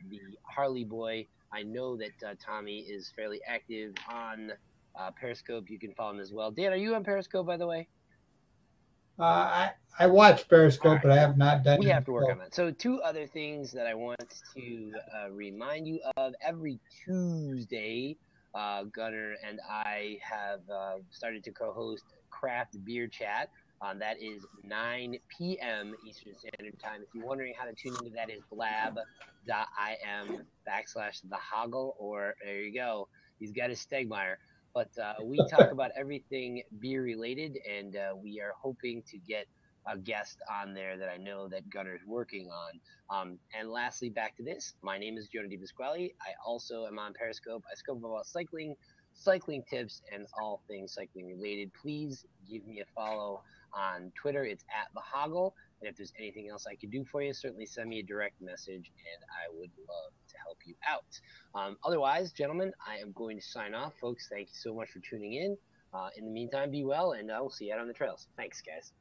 the Harley boy. I know that Tommy is fairly active on Periscope. You can follow him as well. Dan, are you on Periscope, by the way? I watch Periscope, but I have not done it. We have to work on that. So 2 other things that I want to remind you of. Every Tuesday, Gunner and I have started to co-host Craft Beer Chat. That is 9 p.m. Eastern Standard Time. If you're wondering how to tune into that, is Blab.im/thehoggle, or there you go. He's got his Stegmeyer. But we talk about everything beer related, and we are hoping to get a guest on there that I know that Gunner's working on. And lastly, back to this. My name is Jonah DiPasquale. I also am on Periscope. I scope about cycling tips, and all things cycling related. Please give me a follow on Twitter. It's @thehoggle. And if there's anything else I can do for you, certainly send me a direct message, and I would love to help you out. Otherwise, gentlemen, I am going to sign off. Folks, thank you so much for tuning in. In the meantime, be well, and I will see you out on the trails. Thanks, guys.